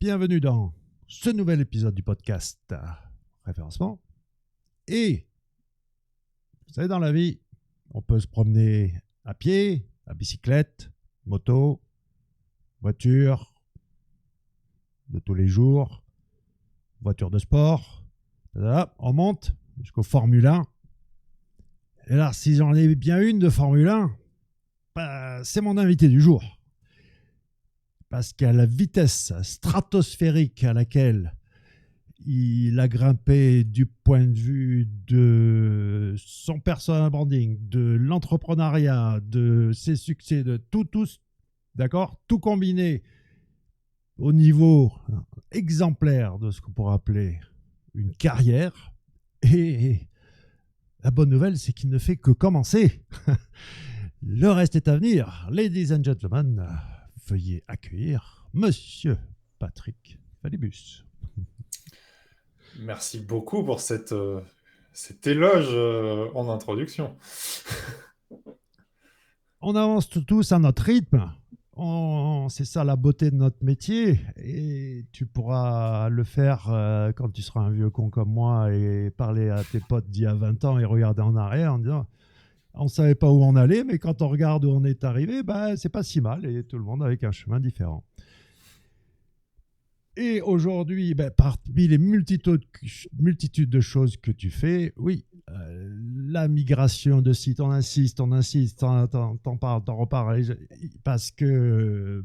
Bienvenue dans ce nouvel épisode du podcast Référencement. Et vous savez, dans la vie, on peut se promener à pied, à bicyclette, moto, voiture de tous les jours, voiture de sport. Là, on monte jusqu'au Formule 1. Et là, si j'en ai bien une de Formule 1, c'est mon invité du jour. Parce qu'à la vitesse stratosphérique à laquelle il a grimpé du point de vue de son personal branding, de l'entrepreneuriat, de ses succès, de tout, d'accord, tout combiné au niveau exemplaire de ce qu'on pourrait appeler une carrière. Et la bonne nouvelle, c'est qu'il ne fait que commencer. Le reste est à venir. Ladies and gentlemen, veuillez accueillir Monsieur Patrick Falibus. Merci beaucoup pour cet éloge en introduction. On avance tous à notre rythme. C'est ça la beauté de notre métier. Et tu pourras le faire quand tu seras un vieux con comme moi et parler à tes potes d'il y a 20 ans et regarder en arrière en disant on ne savait pas où on allait, mais quand on regarde où on est arrivé, c'est pas si mal et tout le monde avec un chemin différent. Et aujourd'hui, parmi les multitudes de choses que tu fais, oui, la migration de site, on insiste, t'en parles, t'en reparles, parce que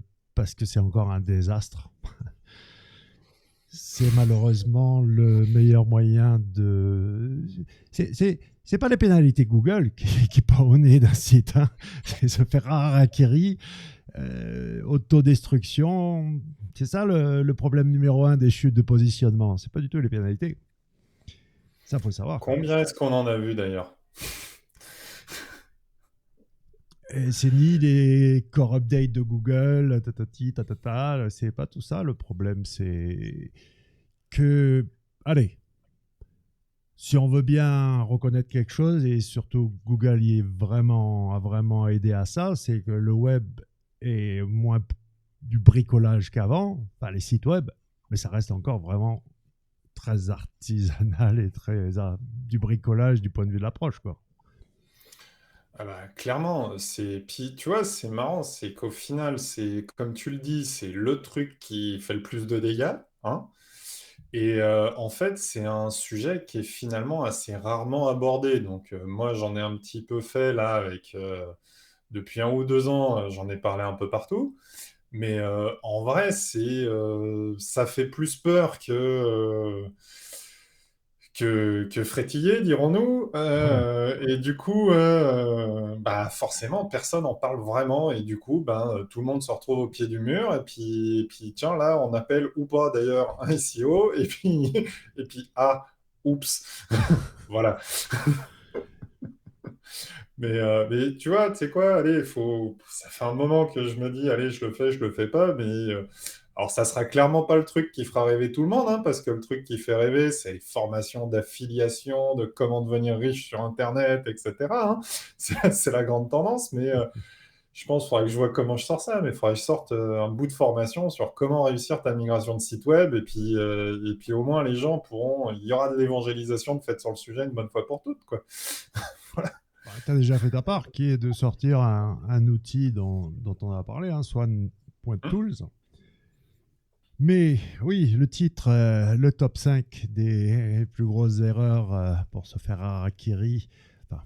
c'est encore un désastre. C'est malheureusement le meilleur moyen de... C'est pas les pénalités Google qui pas au nez d'un site, hein. C'est se faire harakiri, autodestruction. C'est ça le problème numéro 1 des chutes de positionnement. C'est pas du tout les pénalités. Ça, faut savoir. Combien est-ce qu'on en a vu d'ailleurs? Et c'est ni les core updates de Google, c'est pas tout ça. Le problème, c'est que, allez, si on veut bien reconnaître quelque chose, et surtout Google a vraiment aidé à ça, c'est que le web est moins du bricolage qu'avant, enfin les sites web, mais ça reste encore vraiment très artisanal et très du bricolage du point de vue de l'approche, quoi. Ah bah, clairement, puis tu vois, c'est marrant, c'est qu'au final, c'est comme tu le dis, c'est le truc qui fait le plus de dégâts, hein. Et en fait, c'est un sujet qui est finalement assez rarement abordé. Donc moi, j'en ai un petit peu fait là depuis 1 ou 2 ans, j'en ai parlé un peu partout. Mais en vrai, ça fait plus peur que frétiller, dirons-nous. Et du coup, forcément, personne n'en parle vraiment. Et du coup, tout le monde se retrouve au pied du mur. Et puis tiens, là, on appelle ou pas d'ailleurs un SEO. Et puis oups. Voilà. Mais tu vois, tu sais quoi, allez, ça fait un moment que je me dis, allez, je le fais pas, mais alors ça sera clairement pas le truc qui fera rêver tout le monde, hein, parce que le truc qui fait rêver, c'est les formations d'affiliation, de comment devenir riche sur Internet, etc., hein. C'est la grande tendance, mais je pense qu'il faudrait que je vois comment je sors ça, mais il faudrait que je sorte un bout de formation sur comment réussir ta migration de site web, et puis au moins les gens il y aura de l'évangélisation de fait sur le sujet une bonne fois pour toutes, quoi. Voilà. Tu as déjà fait ta part, qui est de sortir un outil dont on a parlé, hein, Swan.tools. Mais oui, le titre, le top 5 des plus grosses erreurs pour se faire harakiri. Enfin,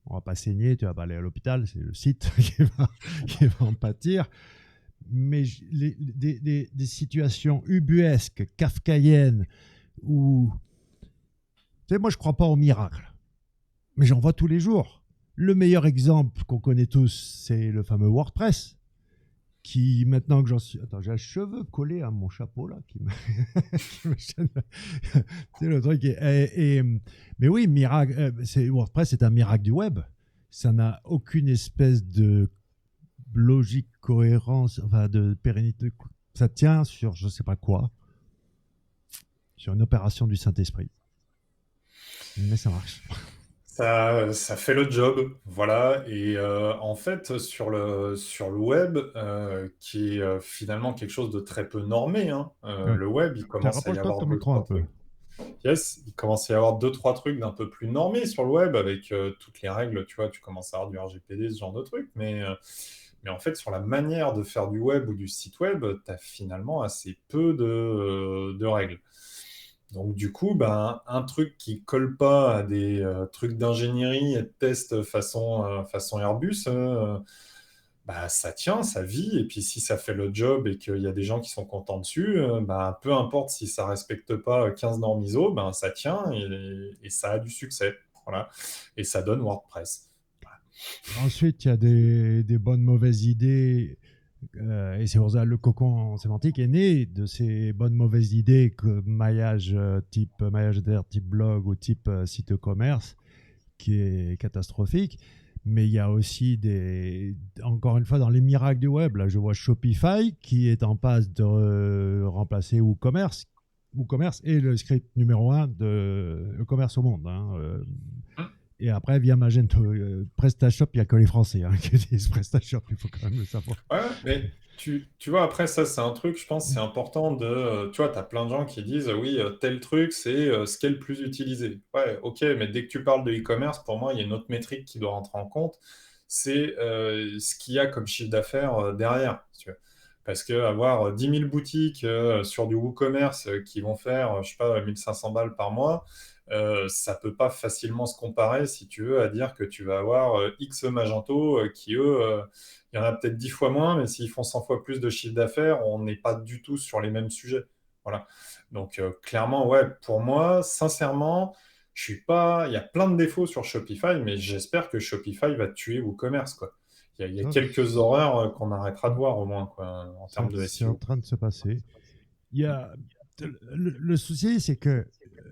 on va pas saigner, tu vas pas aller à l'hôpital, c'est le site qui va en pâtir. Mais des situations ubuesques, kafkaïennes, où... Tu sais, moi, je crois pas au miracle. Mais j'en vois tous les jours. Le meilleur exemple qu'on connaît tous, c'est le fameux WordPress, qui, maintenant que j'en suis... Attends, j'ai un cheveu collé à mon chapeau, là, qui me gêne. C'est le truc. Mais oui, WordPress, c'est un miracle du web. Ça n'a aucune espèce de logique, cohérence, enfin, de pérennité. Ça tient sur je sais pas quoi, sur une opération du Saint-Esprit. Mais ça marche. Ça fait le job, voilà. Et en fait, sur le web, qui est finalement quelque chose de très peu normé, hein, Ouais. le web, il Tiens, commence à y rapproche-toi de avoir ton deux, micro un trois peu. trucs. Yes, il commence à y avoir deux, trois trucs d'un peu plus normés sur le web avec toutes les règles, tu vois, tu commences à avoir du RGPD, ce genre de trucs, mais en fait, sur la manière de faire du web ou du site web, tu as finalement assez peu de règles. Donc du coup, ben, un truc qui colle pas à des trucs d'ingénierie et de test façon Airbus, bah, ça tient, ça vit, et puis si ça fait le job et qu'il y a des gens qui sont contents dessus, bah, peu importe si ça respecte pas 15 normes ISO, ben, ça tient et ça a du succès. Voilà. Et ça donne WordPress. Ensuite, il y a des bonnes, mauvaises idées. Et c'est pour ça que le cocon sémantique est né de ces bonnes, mauvaises idées que type maillage d'air, type blog ou type site e-commerce, qui est catastrophique. Mais il y a aussi encore une fois, dans les miracles du web, là, je vois Shopify qui est en passe de remplacer WooCommerce. WooCommerce est le script numéro un de e-commerce au monde, hein. Et après, via Magento, PrestaShop, il n'y a que les Français hein, qui utilisent PrestaShop, il faut quand même le savoir. Ouais, mais tu vois, après, ça, c'est un truc, je pense, c'est important de. Tu vois, tu as plein de gens qui disent, oui, tel truc, c'est ce qui est le plus utilisé. Ouais, ok, mais dès que tu parles de e-commerce, pour moi, il y a une autre métrique qui doit rentrer en compte, c'est ce qu'il y a comme chiffre d'affaires derrière, si tu veux. Parce que avoir 10 000 boutiques sur du WooCommerce qui vont faire, je sais pas, 1500 balles par mois, ça peut pas facilement se comparer, si tu veux, à dire que tu vas avoir X Magento qui, eux, il y en a peut-être 10 fois moins, mais s'ils font 100 fois plus de chiffre d'affaires, on n'est pas du tout sur les mêmes sujets. Voilà. Donc, clairement, ouais, pour moi, sincèrement, je suis pas. Il y a plein de défauts sur Shopify, mais j'espère que Shopify va tuer WooCommerce, quoi. Il y a Ça, quelques horreurs qu'on arrêtera de voir, au moins, quoi, en termes de c'est en SEO. train de se passer. Il y a, le souci, c'est que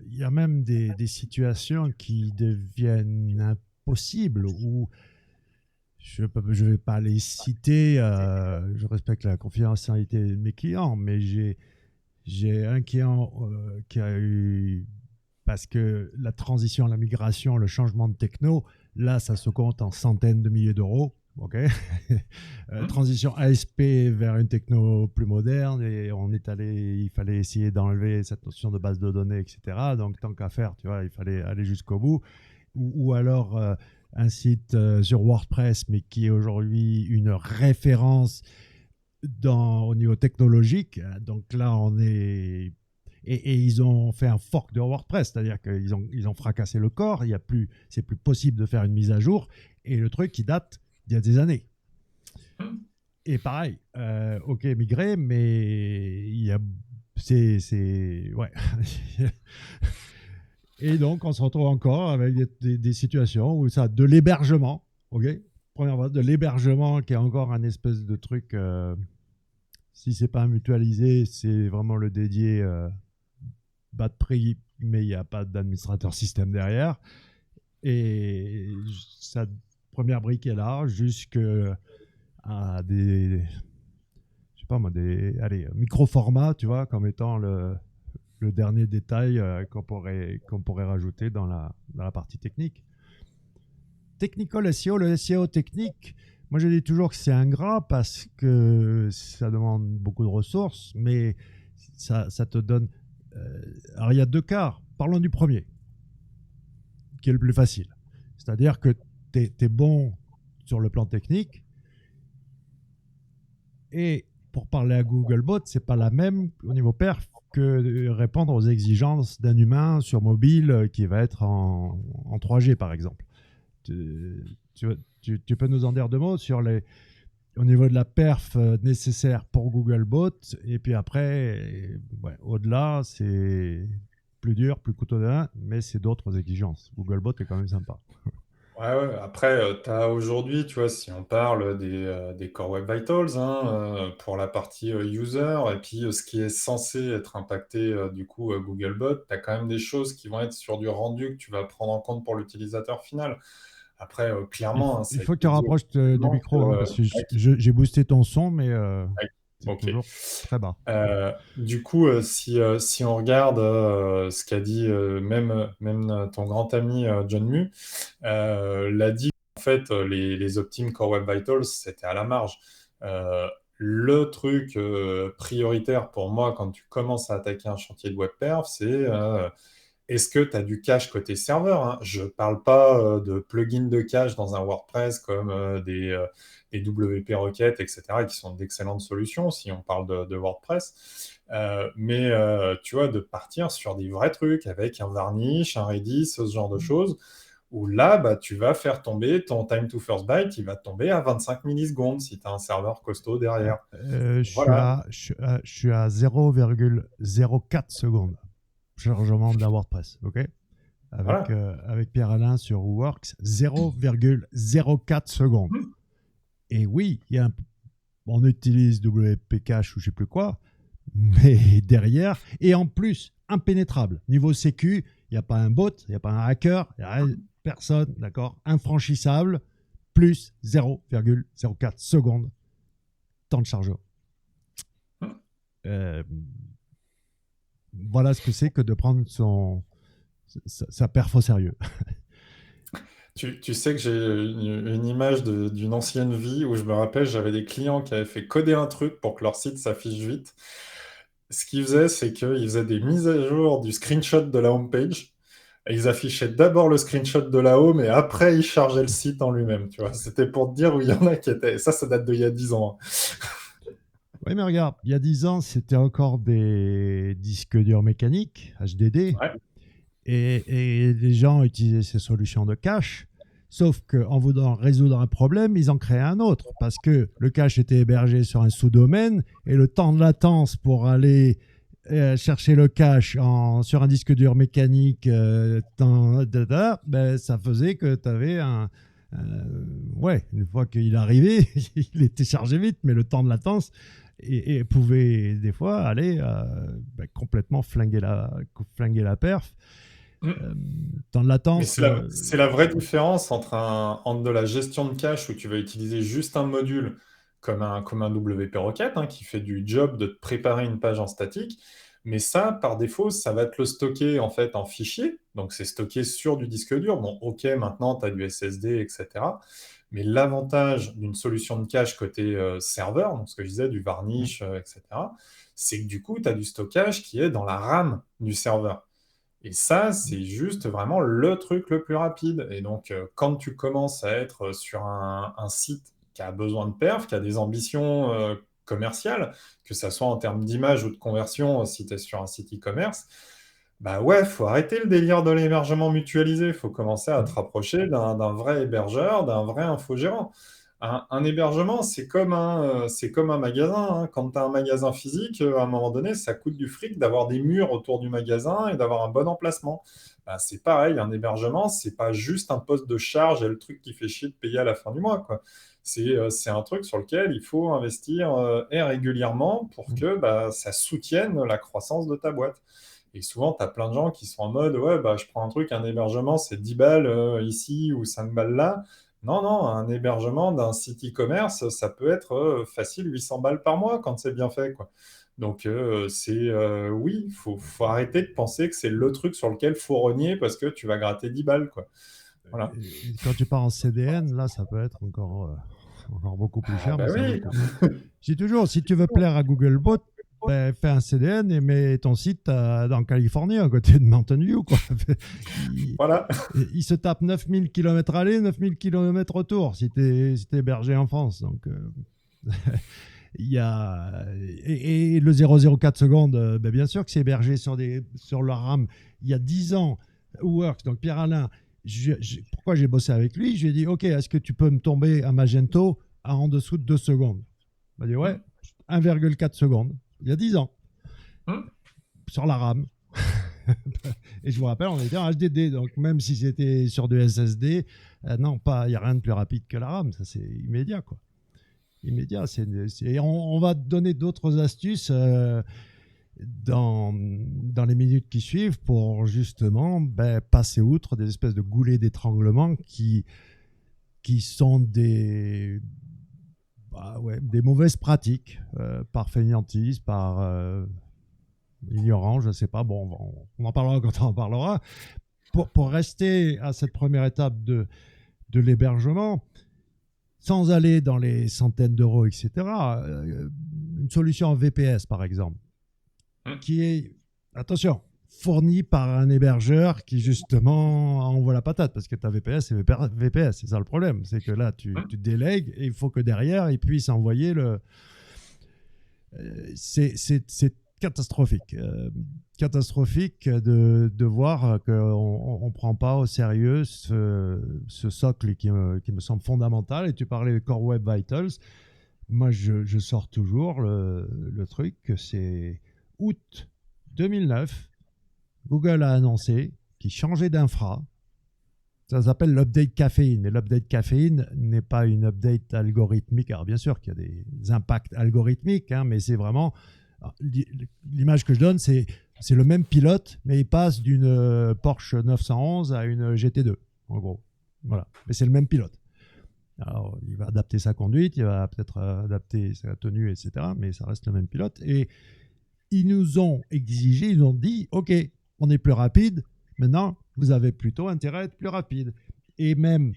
il y a même des situations qui deviennent impossibles où je vais pas les citer, je respecte la confidentialité de mes clients, mais j'ai un client qui a eu, parce que la transition, la migration, le changement de techno, là, ça se compte en centaines de milliers d'euros. Ok. Hmm. Transition ASP vers une techno plus moderne et il fallait essayer d'enlever cette notion de base de données, etc. Donc tant qu'à faire, tu vois, il fallait aller jusqu'au bout. Ou alors un site sur WordPress, mais qui est aujourd'hui une référence au niveau technologique. Donc là, on est et ils ont fait un fork de WordPress, c'est-à-dire ils ont fracassé le corps. C'est plus possible de faire une mise à jour. Et le truc qui date d'il y a des années. Hmm. Et pareil, ok, migrer, mais ouais. Et donc, on se retrouve encore avec des situations où ça, de l'hébergement, ok. Première fois, de l'hébergement qui est encore un espèce de truc. Si c'est pas mutualisé, c'est vraiment le dédié bas de prix, mais il n'y a pas d'administrateur système derrière. Et sa première brique est là, jusqu'à je sais pas moi, allez, micro-formats, tu vois, comme étant le dernier détail qu'on pourrait rajouter dans la partie technique. Technical SEO, le SEO technique, moi je dis toujours que c'est ingrat parce que ça demande beaucoup de ressources, mais ça te donne. Alors il y a deux cas. Parlons du premier, qui est le plus facile. C'est-à-dire que tu es bon sur le plan technique et pour parler à Googlebot, c'est pas la même au niveau perf que répondre aux exigences d'un humain sur mobile qui va être en 3G par exemple. Tu peux nous en dire deux mots sur au niveau de la perf nécessaire pour Googlebot et puis après, ouais, au-delà, c'est plus dur, plus coûteux, mais c'est d'autres exigences. Googlebot est quand même sympa. Ouais, ouais. Après, tu as aujourd'hui, tu vois, si on parle des Core Web Vitals, hein, pour la partie user, et puis ce qui est censé être impacté, du coup, Googlebot, tu as quand même des choses qui vont être sur du rendu que tu vas prendre en compte pour l'utilisateur final. Après, clairement, hein, Il ça a faut que tu été dit rapproches du officiellement micro, hein, parce que avec- j'ai boosté ton son, mais C'est Ok. toujours très bas. Du coup, si on regarde ce qu'a dit même ton grand ami John Mu, l'a dit en fait, les Optime Core Web Vitals, c'était à la marge. Euh, le truc prioritaire pour moi quand tu commences à attaquer un chantier de web perf, c'est est-ce que tu as du cache côté serveur, hein? Je ne parle pas de plugins de cache dans un WordPress comme des WP Rocket, etc., qui sont d'excellentes solutions si on parle de WordPress. Mais tu vois, de partir sur des vrais trucs avec un Varnish, un Redis, ce genre de choses, où là, bah, tu vas faire tomber ton time to first byte, il va tomber à 25 millisecondes si tu as un serveur costaud derrière. Voilà. Je suis à 0,04 secondes chargement d'un WordPress, ok? Voilà. Avec Pierre-Alain sur Works, 0,04 secondes. Hmm. Et oui, on utilise WP Cache ou je sais plus quoi, mais derrière, et en plus, impénétrable. Niveau sécu, il n'y a pas un bot, il n'y a pas un hacker, il n'y a personne, d'accord? Infranchissable, plus 0,04 secondes temps de chargeur. Euh, voilà ce que c'est que de prendre sa perf au sérieux. Tu sais que j'ai une image d'une ancienne vie où je me rappelle, j'avais des clients qui avaient fait coder un truc pour que leur site s'affiche vite. Ce qu'ils faisaient, c'est qu'ils faisaient des mises à jour du screenshot de la homepage. Et ils affichaient d'abord le screenshot de la home et après ils chargeaient le site en lui-même. Tu vois, c'était pour te dire où il y en a qui étaient. Ça date d'il y a 10 ans. Oui, mais regarde, il y a 10 ans, c'était encore des disques durs mécaniques, HDD, Ouais. et les gens utilisaient ces solutions de cache, sauf qu'en voulant résoudre un problème, ils en créaient un autre, parce que le cache était hébergé sur un sous-domaine, et le temps de latence pour aller chercher le cache sur un disque dur mécanique, ça faisait que tu avais ouais, une fois qu'il arrivait, il était chargé vite, mais le temps de latence et pouvait des fois aller complètement flinguer la perf. Mm. Temps de Mais latence. c'est la vraie différence entre de la gestion de cache où tu vas utiliser juste un module comme un WP Rocket hein, qui fait du job de te préparer une page en statique. Mais ça, par défaut, ça va te le stocker en fait en fichier. Donc c'est stocké sur du disque dur. Bon, ok, maintenant tu as du SSD, etc. Mais l'avantage d'une solution de cache côté serveur, donc ce que je disais, du Varnish, etc., c'est que du coup, tu as du stockage qui est dans la RAM du serveur. Et ça, c'est juste vraiment le truc le plus rapide. Et donc, quand tu commences à être sur un site qui a besoin de perf, qui a des ambitions commerciales, que ça soit en termes d'image ou de conversion, si tu es sur un site e-commerce, bah ouais, faut arrêter le délire de l'hébergement mutualisé. Il faut commencer à te rapprocher d'un vrai hébergeur, d'un vrai infogérant. Un hébergement, c'est comme un magasin, hein. Quand tu as un magasin physique, à un moment donné, ça coûte du fric d'avoir des murs autour du magasin et d'avoir un bon emplacement. Bah, c'est pareil, un hébergement, c'est pas juste un poste de charge et le truc qui fait chier de payer à la fin du mois, quoi. C'est un truc sur lequel il faut investir et régulièrement pour que bah, ça soutienne la croissance de ta boîte. Et souvent, tu as plein de gens qui sont en mode, ouais, bah, je prends un truc, un hébergement, c'est 10 balles ici ou 5 balles là. Non, non, un hébergement d'un site e-commerce, ça peut être facile 800 balles par mois quand c'est bien fait, quoi. Donc, oui, il faut arrêter de penser que c'est le truc sur lequel il faut rogner parce que tu vas gratter 10 balles, quoi. Voilà. Et quand tu pars en CDN, là, ça peut être encore beaucoup plus Ah, cher, mais bah ça vaut le oui. coup. Je dis toujours, si tu veux plaire à Googlebot, ben, fais un CDN et mets ton site en Californie, à côté de Mountain View. Quoi. Il, Voilà. il se tape 9000 km aller, 9000 km retour si tu es, hébergé en France. Donc, il y a, et le 0,04 secondes, ben, bien sûr que c'est hébergé sur leur RAM. Il y a 10 ans, Works, donc Pierre-Alain, pourquoi j'ai bossé avec lui? Je lui ai dit, OK, est-ce que tu peux me tomber à Magento en dessous de 2 secondes? Il m'a dit, ouais, 1,4 secondes. Il y a 10 ans, sur la RAM. Et je vous rappelle, on était en HDD, donc même si c'était sur du SSD, non, il n'y a rien de plus rapide que la RAM, ça c'est immédiat, quoi. Immédiat, on va te donner d'autres astuces dans les minutes qui suivent pour justement passer outre des espèces de goulets d'étranglement qui sont des Bah ouais, des mauvaises pratiques, par fainéantise, par ignorance, je ne sais pas. Bon, on en parlera quand on en parlera. Pour rester à cette première étape de l'hébergement, sans aller dans les centaines d'euros, etc., une solution en VPS, par exemple, qui est, attention, fournie par un hébergeur qui, justement, envoie la patate, parce que ta VPS, c'est VPS, c'est ça le problème. C'est que là, tu délègues et il faut que derrière, il puisse envoyer le... C'est catastrophique. Catastrophique de voir qu'on ne prend pas au sérieux ce socle qui me semble fondamental. Et tu parlais de Core Web Vitals. Moi, je sors toujours le truc que c'est août 2009. Google a annoncé qu'il changeait d'infra. Ça s'appelle l'update caféine, mais l'update caféine n'est pas une update algorithmique. Alors bien sûr qu'il y a des impacts algorithmiques, hein, mais c'est vraiment... L'image que je donne, c'est le même pilote, mais il passe d'une Porsche 911 à une GT2, en gros. Voilà, mais c'est le même pilote. Alors, il va adapter sa conduite, il va peut-être adapter sa tenue, etc., mais ça reste le même pilote. Et ils nous ont exigé, ils nous ont dit, OK, on est plus rapide, maintenant, vous avez plutôt intérêt à être plus rapide. Et même,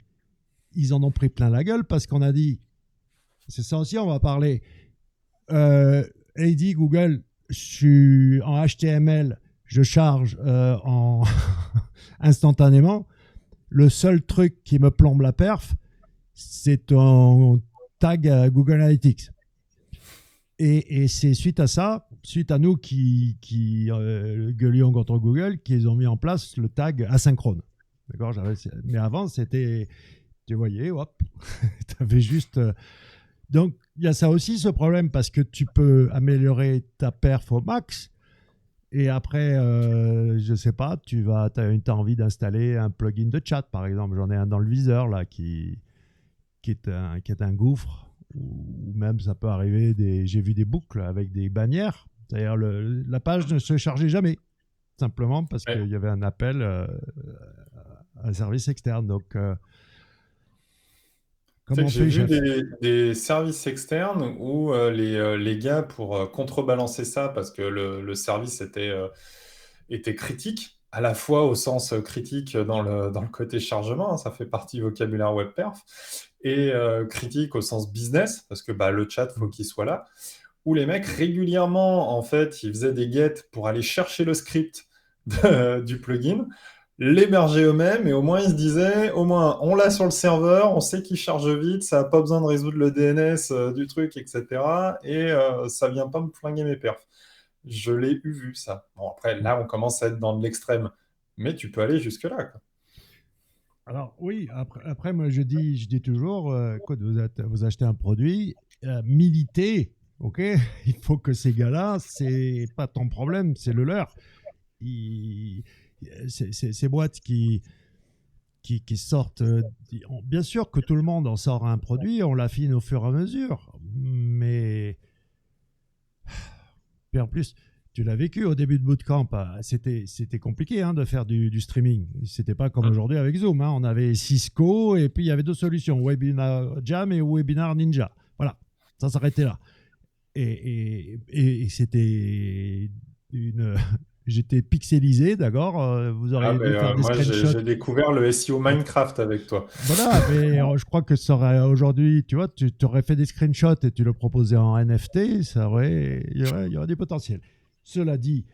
ils en ont pris plein la gueule parce qu'on a dit, c'est ça aussi, on va parler... et il dit Google, je suis en HTML, je charge instantanément. Le seul truc qui me plombe la perf, c'est ton tag Google Analytics. Et c'est suite à ça, suite à nous qui gueulions contre Google, qu'ils ont mis en place le tag asynchrone. D'accord. Mais avant, c'était, tu voyais, hop, tu avais juste... Donc, il y a ça aussi, ce problème, parce que tu peux améliorer ta perf au max. Et après, je ne sais pas, tu as envie d'installer un plugin de chat, par exemple. J'en ai un dans le viseur, là, qui est un gouffre. Ou même, ça peut arriver, j'ai vu des boucles avec des bannières. C'est-à-dire, la page ne se chargeait jamais. Simplement parce qu'il y avait un appel à un service externe. Donc... j'ai vu des services externes où les gars, pour contrebalancer ça, parce que le service était critique, à la fois au sens critique dans le côté chargement, hein, ça fait partie du vocabulaire WebPerf, et critique au sens business, parce que le chat, faut qu'il soit là, où les mecs, régulièrement, en fait, ils faisaient des get pour aller chercher le script du plugin, l'héberger eux-mêmes, et au moins ils se disaient, au moins on l'a sur le serveur, on sait qu'il charge vite, ça n'a pas besoin de résoudre le DNS du truc, etc. Et ça vient pas me flinguer mes perfs. Je l'ai vu ça. Bon, après, là, on commence à être dans de l'extrême, mais tu peux aller jusque-là, quoi. Alors oui, après moi je dis toujours, écoute, vous achetez un produit, militez, ok. Il faut que ces gars-là, c'est pas ton problème, c'est le leur. Ces boîtes qui sortent, bien sûr que tout le monde en sort un produit, on l'affine au fur et à mesure, mais puis en plus, tu l'as vécu au début de Bootcamp, c'était compliqué, hein, de faire du streaming. C'était pas comme aujourd'hui avec Zoom, hein. On avait Cisco et puis il y avait deux solutions, Webinar Jam et Webinar Ninja. Voilà, ça s'arrêtait là. Et c'était une... J'étais pixelisé, d'accord. Vous auriez dû faire des moi, screenshots. j'ai découvert le SEO Minecraft avec toi. Voilà, mais je crois que ça aurait aujourd'hui, tu vois, tu aurais fait des screenshots et tu le proposais en NFT, il y aurait du potentiel. Cela dit,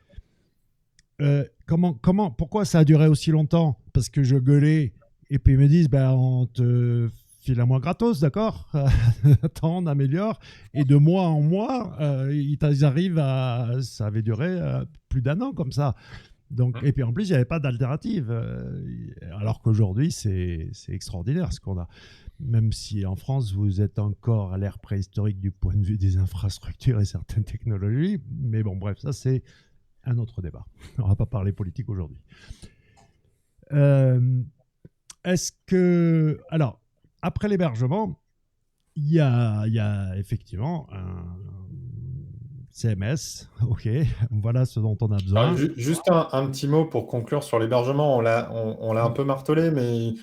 pourquoi ça a duré aussi longtemps? Parce que je gueulais et puis ils me disent, on te file à moi gratos, d'accord. Attends, on améliore. Et de mois en mois, ils arrivent à... Ça avait duré plus d'un an comme ça. Donc, et puis en plus, il n'y avait pas d'alternative. Alors qu'aujourd'hui, c'est extraordinaire ce qu'on a. Même si en France, vous êtes encore à l'ère préhistorique du point de vue des infrastructures et certaines technologies. Mais bon, bref, ça, c'est un autre débat. On ne va pas parler politique aujourd'hui. Est-ce que... Alors, après l'hébergement, il y a effectivement un CMS. OK, voilà ce dont on a besoin. Alors, juste un petit mot pour conclure sur l'hébergement. On l'a un peu martelé, mais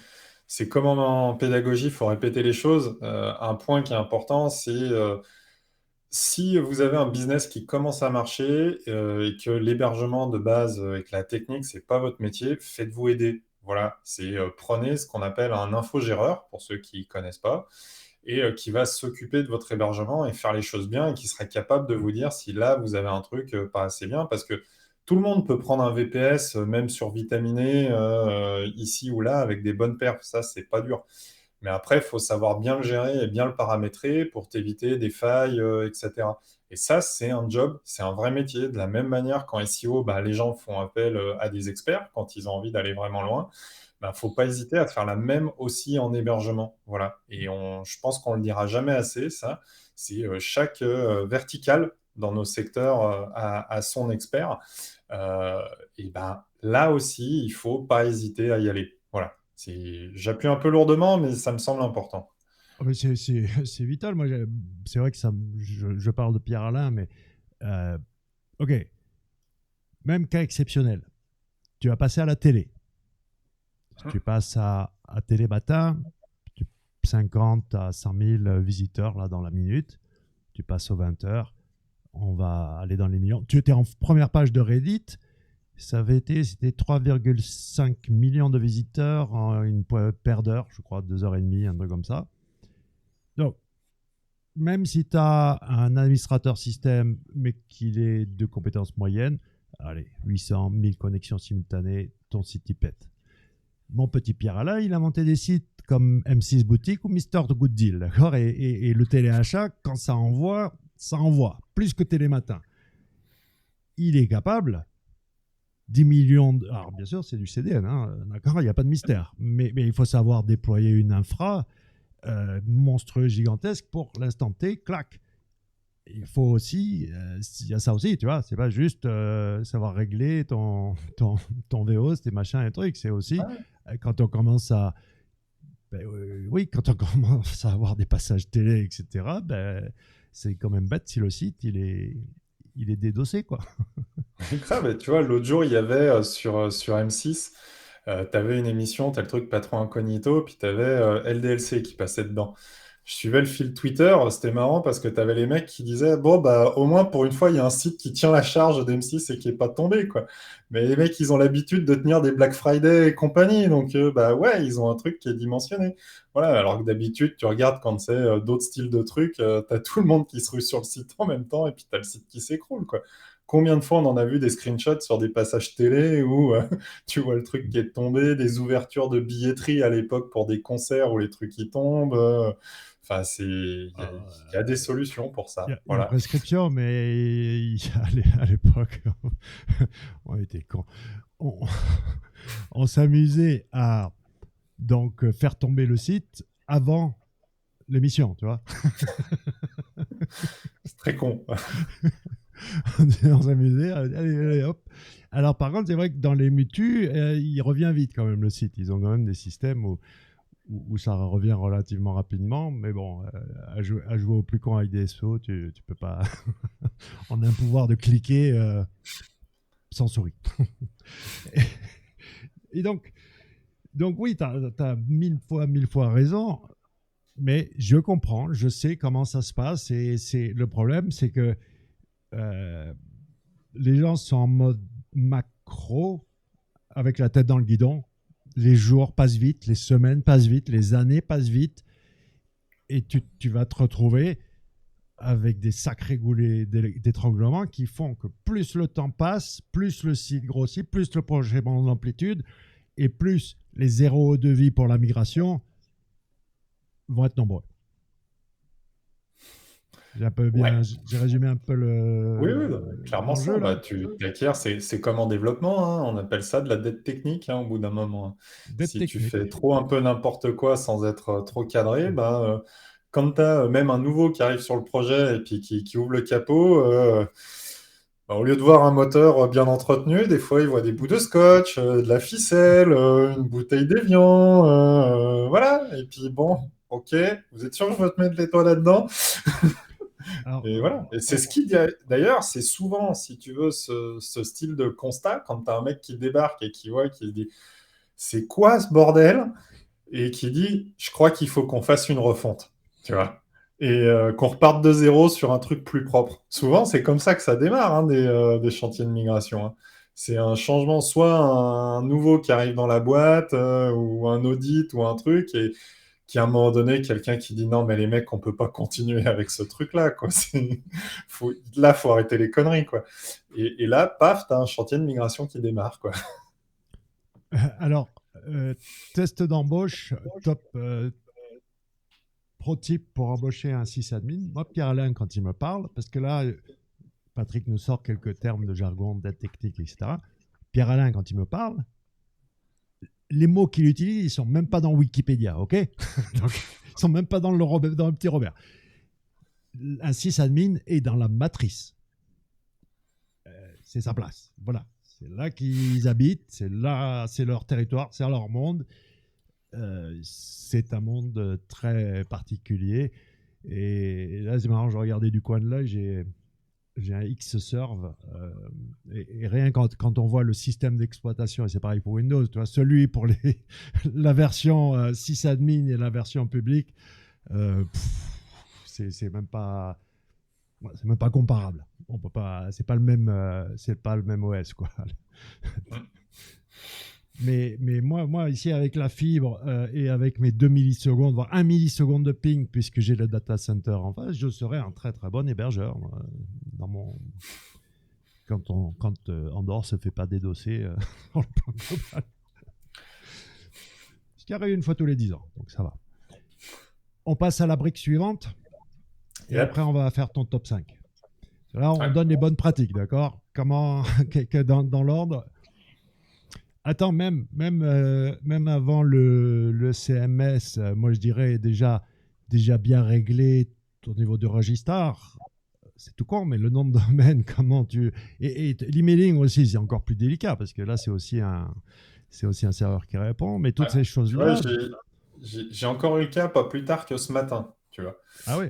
c'est comme en pédagogie, il faut répéter les choses. Un point qui est important, c'est si vous avez un business qui commence à marcher et que l'hébergement de base et que la technique, c'est pas votre métier, faites-vous aider. Voilà, prenez ce qu'on appelle un infogéreur, pour ceux qui connaissent pas, et qui va s'occuper de votre hébergement et faire les choses bien et qui sera capable de vous dire si là, vous avez un truc pas assez bien, parce que tout le monde peut prendre un VPS, même sur Vitaminé, ici ou là, avec des bonnes perfs. Ça, c'est pas dur. Mais après, il faut savoir bien le gérer et bien le paramétrer pour t'éviter des failles, etc. Et ça, c'est un job, c'est un vrai métier. De la même manière qu'en SEO, bah, les gens font appel à des experts quand ils ont envie d'aller vraiment loin. Bah, faut pas hésiter à faire la même aussi en hébergement. Voilà. Et je pense qu'on le dira jamais assez, ça. C'est chaque verticale dans nos secteurs a son expert. Euh, et ben là aussi, il faut pas hésiter à y aller. Voilà. J'appuie un peu lourdement, mais ça me semble important. Ah, mais c'est vital. Moi, c'est vrai que je parle de Pierre Alain, mais euh, ok, même cas exceptionnel. Tu vas passer à la télé. Tu passes à Télé Matin, 50 à 100 000 visiteurs là dans la minute. Tu passes aux 20 heures. On va aller dans les millions. Tu étais en première page de Reddit. C'était 3,5 millions de visiteurs en une paire d'heures, je crois, 2 heures et demie, un truc comme ça. Donc, même si tu as un administrateur système, mais qu'il est de compétences moyennes, allez, 800, 1000 connexions simultanées, ton site y pète. Mon petit Pierre Alain, il a monté des sites comme M6 Boutique ou Mister Good Deal, d'accord, et le téléachat, quand ça envoie, plus que Télématin. Il est capable, 10 millions Alors, bien sûr, c'est du CDN, hein, d'accord, il n'y a pas de mystère. Mais il faut savoir déployer une infra monstrueuse, gigantesque pour l'instant T, clac. Il faut aussi, il y a ça aussi, tu vois, c'est pas juste savoir régler ton VO, tes machins et trucs, c'est aussi quand on commence à, oui, quand on commence à avoir des passages télé, etc., ben, c'est quand même bête si le site, il est dédossé, quoi. Grave, et tu vois, l'autre jour, il y avait sur M6, tu avais une émission, tu as le truc Patron Incognito, puis tu avais LDLC qui passait dedans. Je suivais le fil Twitter, c'était marrant parce que tu avais les mecs qui disaient, bon, bah, au moins pour une fois, il y a un site qui tient la charge d'M6 et qui est pas tombé, quoi. Mais les mecs, ils ont l'habitude de tenir des Black Friday et compagnie, donc bah ouais, ils ont un truc qui est dimensionné. Voilà, alors que d'habitude, tu regardes quand c'est d'autres styles de trucs, t'as tout le monde qui se rue sur le site en même temps et puis t'as le site qui s'écroule, quoi. Combien de fois on en a vu des screenshots sur des passages télé où tu vois le truc qui est tombé, des ouvertures de billetterie à l'époque pour des concerts où les trucs qui tombent. Enfin, il y a des solutions pour Il y ça. a, il y a Voilà. prescription, mais à l'époque, on était cons. On, on s'amusait à donc faire tomber le site avant l'émission, tu vois. C'est très con. On s'amusait, allez, hop. Alors par contre, c'est vrai que dans les mutus, il revient vite quand même le site. Ils ont quand même des systèmes où ça revient relativement rapidement, mais bon, à jouer au plus con avec des SEO, tu peux pas. On a un pouvoir de cliquer sans souris. Et donc oui, tu as mille fois raison, mais je comprends, je sais comment ça se passe. Et le problème, c'est que euh, les gens sont en mode macro, avec la tête dans le guidon. Les jours passent vite, les semaines passent vite, les années passent vite, et tu vas te retrouver avec des sacrés goulets d'étranglement qui font que plus le temps passe, plus le site grossit, plus le projet prend d'amplitude, et plus les zéros de vie pour la migration vont être nombreux. Ouais. J'ai résumé un peu Oui, oui, non, mais clairement ça. l'enjeu Bah, là. tu t'acquiers, c'est comme en développement, hein. On appelle ça de la dette technique, hein, au bout d'un moment, hein. Dette Si tu fais technique. trop un peu n'importe quoi sans être trop cadré, bah, quand tu as même un nouveau qui arrive sur le projet et puis qui ouvre le capot, bah, au lieu de voir un moteur bien entretenu, des fois il voit des bouts de scotch, de la ficelle, une bouteille d'évian, voilà. Et puis bon, ok, vous êtes sûr que je veux te mettre les toits là-dedans? Alors, Et voilà. Et c'est ce qui, d'ailleurs, c'est souvent, si tu veux, ce style de constat, quand tu as un mec qui débarque et qui voit, qui se dit, c'est quoi ce bordel? et qui dit, je crois qu'il faut qu'on fasse une refonte, tu vois, et qu'on reparte de zéro sur un truc plus propre. Souvent, c'est comme ça que ça démarre, hein, des chantiers de migration, hein. C'est un changement, soit un nouveau qui arrive dans la boîte, ou un audit, ou un truc, et qui à un moment donné, quelqu'un qui dit non, mais les mecs, on peut pas continuer avec ce truc-là, quoi. Là, faut arrêter les conneries, quoi. Et là, paf, t'as un chantier de migration qui démarre, quoi. Alors, test d'embauche, top pro tip pour embaucher un sysadmin. Moi, Pierre-Alain, quand il me parle, parce que là, Patrick nous sort quelques termes de jargon, d'aide technique, etc. Pierre-Alain, quand il me parle, les mots qu'il utilise, ils sont même pas dans Wikipédia, ok? Donc, ils sont même pas dans le petit Robert. Un sysadmin est dans la matrice. C'est sa place. Voilà. C'est là qu'ils habitent, c'est là, c'est leur territoire, c'est leur monde. C'est un monde très particulier. Et là, c'est marrant, je regardais du coin de l'œil, j'ai un X-Serve. Et rien quand on voit le système d'exploitation, et c'est pareil pour Windows, tu vois, celui pour la version sysadmin et la version publique, c'est même pas. C'est même pas comparable. On peut pas. C'est pas le même OS quoi. Mais moi ici avec la fibre et avec mes 2 millisecondes, voire 1 milliseconde de ping, puisque j'ai le data center en face, je serais un très très bon hébergeur dans mon quand Andorre se fait pas dédosser dans le plan global. Ce qui arrive une fois tous les 10 ans, donc ça va. On passe à la brique suivante et Yep. après on va faire ton top 5. Là, on Ouais. donne les bonnes pratiques, d'accord? Comment, dans l'ordre. Attends, même avant le CMS, moi je dirais déjà bien réglé au niveau du registre. C'est tout con, mais le nom de domaine, comment tu. Et l'emailing aussi, c'est encore plus délicat parce que là, c'est aussi un serveur qui répond. Mais toutes Ouais. ces Tu vois, choses-là. j'ai encore eu le cas pas plus tard que ce matin, tu vois. Ah oui.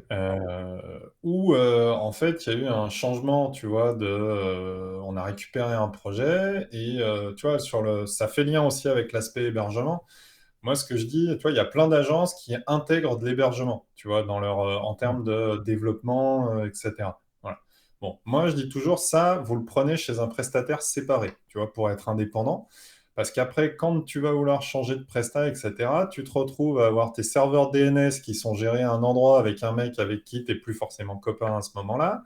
Où en fait il y a eu un changement, tu vois, on a récupéré un projet et tu vois, ça fait lien aussi avec l'aspect hébergement. Moi, ce que je dis, tu vois, il y a plein d'agences qui intègrent de l'hébergement, tu vois, en Hmm. termes de développement, etc. Voilà. Bon, moi, je dis toujours ça, vous le prenez chez un prestataire séparé, tu vois, pour être indépendant. Parce qu'après, quand tu vas vouloir changer de prestat, etc., tu te retrouves à avoir tes serveurs DNS qui sont gérés à un endroit avec un mec avec qui tu n'es plus forcément copain à ce moment-là.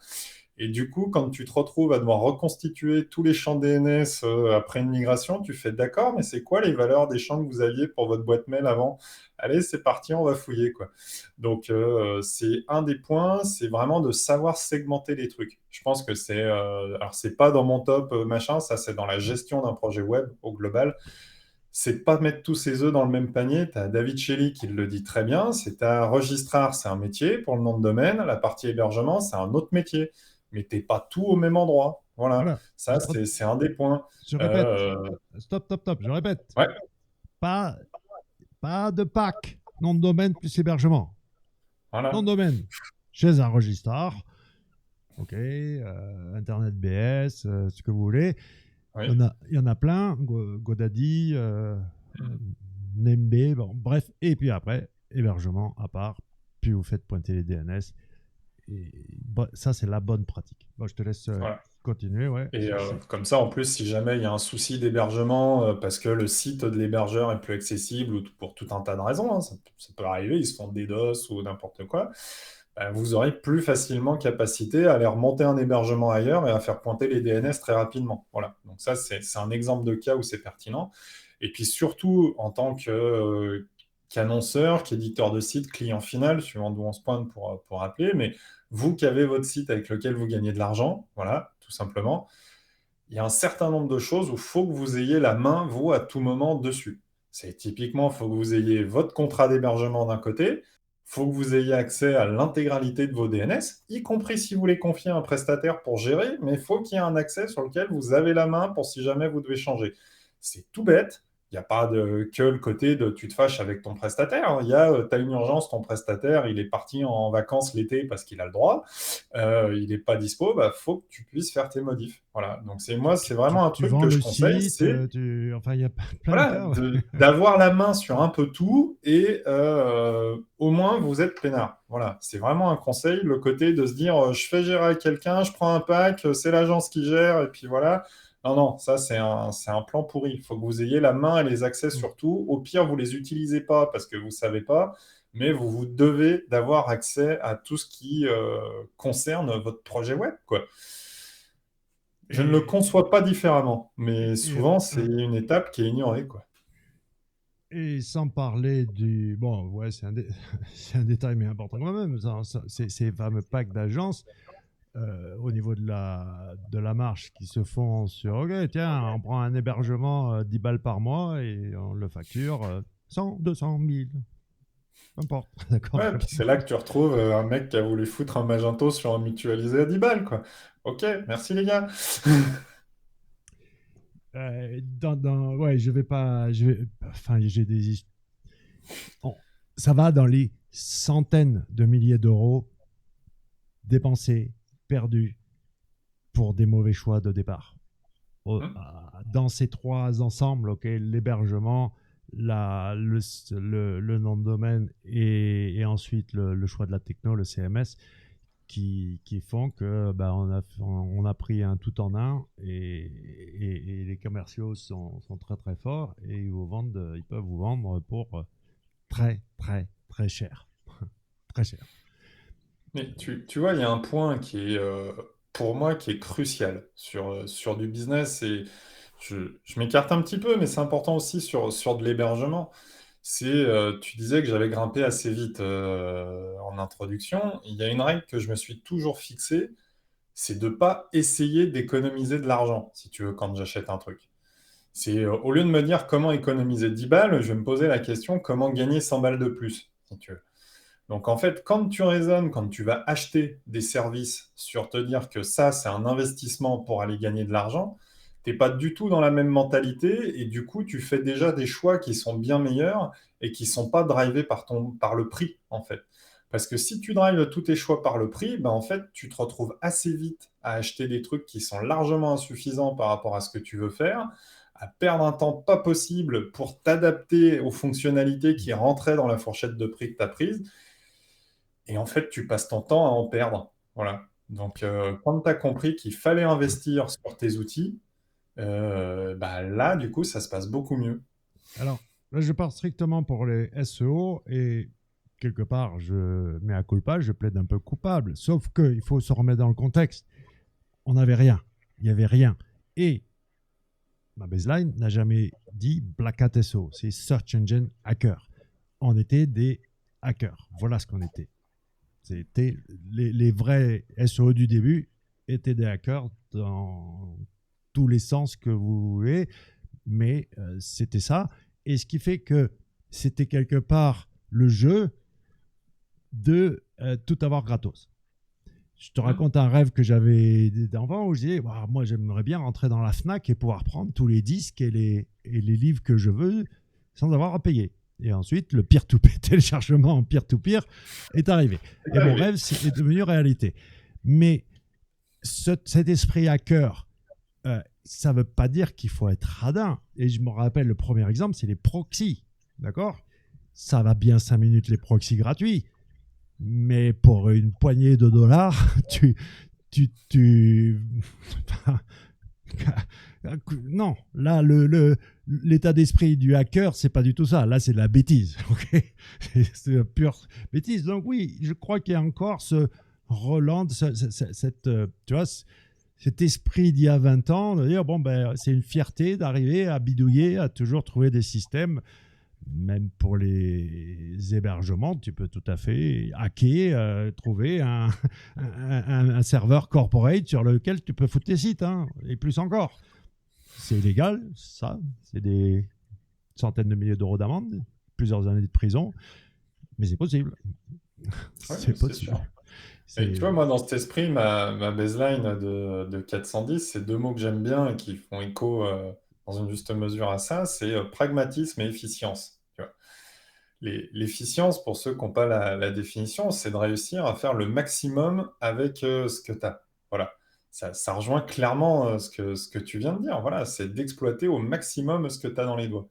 Et du coup, quand tu te retrouves à devoir reconstituer tous les champs DNS après une migration, tu fais d'accord, mais c'est quoi les valeurs des champs que vous aviez pour votre boîte mail avant? Allez, c'est parti, on va fouiller, quoi. Donc, c'est un des points, c'est vraiment de savoir segmenter les trucs. Je pense que alors c'est pas dans mon top machin, ça c'est dans la gestion d'un projet web au global. C'est de pas mettre tous ses œufs dans le même panier. Tu as David Shelley qui le dit très bien. C'est un registrar, c'est un métier pour le nom de domaine. La partie hébergement, c'est un autre métier. Mais t'es pas tout au même endroit. Voilà. Voilà. Ça, c'est un des points. Je répète. Euh, Stop. Je répète. ouais, Pas, pas de pack. Nom de domaine plus hébergement. Nom voilà. de domaine. Chez un registrar. OK. Internet BS, ce que vous voulez. Oui. Il y en a plein. Godaddy, Nembe, bon, bref. Et puis après, hébergement à part. Puis vous faites pointer les DNS. Et ça, c'est la bonne pratique. Bon, je te laisse Voilà. continuer. Ouais. Et comme ça, en plus, si jamais il y a un souci d'hébergement parce que le site de l'hébergeur est plus accessible ou pour tout un tas de raisons, hein, ça peut arriver, ils se font des DOS ou n'importe quoi, bah, vous aurez plus facilement capacité à aller remonter un hébergement ailleurs et à faire pointer les DNS très rapidement. Voilà. Donc ça, c'est un exemple de cas où c'est pertinent. Et puis surtout, en tant qu'annonceur, qu'éditeur de site, client final, suivant d'où on se pointe pour appeler, mais vous qui avez votre site avec lequel vous gagnez de l'argent, voilà, tout simplement, il y a un certain nombre de choses où il faut que vous ayez la main, vous, à tout moment dessus. C'est typiquement, il faut que vous ayez votre contrat d'hébergement d'un côté, il faut que vous ayez accès à l'intégralité de vos DNS, y compris si vous les confiez à un prestataire pour gérer, mais il faut qu'il y ait un accès sur lequel vous avez la main pour si jamais vous devez changer. C'est tout bête, Il n'y a pas que le côté de tu te fâches avec ton prestataire, hein. Il y a, tu as une urgence, ton prestataire, il est parti en vacances l'été parce qu'il a le droit, il n'est pas dispo, bah, faut que tu puisses faire tes modifs. Voilà. Donc c'est vraiment un Tu truc vends que je le conseille, site, c'est enfin, il y a plein de voilà, cas. Ouais. d'avoir la main sur un peu tout et au moins vous êtes peinard. Voilà, c'est vraiment un conseil, le côté de se dire je fais gérer à quelqu'un, je prends un pack, c'est l'agence qui gère et puis voilà. Non, non, ça c'est un plan pourri. Il faut que vous ayez la main et les accès sur tout. Au pire, vous les utilisez pas parce que vous ne savez pas, mais vous devez d'avoir accès à tout ce qui concerne votre projet web, quoi. Je ne le Et, conçois pas différemment, mais et, et, souvent c'est euh, une étape qui est ignorée, quoi. et sans parler du... Bon, ouais, c'est un détail, mais important quand même. Ces fameux packs d'agence, au niveau de la marge qui se font sur, OK, tiens, on prend un hébergement 10 balles par mois et on le facture 100, 200, 1000, peu importe. D'accord. Ouais, puis c'est là que tu retrouves un mec qui a voulu foutre un Magento sur un mutualisé à 10 balles, quoi. Ok, merci les gars. Ouais, je vais pas. Enfin, j'ai bon, ça va dans les centaines de milliers d'euros dépensés, perdus pour des mauvais choix de départ. Hmm. Dans ces trois ensembles, ok, l'hébergement, le nom de domaine et ensuite le choix de la techno, le CMS, qui font que bah, on a pris un tout en un et les commerciaux sont très très forts et ils peuvent vous vendre pour très très très cher. Très cher. Mais tu vois, il y a un point qui est, pour moi, qui est crucial sur du business et je m'écarte un petit peu, mais c'est important aussi sur de l'hébergement. Tu disais que j'avais grimpé assez vite en introduction. Il y a une règle que je me suis toujours fixée, c'est de ne pas essayer d'économiser de l'argent, si tu veux, quand j'achète un truc. Au lieu de me dire comment économiser 10 balles, je vais me poser la question comment gagner 100 balles de plus, si tu veux. Donc en fait, quand tu raisonnes, quand tu vas acheter des services sur te dire que ça, c'est un investissement pour aller gagner de l'argent, tu n'es pas du tout dans la même mentalité et du coup, tu fais déjà des choix qui sont bien meilleurs et qui ne sont pas drivés par le prix, en fait. Parce que si tu drives tous tes choix par le prix, ben en fait, tu te retrouves assez vite à acheter des trucs qui sont largement insuffisants par rapport à ce que tu veux faire, à perdre un temps pas possible pour t'adapter aux fonctionnalités qui rentraient dans la fourchette de prix que tu as prise. Et en fait, tu passes ton temps à en perdre. Voilà. Donc, quand tu as compris qu'il fallait investir sur tes outils, bah là, du coup, ça se passe beaucoup mieux. Alors, là, je pars strictement pour les SEO et quelque part, je mets à culpa, je plaide un peu coupable. Sauf qu'il faut se remettre dans le contexte. On n'avait rien. Il n'y avait rien. Et ma baseline n'a jamais dit Black Hat SEO. C'est Search Engine Hacker. On était des hackers. Voilà ce qu'on était. C'était les vrais SEO du début étaient des hackers dans tous les sens que vous voulez, mais c'était ça. Et ce qui fait que c'était quelque part le jeu de tout avoir gratos. Je te Hmm. raconte un rêve que j'avais d'enfant où je disais, wow, moi j'aimerais bien rentrer dans la FNAC et pouvoir prendre tous les disques et les livres que je veux sans avoir à payer. Et ensuite, le peer-to-peer, téléchargement en peer-to-peer est arrivé. C'est Et mon arrivé. rêve est devenu réalité. Mais cet esprit hacker, ça ne veut pas dire qu'il faut être radin. Et je me rappelle, le premier exemple, c'est les proxys. D'accord. Ça va bien 5 minutes les proxys gratuits. Mais pour une poignée de dollars, tu... non, là, l'état d'esprit du hacker, c'est pas du tout ça. Là, c'est de la bêtise. Okay, c'est une pure bêtise. Donc oui, je crois qu'il y a encore ce Roland, tu vois, cet esprit d'il y a 20 ans, de dire, bon, ben, c'est une fierté d'arriver à bidouiller, à toujours trouver des systèmes. Même pour les hébergements, tu peux tout à fait hacker, trouver un serveur corporate sur lequel tu peux foutre tes sites, hein, et plus encore. C'est illégal, ça, c'est des centaines de milliers d'euros d'amende, plusieurs années de prison, mais c'est possible. Ouais, C'est c'est possible. sûr. Et tu vois, C'est... moi, dans cet esprit, ma baseline de 410, c'est deux mots que j'aime bien et qui font écho dans une juste mesure à ça, c'est pragmatisme et efficience. Tu vois. L'efficience, pour ceux qui n'ont pas la définition, c'est de réussir à faire le maximum avec ce que tu as. Voilà. Ça rejoint clairement ce que tu viens de dire. Voilà, c'est d'exploiter au maximum ce que tu as dans les doigts.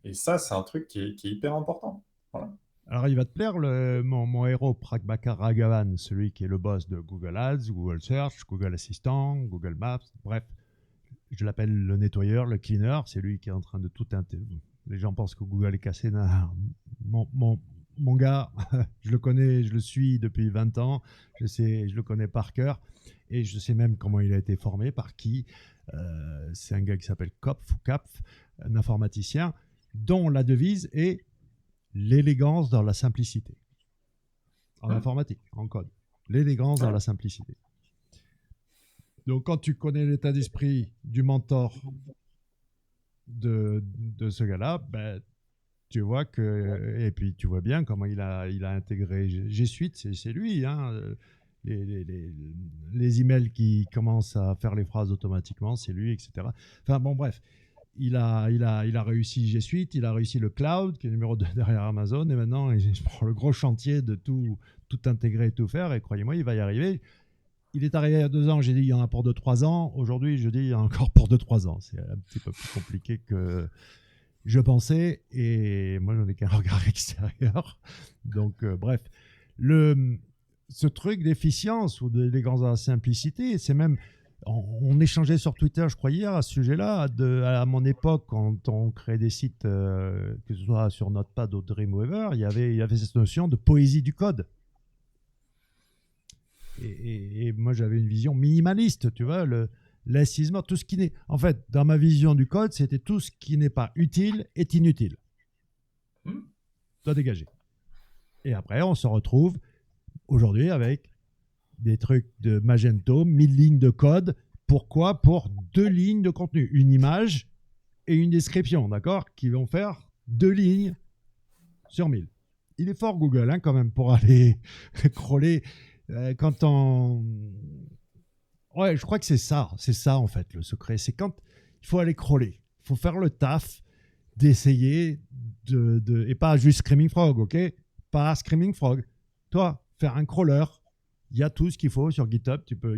Et ça, c'est un truc qui est hyper important. Voilà. Alors, il va te plaire mon héros, Prabhakar Raghavan, celui qui est le boss de Google Ads, Google Search, Google Assistant, Google Maps, bref. Je l'appelle le nettoyeur, le cleaner. C'est lui qui est en train de tout intégrer. Les gens pensent que Google est cassé. Non, mon gars, je le connais, je le suis depuis 20 ans. Je le connais par cœur. Et je sais même comment il a été formé, par qui. C'est un gars qui s'appelle Kopf ou Kapf, un informaticien, dont la devise est l'élégance dans la simplicité. En informatique, en code. L'élégance dans la simplicité. Donc, quand tu connais l'état d'esprit du mentor de ce gars-là, ben, tu vois que. Et puis, tu vois bien comment il a intégré G Suite, c'est lui. Hein, les emails qui commencent à faire les phrases automatiquement, c'est lui, etc. Enfin, bon, bref. Il a réussi G Suite, il a réussi le cloud, qui est numéro 2 derrière Amazon, et maintenant, il prend le gros chantier de tout intégrer et tout faire, et croyez-moi, il va y arriver. Il est arrivé il y a 2 ans, j'ai dit il y en a pour 2-3 ans. Aujourd'hui, je dis il y en a encore pour 2-3 ans. C'est un petit peu plus compliqué que je pensais. Et moi, j'en ai qu'un regard extérieur. Donc, bref. Ce truc d'efficience ou d'élégance dans la simplicité, c'est même. On échangeait sur Twitter, je crois, hier à ce sujet-là. À mon époque, quand on créait des sites, que ce soit sur Notepad ou Dreamweaver, il y avait cette notion de poésie du code. Et moi, j'avais une vision minimaliste, tu vois, l'assisement, tout ce qui n'est... En fait, dans ma vision du code, c'était tout ce qui n'est pas utile est inutile. Doit dégager. Et après, on se retrouve aujourd'hui avec des trucs de Magento, 1000 lignes de code. Pourquoi ? Pour 2 lignes de contenu. Une image et une description, d'accord ? Qui vont faire 2 lignes sur 1000. Il est fort Google, hein, quand même, pour aller crawler... quand on... Ouais, je crois que c'est ça en fait le secret. C'est quand il faut aller crawler, il faut faire le taf d'essayer et pas juste Screaming Frog, ok ? Pas Screaming Frog. Toi, faire un crawler, il y a tout ce qu'il faut sur GitHub. Tu peux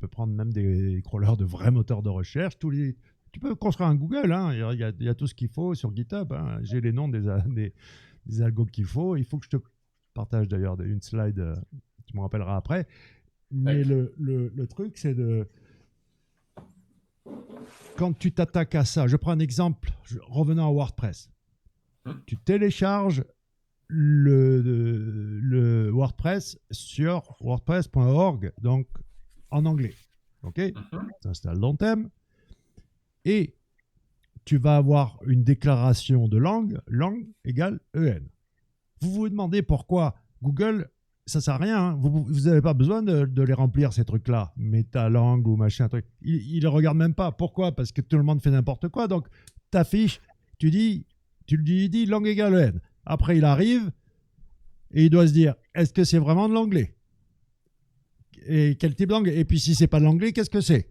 prendre même des crawlers de vrais moteurs de recherche. Tu peux construire un Google, hein, il y a tout ce qu'il faut sur GitHub. Hein. J'ai les noms des algos qu'il faut. Il faut que je te partage d'ailleurs une slide. Tu me rappelleras après. Mais le truc, c'est de... Quand tu t'attaques à ça, je prends un exemple, revenant à WordPress. Tu télécharges le WordPress sur wordpress.org, donc en anglais. OK ? Tu installes ton thème et tu vas avoir une déclaration de langue égale EN. Vous vous demandez pourquoi Google... Ça ne sert à rien. Hein. Vous n'avez pas besoin de les remplir, ces trucs-là. Métalangue ou machin, truc. Il ne les regarde même pas. Pourquoi ? Parce que tout le monde fait n'importe quoi. Donc, t'affiches, tu lui dis langue égale N. Après, il arrive et il doit se dire, est-ce que c'est vraiment de l'anglais ? Et quel type de langue ? Et puis, si ce n'est pas de l'anglais, qu'est-ce que c'est ?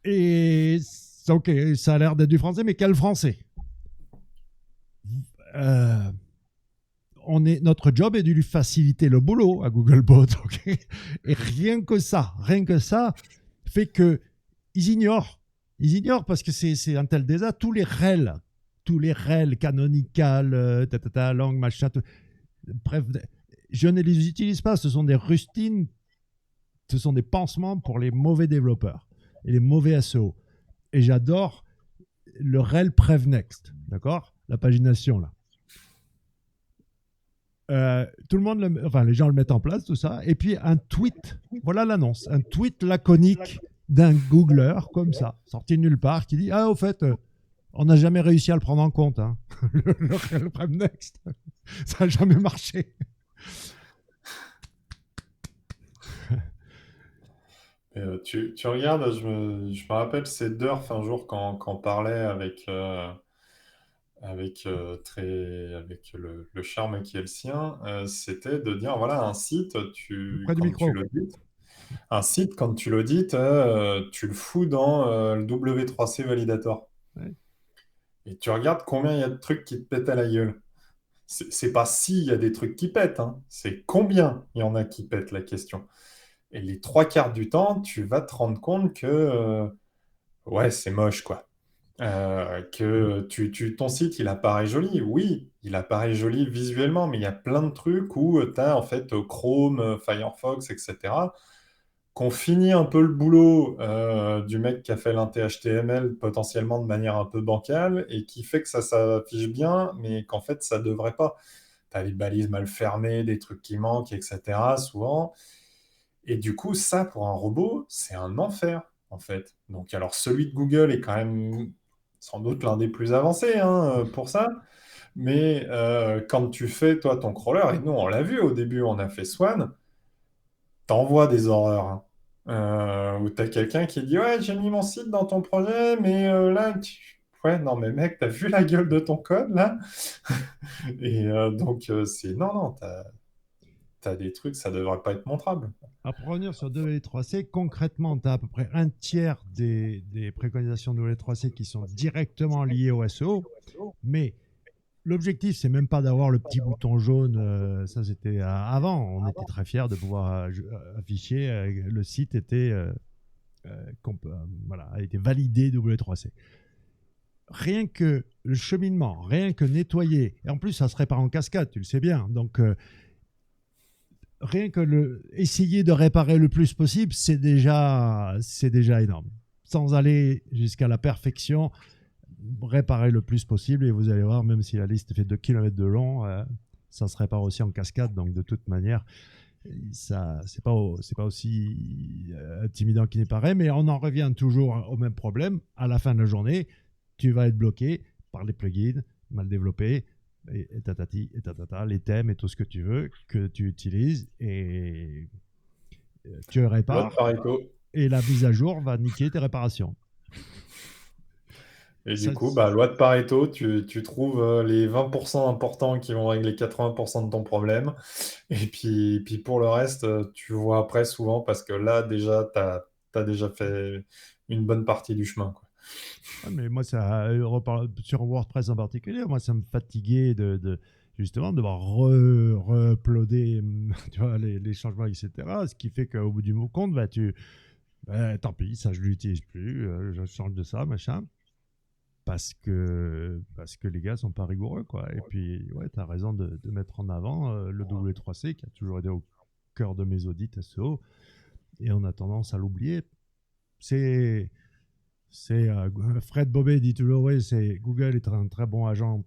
Et ok, ça a l'air d'être du français, mais quel français ? Notre job est de lui faciliter le boulot à Googlebot, okay ? Et rien que ça fait que ils ignorent parce que c'est un tel désastre. Tous les rels canonical, langue, machin, bref, je ne les utilise pas. Ce sont des rustines, ce sont des pansements pour les mauvais développeurs et les mauvais SEO. Et j'adore le rel Prevnext, d'accord ? La pagination là. Tout le monde, les gens le mettent en place, tout ça. Et puis un tweet, voilà l'annonce, un tweet laconique d'un Googler comme ça, sorti de nulle part, qui dit ah au fait, on n'a jamais réussi à le prendre en compte, hein. le Prime Next, ça n'a jamais marché. Tu regardes, je me rappelle ces Durf un jour quand on parlait avec le charme qui est le sien, c'était de dire voilà, un site, Près du micro. quand tu l'audites, tu le fous dans le W3C Validator. Ouais. Et tu regardes combien il y a de trucs qui te pètent à la gueule. C'est pas s'il y a des trucs qui pètent, hein. C'est combien il y en a qui pètent la question. Et les trois quarts du temps, tu vas te rendre compte que ouais, c'est moche, quoi. Que ton site, il apparaît joli. Oui, il apparaît joli visuellement, mais il y a plein de trucs où tu as en fait Chrome, Firefox, etc., qu'on finit un peu le boulot du mec qui a fait l'inté HTML potentiellement de manière un peu bancale et qui fait que ça s'affiche bien, mais qu'en fait, ça devrait pas. Tu as les balises mal fermées, des trucs qui manquent, etc., souvent. Et du coup, ça, pour un robot, c'est un enfer, en fait. Donc, alors, celui de Google est quand même sans doute l'un des plus avancés hein, pour ça. Mais quand tu fais, toi, ton crawler, et nous, on l'a vu au début, on a fait Swan, t'envoies des horreurs. Hein. Où t'as quelqu'un qui dit, ouais, j'ai mis mon site dans ton projet, mais là, ouais, non, mais mec, t'as vu la gueule de ton code, là? Et donc, c'est... Non, non, t'as des trucs, ça devrait pas être montrable. Pour revenir sur W3C, concrètement, tu as à peu près un tiers des préconisations de W3C qui sont directement liées au SEO, mais l'objectif, c'est même pas d'avoir le petit bouton jaune. Ça, c'était avant. On était très fiers de pouvoir afficher le site était, voilà, a été validé W3C. Rien que le cheminement, rien que nettoyer, et en plus, ça se répare en cascade, tu le sais bien. Donc, rien que essayer de réparer le plus possible, c'est déjà énorme. Sans aller jusqu'à la perfection, réparer le plus possible et vous allez voir, même si la liste fait 2 km de long, ça se répare aussi en cascade. Donc de toute manière, ça c'est pas aussi intimidant qu'il n'y paraît, mais on en revient toujours au même problème. À la fin de la journée, tu vas être bloqué par les plugins mal développés et tatati et tatata, les thèmes et tout ce que tu veux que tu utilises et tu Loi de répares Pareto. et la mise à jour va niquer tes réparations. Et Ça, du coup, loi de Pareto, tu trouves les 20% importants qui vont régler 80% de ton problème. Et puis pour le reste, tu vois après souvent parce que là, déjà, tu as déjà fait une bonne partie du chemin, quoi. ouais, mais moi, ça, sur WordPress en particulier, moi, ça me fatiguait justement de devoir re-uploader tu vois, les changements, etc. Ce qui fait qu'au bout du compte, tant pis, ça, je ne l'utilise plus, je change de ça, machin. Parce que les gars sont pas rigoureux, quoi. Et puis, ouais, tu as raison de mettre en avant le W3C qui a toujours été au cœur de mes audits SEO. Et on a tendance à l'oublier. C'est Fred Bobet dit toujours, oui, Google est un très bon agent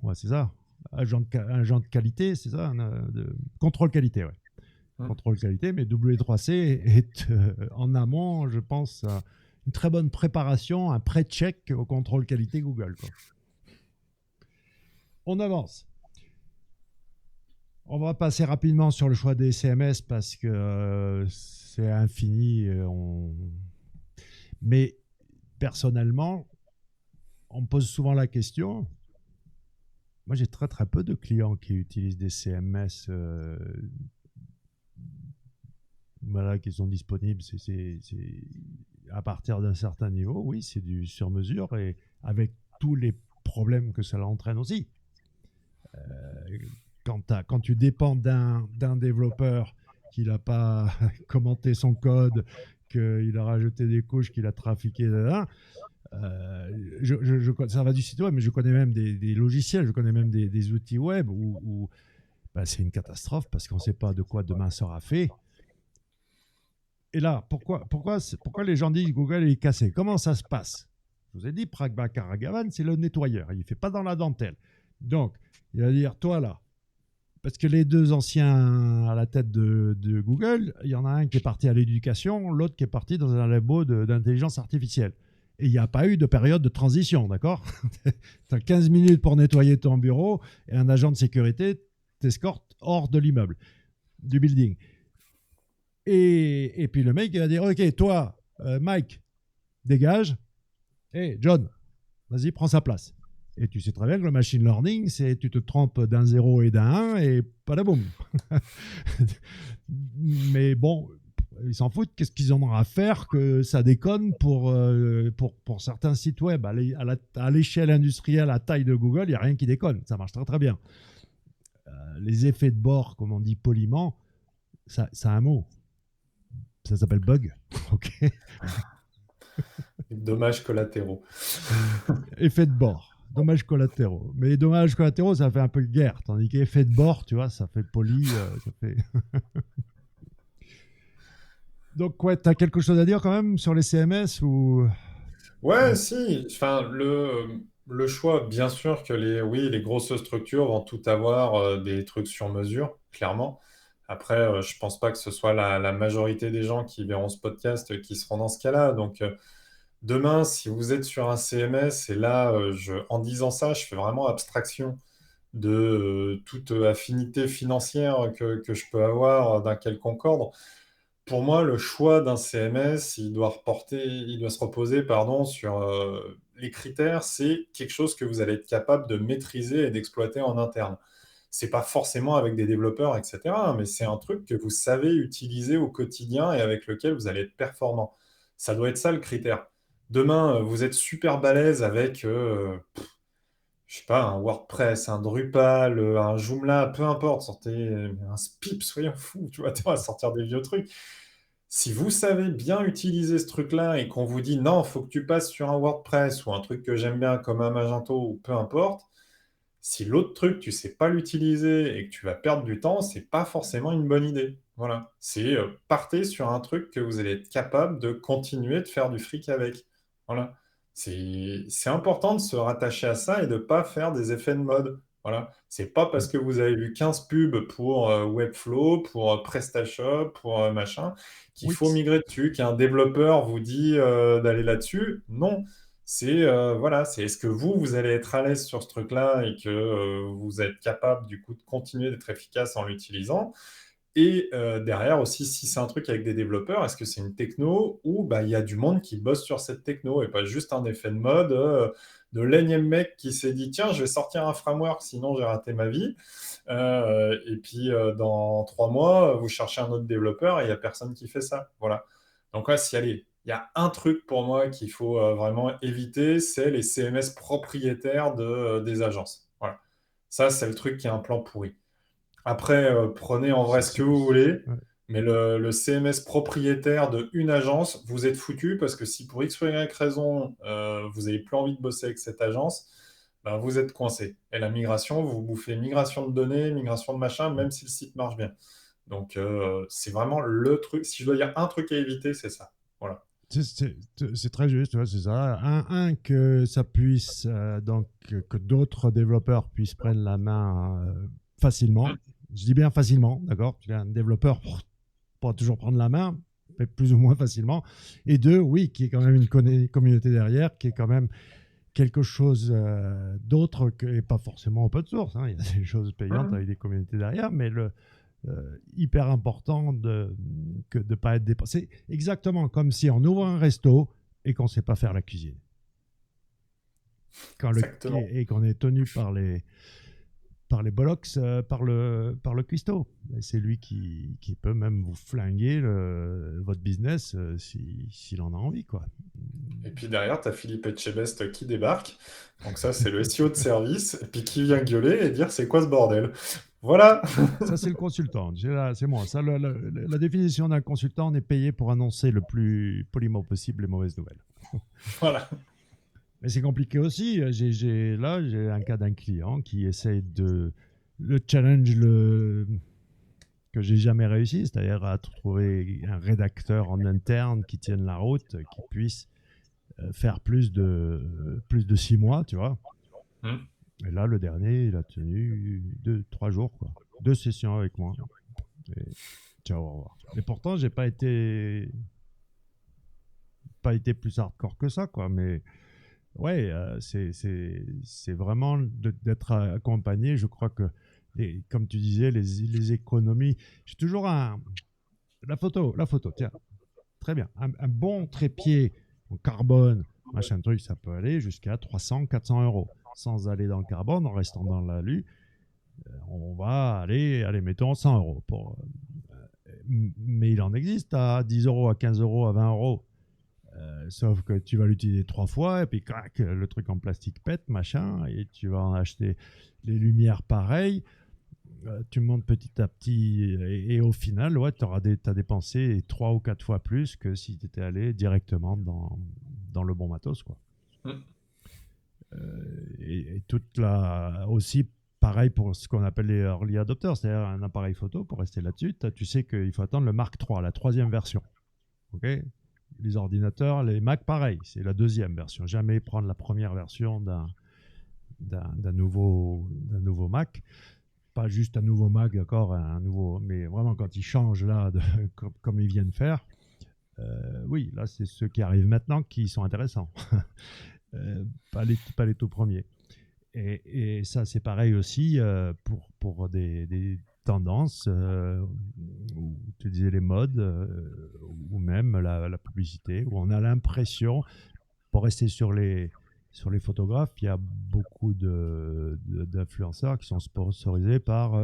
ouais, c'est ça, agent de qualité, c'est ça, de contrôle qualité, ouais. Hmm. Contrôle qualité, mais W3C est en amont, je pense, une très bonne préparation, un pré-check au contrôle qualité Google, quoi. On avance. On va passer rapidement sur le choix des CMS parce que c'est infini. Mais personnellement, on me pose souvent la question. Moi, j'ai très très peu de clients qui utilisent des CMS voilà, qui sont disponibles. À partir d'un certain niveau, oui, c'est du sur-mesure et avec tous les problèmes que cela entraîne aussi. Quand tu dépends d'un développeur qui n'a pas commenté son code, qu'il a rajouté des couches, qu'il a trafiqué, ça va du site web, mais je connais même des logiciels, je connais même des outils web où c'est une catastrophe parce qu'on ne sait pas de quoi demain sera fait. Et là, pourquoi les gens disent Google est cassé? Comment ça se passe? Je vous ai dit, Pragma Karagavan, c'est le nettoyeur. Il ne fait pas dans la dentelle. Donc, il va dire, toi là, parce que les deux anciens à la tête de Google, il y en a un qui est parti à l'éducation, l'autre qui est parti dans un labo d'intelligence artificielle. Et il n'y a pas eu de période de transition, d'accord? Tu as 15 minutes pour nettoyer ton bureau et un agent de sécurité t'escorte hors de l'immeuble, du building. Et puis le mec, il va dire, OK, toi, Mike, dégage. Hey, John, vas-y, prends sa place. Et tu sais très bien que le machine learning, c'est tu te trompes d'un 0 et d'un 1 et pas de boum. Mais bon, Ils s'en foutent. Qu'est-ce qu'ils en ont à faire que ça déconne pour certains sites web à l'échelle industrielle, à taille de Google, il n'y a rien qui déconne. Ça marche très très bien. Les effets de bord, comme on dit poliment, ça a un mot. Ça s'appelle bug. Ok. Dommages collatéraux. Effet de bord. Dommages collatéraux. Mais les dommages collatéraux, ça fait un peu guerre. Tandis qu'effet de bord, tu vois, ça fait poli. Ça fait... Donc, ouais, tu as quelque chose à dire quand même sur les CMS ou... Ouais, si. Enfin, le choix, bien sûr que oui, les grosses structures vont tout avoir des trucs sur mesure, clairement. Après, je pense pas que ce soit la majorité des gens qui verront ce podcast qui seront dans ce cas-là. Donc, demain, si vous êtes sur un CMS, et là, en disant ça, je fais vraiment abstraction de toute affinité financière que je peux avoir d'un quelconque ordre. Pour moi, le choix d'un CMS, il doit se reposer, pardon, sur les critères. C'est quelque chose que vous allez être capable de maîtriser et d'exploiter en interne. C'est pas forcément avec des développeurs, etc., mais c'est un truc que vous savez utiliser au quotidien et avec lequel vous allez être performant. Ça doit être ça le critère. Demain, vous êtes super balèze avec, je sais pas, un WordPress, un Drupal, un Joomla, peu importe, sortez un Spip, soyons fous, tu vois, on va sortir des vieux trucs. Si vous savez bien utiliser ce truc-là et qu'on vous dit non, il faut que tu passes sur un WordPress ou un truc que j'aime bien comme un Magento ou peu importe, si l'autre truc, tu sais pas l'utiliser et que tu vas perdre du temps, c'est pas forcément une bonne idée. Voilà. C'est partez sur un truc que vous allez être capable de continuer de faire du fric avec. Voilà. C'est important de se rattacher à ça et de pas faire des effets de mode. Voilà. C'est pas parce que vous avez vu 15 pubs pour Webflow, pour PrestaShop, pour machin, qu'il faut Wix. migrer dessus, qu'un développeur vous dit d'aller là-dessus. Non. C'est voilà, c'est est-ce que vous allez être à l'aise sur ce truc-là et que vous êtes capable du coup de continuer d'être efficace en l'utilisant. Et derrière aussi, si c'est un truc avec des développeurs, est-ce que c'est une techno où bah, il y a du monde qui bosse sur cette techno et pas juste un effet de mode de l'énième mec qui s'est dit tiens, je vais sortir un framework, sinon j'ai raté ma vie. Et puis dans 3 mois, vous cherchez un autre développeur et il n'y a personne qui fait ça. Voilà. Donc là, si allez, il y a un truc pour moi qu'il faut vraiment éviter, c'est les CMS propriétaires des agences. Voilà. Ça, c'est le truc qui a un plan pourri. Après, prenez en vrai ce que vous voulez, Ouais. mais le CMS propriétaire de une agence, vous êtes foutu parce que si pour X ou Y raison, vous n'avez plus envie de bosser avec cette agence, ben, vous êtes coincé. Et la migration, vous bouffez migration de données, migration de machin, même si le site marche bien. Donc, c'est vraiment le truc. Si je dois dire un truc à éviter, c'est ça. Voilà. C'est très juste, ouais, c'est ça. Que ça puisse, donc, que d'autres développeurs puissent prendre la main facilement. Je dis bien facilement, d'accord? Un développeur pourra toujours prendre la main, mais plus ou moins facilement. Et deux, oui, qui est quand même une communauté derrière, qui est quand même quelque chose d'autre que, et pas forcément open source. Hein. Il y a des choses payantes avec des communautés derrière, mais hyper important de ne pas être dépensé. C'est exactement comme si on ouvre un resto et qu'on ne sait pas faire la cuisine. Exactement. Et qu'on est tenu par les bollocks, par le cuistot. Et c'est lui qui peut même vous flinguer votre business s'il en a envie, quoi. Et puis derrière, tu as Philippe Etchebest qui débarque. Donc ça, c'est le SEO de service. Et puis qui vient gueuler et dire c'est quoi ce bordel? Voilà. Ça, c'est le consultant. C'est moi. Ça, la définition d'un consultant, on est payé pour annoncer le plus poliment possible les mauvaises nouvelles. Voilà. Mais c'est compliqué aussi. Là, j'ai un cas d'un client qui essaye le challenge que j'ai jamais réussi, c'est-à-dire à trouver un rédacteur en interne qui tienne la route, qui puisse faire plus de 6 mois, tu vois. Et là, le dernier, il a tenu 3 jours, quoi. 2 sessions avec moi. Et ciao, au revoir. Et pourtant, j'ai pas été plus hardcore que ça, quoi. Mais ouais, c'est vraiment d'être accompagné. Je crois que, comme tu disais, les économies. J'ai toujours la photo, tiens, très bien. Un bon trépied en carbone, machin truc, ça peut aller jusqu'à 300, 400 euros. Sans aller dans le carbone, en restant dans l'alu, on va aller, mettons 100 euros. mais il en existe à 10 euros, à 15 euros, à 20 euros. Sauf que tu vas l'utiliser 3 fois et puis crac, le truc en plastique pète, machin, et tu vas en acheter les lumières pareilles. Tu montes petit à petit et au final, ouais, tu as dépensé 3 ou 4 fois plus que si tu étais allé directement dans le bon matos, quoi. Mm. Et toute la aussi pareil pour ce qu'on appelle les early adopters, c'est-à-dire un appareil photo, pour rester là-dessus, tu sais qu'il faut attendre le Mark III, la troisième version. Ok, les ordinateurs, les Mac, pareil, c'est la deuxième version. Jamais prendre la première version d'un nouveau Mac. Pas juste un nouveau Mac, d'accord, mais vraiment quand ils changent là, comme ils viennent faire, oui, là c'est ceux qui arrivent maintenant qui sont intéressants. Pas les tout premiers. Et ça, c'est pareil aussi pour des tendances, où tu disais les modes, ou même la publicité, où on a l'impression, pour rester sur les photographes, il y a beaucoup d'influenceurs qui sont sponsorisés par...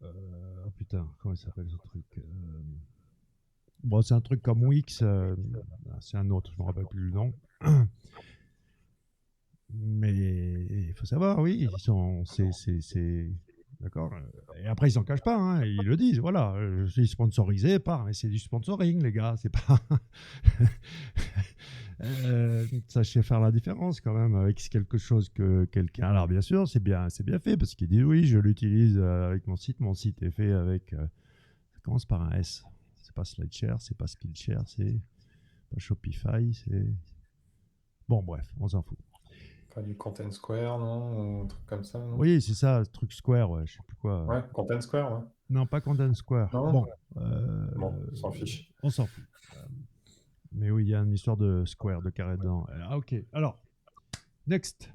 oh putain, comment il s'appelle ce truc bon, c'est un truc comme Wix, c'est un autre, je ne me rappelle plus le nom. Mais il faut savoir, oui, d'accord. Et après, ils s'en cachent pas, hein, ils le disent. Voilà, je suis sponsorisé par, mais c'est du sponsoring, les gars. C'est pas. Sachez faire la différence quand même avec quelque chose que quelqu'un. Alors bien sûr, c'est bien fait parce qu'il dit oui, je l'utilise avec mon site. Mon site est fait avec. Ça commence par un S. C'est pas SlideShare, c'est pas Skillshare, c'est pas Shopify, c'est. Bon, bref, on s'en fout. Pas du Content Square, non? Ou un truc comme ça, non? Oui, c'est ça, ce truc Square, ouais, je sais plus quoi. Ouais, Content Square, ouais. Non, pas Content Square. Non? Bon, Bon, on s'en fiche. on s'en fout. Mais oui, il y a une histoire de Square, de carré dedans. Ah, ok. Alors, next.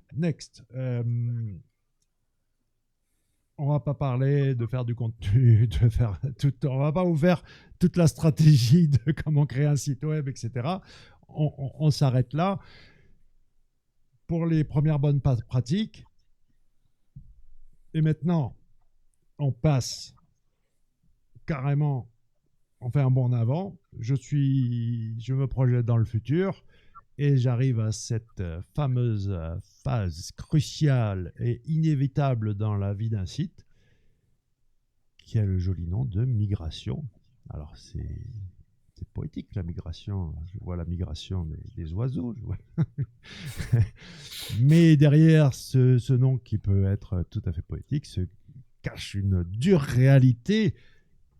On va pas parler de faire du contenu, de faire tout. On va pas vous faire toute la stratégie de comment créer un site web, etc. On s'arrête là. Pour les premières bonnes pratiques. Et maintenant, on passe carrément, on fait un bond en avant. Je me projette dans le futur et j'arrive à cette fameuse phase cruciale et inévitable dans la vie d'un site qui a le joli nom de migration. Alors c'est poétique, la migration. Je vois la migration des oiseaux. Mais derrière ce nom qui peut être tout à fait poétique se cache une dure réalité.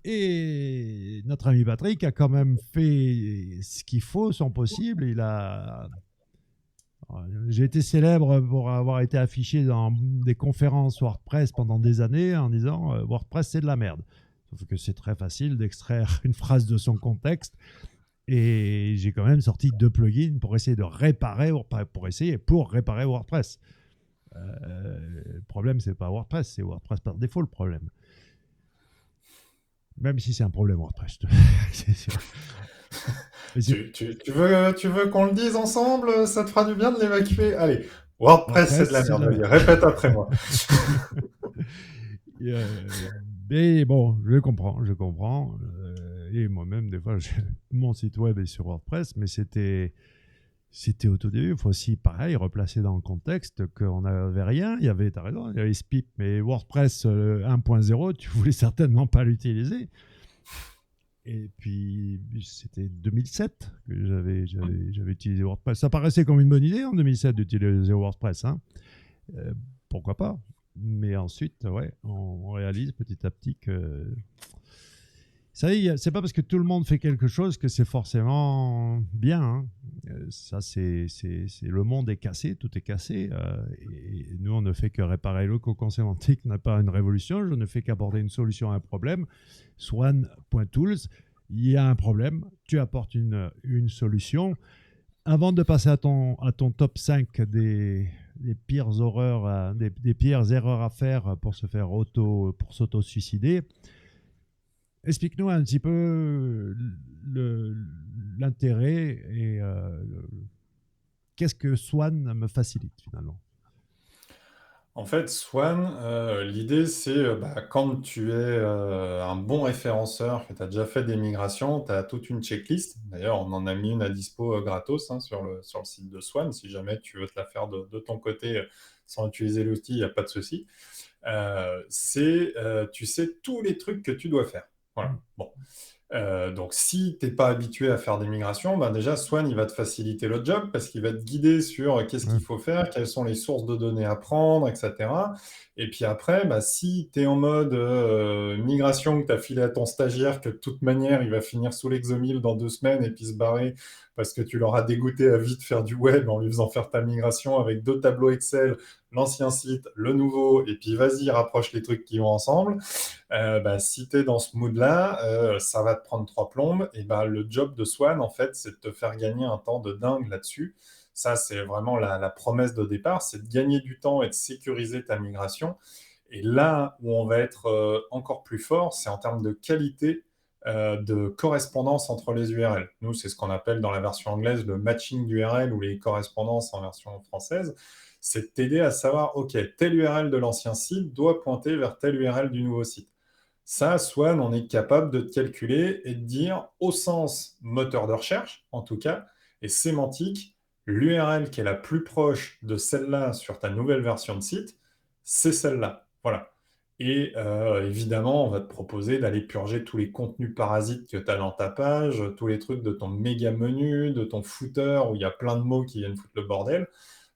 Et notre ami Patrick a quand même fait ce qu'il faut, son possible. J'ai été célèbre pour avoir été affiché dans des conférences WordPress pendant des années en disant WordPress c'est de la merde. Sauf que c'est très facile d'extraire une phrase de son contexte. Et j'ai quand même sorti 2 plugins pour essayer de réparer WordPress. Le problème, c'est pas WordPress, c'est WordPress par défaut le problème. Même si c'est un problème WordPress. C'est sûr. Tu veux qu'on le dise ensemble? Ça te fera du bien de l'évacuer? Allez, WordPress, c'est de la merde. Vas-y, répète après moi. Mais bon, je comprends. Et moi-même, des fois, mon site web est sur WordPress, mais c'était au tout début. Il faut aussi, pareil, replacer dans le contexte qu'on n'avait rien. T'as raison, il y avait Spip, mais WordPress 1.0, tu voulais certainement pas l'utiliser. Et puis, c'était 2007 que j'avais utilisé WordPress. Ça paraissait comme une bonne idée en 2007 d'utiliser WordPress. Hein. Pourquoi pas? Mais ensuite, ouais, on réalise petit à petit que ça y est, c'est pas parce que tout le monde fait quelque chose que c'est forcément bien. Hein. Ça, c'est le monde est cassé, tout est cassé. Et nous, on ne fait que réparer le cocon sémantique, n'a pas une révolution. Je ne fais qu'apporter une solution à un problème. Swan.tools, il y a un problème, tu apportes une solution. Avant de passer à ton top 5 des pires horreurs, des pires erreurs à faire pour s'auto-suicider, explique-nous un petit peu l'intérêt et qu'est-ce que Swan me facilite finalement. En fait, Swan, l'idée, c'est bah, quand tu es un bon référenceur, que tu as déjà fait des migrations, tu as toute une checklist. D'ailleurs, on en a mis une à dispo gratos hein, sur le site de Swan. Si jamais tu veux te la faire de ton côté sans utiliser l'outil, il n'y a pas de souci. Tu sais tous les trucs que tu dois faire. Voilà. Bon. Donc, si tu n'es pas habitué à faire des migrations, ben déjà, Swan, il va te faciliter le job parce qu'il va te guider sur qu'est-ce Ouais. qu'il faut faire, quelles sont les sources de données à prendre, etc. Et puis après, bah, si tu es en mode migration que tu as filé à ton stagiaire, que de toute manière, il va finir sous l'Exomil dans 2 semaines et puis se barrer parce que tu l'auras dégoûté à vite faire du web en lui faisant faire ta migration avec 2 tableaux Excel, l'ancien site, le nouveau, et puis vas-y, rapproche les trucs qui vont ensemble. Bah, si tu es dans ce mood-là, ça va te prendre 3 plombes. Et bah, le job de Swan, en fait, c'est de te faire gagner un temps de dingue là-dessus. Ça, c'est vraiment la promesse de départ, c'est de gagner du temps et de sécuriser ta migration. Et là où on va être encore plus fort, c'est en termes de qualité de correspondance entre les URL. Nous, c'est ce qu'on appelle dans la version anglaise le matching d'URL ou les correspondances en version française. C'est de t'aider à savoir, OK, telle URL de l'ancien site doit pointer vers telle URL du nouveau site. Ça, Swan, on est capable de te calculer et de dire, au sens moteur de recherche, en tout cas, et sémantique, l'URL qui est la plus proche de celle-là sur ta nouvelle version de site, c'est celle-là. Voilà. Et évidemment, on va te proposer d'aller purger tous les contenus parasites que tu as dans ta page, tous les trucs de ton méga menu, de ton footer où il y a plein de mots qui viennent foutre le bordel.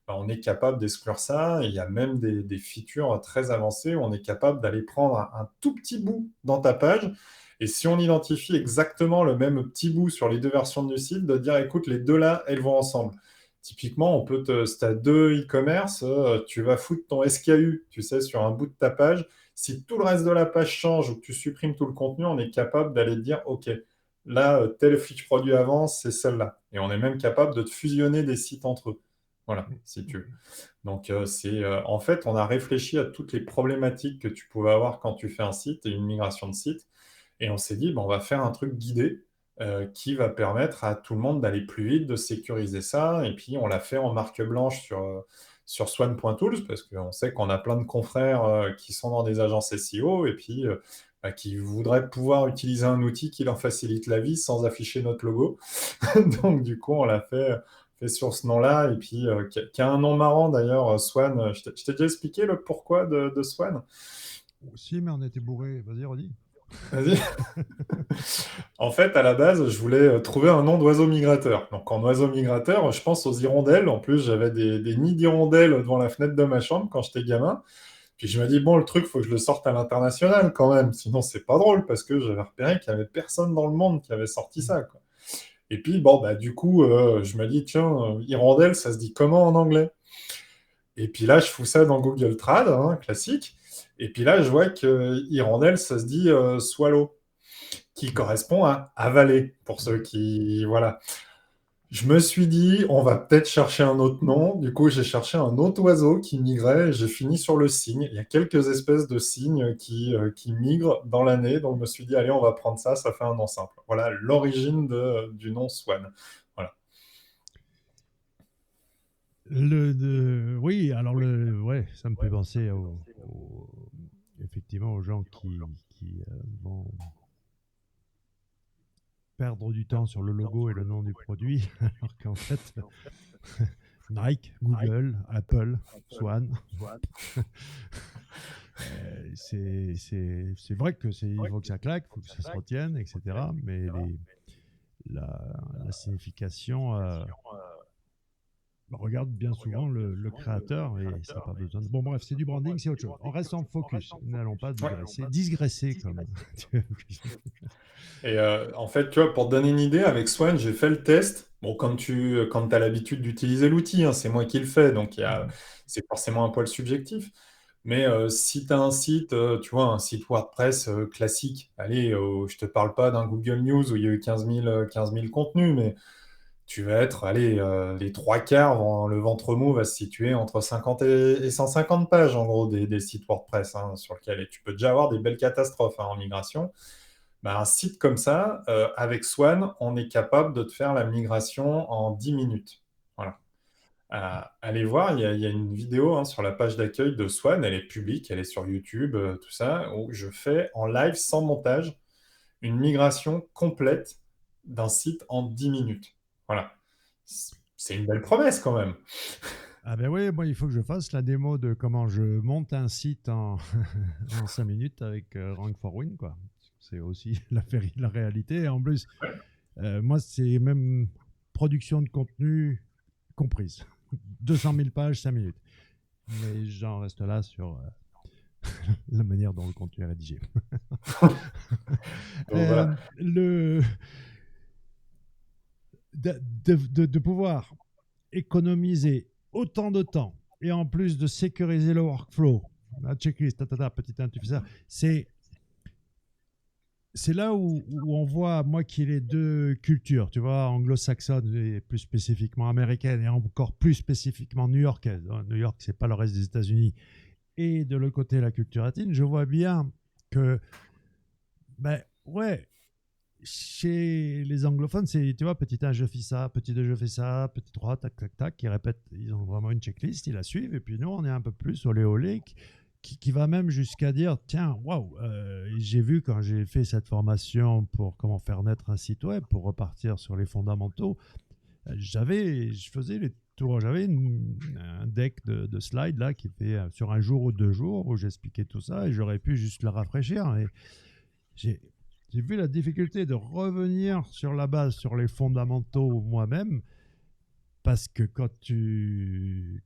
Ben, on est capable d'exclure ça. Et il y a même des features très avancées où on est capable d'aller prendre un tout petit bout dans ta page. Et si on identifie exactement le même petit bout sur les 2 versions du site, de dire, écoute, les deux là, elles vont ensemble. Typiquement, si tu as 2 e-commerce, tu vas foutre ton SKU, tu sais, sur un bout de ta page. Si tout le reste de la page change ou que tu supprimes tout le contenu, on est capable d'aller te dire, OK, là, telle fiche produit avance, c'est celle-là. Et on est même capable de te fusionner des sites entre eux. Voilà, si tu veux. Donc, en fait, on a réfléchi à toutes les problématiques que tu pouvais avoir quand tu fais un site et une migration de site. Et on s'est dit, on va faire un truc guidé qui va permettre à tout le monde d'aller plus vite, de sécuriser ça. Et puis, on l'a fait en marque blanche sur Swan.tools parce qu'on sait qu'on a plein de confrères qui sont dans des agences SEO et puis bah, qui voudraient pouvoir utiliser un outil qui leur facilite la vie sans afficher notre logo. Donc, du coup, on l'a fait sur ce nom-là, et puis qui a un nom marrant d'ailleurs, Swan. Je t'ai déjà expliqué le pourquoi de Swan? Si, mais on était bourré. Vas-y, redis. Vas-y. En fait, à la base, je voulais trouver un nom d'oiseau migrateur. Donc, en oiseau migrateur, je pense aux hirondelles. En plus, j'avais des nids d'hirondelles devant la fenêtre de ma chambre quand j'étais gamin. Puis je me dis, bon, le truc, il faut que je le sorte à l'international quand même. Sinon, c'est pas drôle parce que j'avais repéré qu'il n'y avait personne dans le monde qui avait sorti ça, quoi. Et puis, bon, bah, du coup, je me dis, tiens, hirondelle, ça se dit comment en anglais? Et puis là, je fous ça dans Google Trad, hein, classique. Et puis là, je vois que hirondelle, ça se dit swallow, qui correspond à avaler, pour ceux qui... Voilà. Je me suis dit, on va peut-être chercher un autre nom. Du coup, j'ai cherché un autre oiseau qui migrait et j'ai fini sur le cygne. Il y a quelques espèces de cygnes qui migrent dans l'année. Donc, je me suis dit, allez, on va prendre ça, ça fait un nom simple. Voilà l'origine du nom Swan. Voilà. Oui, alors ouais, ça me fait penser effectivement aux gens qui vont perdre du temps sur le logo et le nom du produit, alors qu'en fait, Nike, Google, Apple, Swan, c'est vrai il faut que ça claque, il faut que ça se retienne, etc. Mais la signification regarde bien souvent le créateur et ça n'a pas besoin de... Bon bref, c'est du branding, c'est autre chose. On reste en focus, n'allons pas Ouais. digresser comme... Et en fait, tu vois, pour te donner une idée, avec Swan, j'ai fait le test. Bon, quand as l'habitude d'utiliser l'outil, hein, c'est moi qui le fais, donc c'est forcément un poil subjectif. Mais si tu as un site, tu vois, un site WordPress classique, allez, je te parle pas d'un Google News où il y a eu 15 000 contenus, mais tu vas être, allez, les 3 quarts, le ventre mou va se situer entre 50 et 150 pages, en gros, des sites WordPress hein, sur lesquels et tu peux déjà avoir des belles catastrophes hein, en migration. Bah, un site comme ça, avec Swan, on est capable de te faire la migration en 10 minutes. Voilà. Allez voir, il y a une vidéo hein, sur la page d'accueil de Swan, elle est publique, elle est sur YouTube, tout ça, où je fais en live sans montage une migration complète d'un site en 10 minutes. Voilà. C'est une belle promesse quand même. Ah ben oui, moi il faut que je fasse la démo de comment je monte un site en, en 5 minutes avec Rank for Win, quoi. C'est aussi la réalité. Et en plus, moi c'est même production de contenu comprise. 200 000 pages, 5 minutes. Mais j'en reste là sur la manière dont le contenu est rédigé. Donc voilà. Le, de pouvoir économiser autant de temps et en plus de sécuriser le workflow, la checklist, petit 1, tu fais ça, c'est là où on voit, moi, qu'il y a les deux cultures, tu vois, anglo-saxonne et plus spécifiquement américaine et encore plus spécifiquement new-yorkaise. New York, c'est pas le reste des États-Unis. Et de l'autre côté, la culture latine, je vois bien que, ben ouais, chez les anglophones, c'est, tu vois, petit 1, je fais ça, petit 2, je fais ça, petit 3, tac, tac, tac, ils répètent, ils ont vraiment une checklist, ils la suivent, et puis nous, on est un peu plus olé olé, qui va même jusqu'à dire, tiens, waouh, j'ai vu quand j'ai fait cette formation pour comment faire naître un site web, pour repartir sur les fondamentaux, je faisais les tours, j'avais un deck de slides là qui fait sur un jour ou 2 jours où j'expliquais tout ça et j'aurais pu juste le rafraîchir. Et j'ai j'ai vu la difficulté de revenir sur la base, sur les fondamentaux moi-même, parce que comme je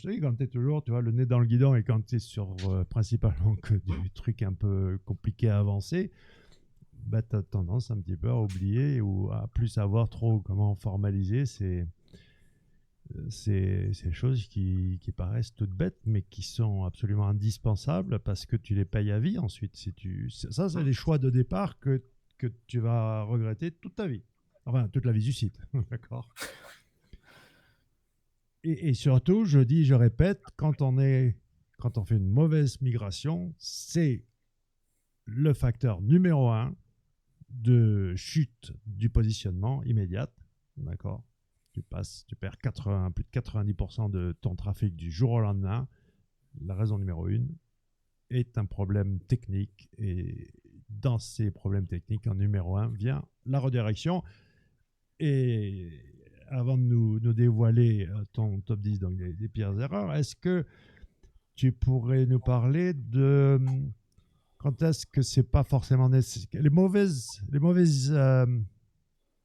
te dis, quand tu es toujours, tu vois, le nez dans le guidon et quand tu es sur principalement que du truc un peu compliqué à avancer, bah, tu as tendance un petit peu à oublier ou à plus savoir trop comment formaliser ces choses qui paraissent toutes bêtes, mais qui sont absolument indispensables parce que tu les payes à vie ensuite. Ça, c'est des choix de départ que tu vas regretter toute ta vie. Enfin, toute la vie du site. D'accord. Et surtout, je dis, je répète, quand on fait une mauvaise migration, c'est le facteur numéro un de chute du positionnement immédiate. D'accord. Tu perds plus de 90% de ton trafic du jour au lendemain. La raison numéro une est un problème technique. Et dans ces problèmes techniques, en numéro un vient la redirection. Et avant de nous dévoiler ton top 10, donc des pires erreurs, est-ce que tu pourrais nous parler de quand est-ce que c'est pas forcément nécessaire, les mauvaises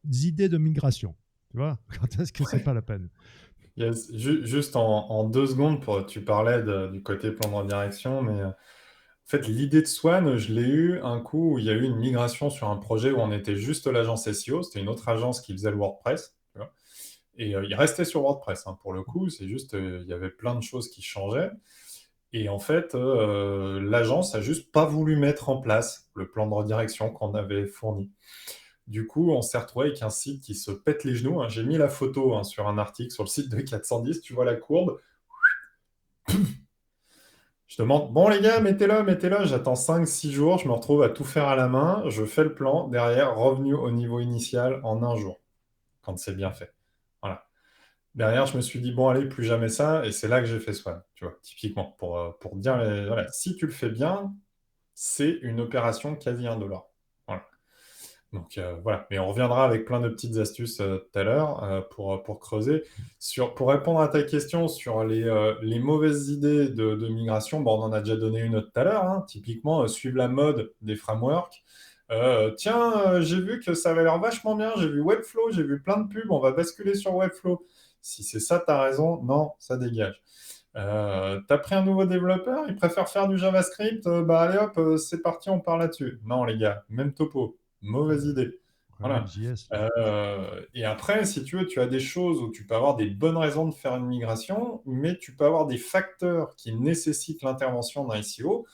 idées de migration, tu vois, quand est-ce que c'est pas la peine? Yes. Juste en 2 secondes, tu parlais du côté plan de redirection, mais en fait, l'idée de Swan, je l'ai eu un coup où il y a eu une migration sur un projet où on était juste l'agence SEO, c'était une autre agence qui faisait le WordPress, tu vois. Et il restait sur WordPress, hein, pour le coup, c'est juste, il y avait plein de choses qui changeaient. Et en fait, l'agence a juste pas voulu mettre en place le plan de redirection qu'on avait fourni. Du coup, on s'est retrouvé avec un site qui se pète les genoux, hein. J'ai mis la photo hein, sur un article sur le site de 410, tu vois la courbe. Je demande, bon les gars, mettez-le, mettez-le. J'attends 5, 6 jours, je me retrouve à tout faire à la main. Je fais le plan, derrière, revenu au niveau initial en un jour, quand c'est bien fait. Voilà. Derrière, je me suis dit, bon, allez, plus jamais ça. Et c'est là que j'ai fait Swan, tu vois, typiquement, pour dire, voilà, si tu le fais bien, c'est une opération quasi indolore. Voilà. Donc voilà, mais on reviendra avec plein de petites astuces tout à l'heure pour creuser. Pour répondre à ta question sur les mauvaises idées de migration, bon, on en a déjà donné une tout à l'heure, hein. Typiquement, suivre la mode des frameworks. Tiens, j'ai vu que ça avait l'air vachement bien, j'ai vu Webflow, j'ai vu plein de pubs, on va basculer sur Webflow. Si c'est ça, tu as raison, non, ça dégage. T'as pris un nouveau développeur, il préfère faire du JavaScript, bah allez hop, c'est parti, on part là-dessus. Non les gars, même topo, mauvaise idée. Voilà. React.js. Et après, si tu veux, tu as des choses où tu peux avoir des bonnes raisons de faire une migration, mais tu peux avoir des facteurs qui nécessitent l'intervention d'un SEO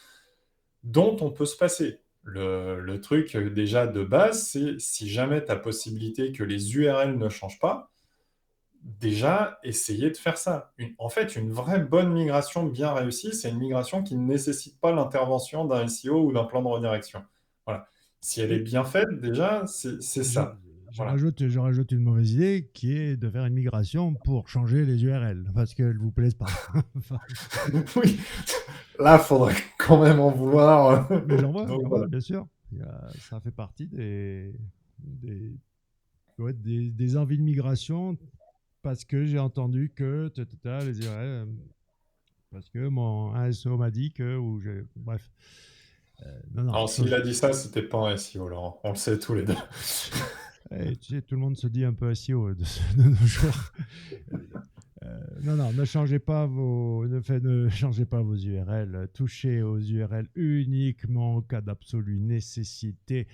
dont on peut se passer. Le truc déjà de base, c'est si jamais tu as possibilité que les URL ne changent pas, déjà, essayer de faire ça. En fait, une vraie bonne migration bien réussie, c'est une migration qui ne nécessite pas l'intervention d'un SEO ou d'un plan de redirection. Voilà. Si elle est Et bien faite, déjà, c'est je, ça. Voilà. Je rajoute une mauvaise idée qui est de faire une migration pour changer les URL parce qu'elles ne vous plaisent pas. Enfin, Oui, là, faudrait quand même en vouloir. mais Donc j'en vois, voilà. bien sûr. Ça fait partie des envies de migration parce que j'ai entendu que les URL, parce que mon ASO m'a dit que, bref. Non, non, Alors, s'il a dit ça, c'était pas un SEO, Laurent. On le sait tous les deux. tu sais, tout le monde se dit un peu SEO de nos jours. Non, non, ne changez pas vos URL. Touchez aux URL uniquement en cas d'absolue nécessité.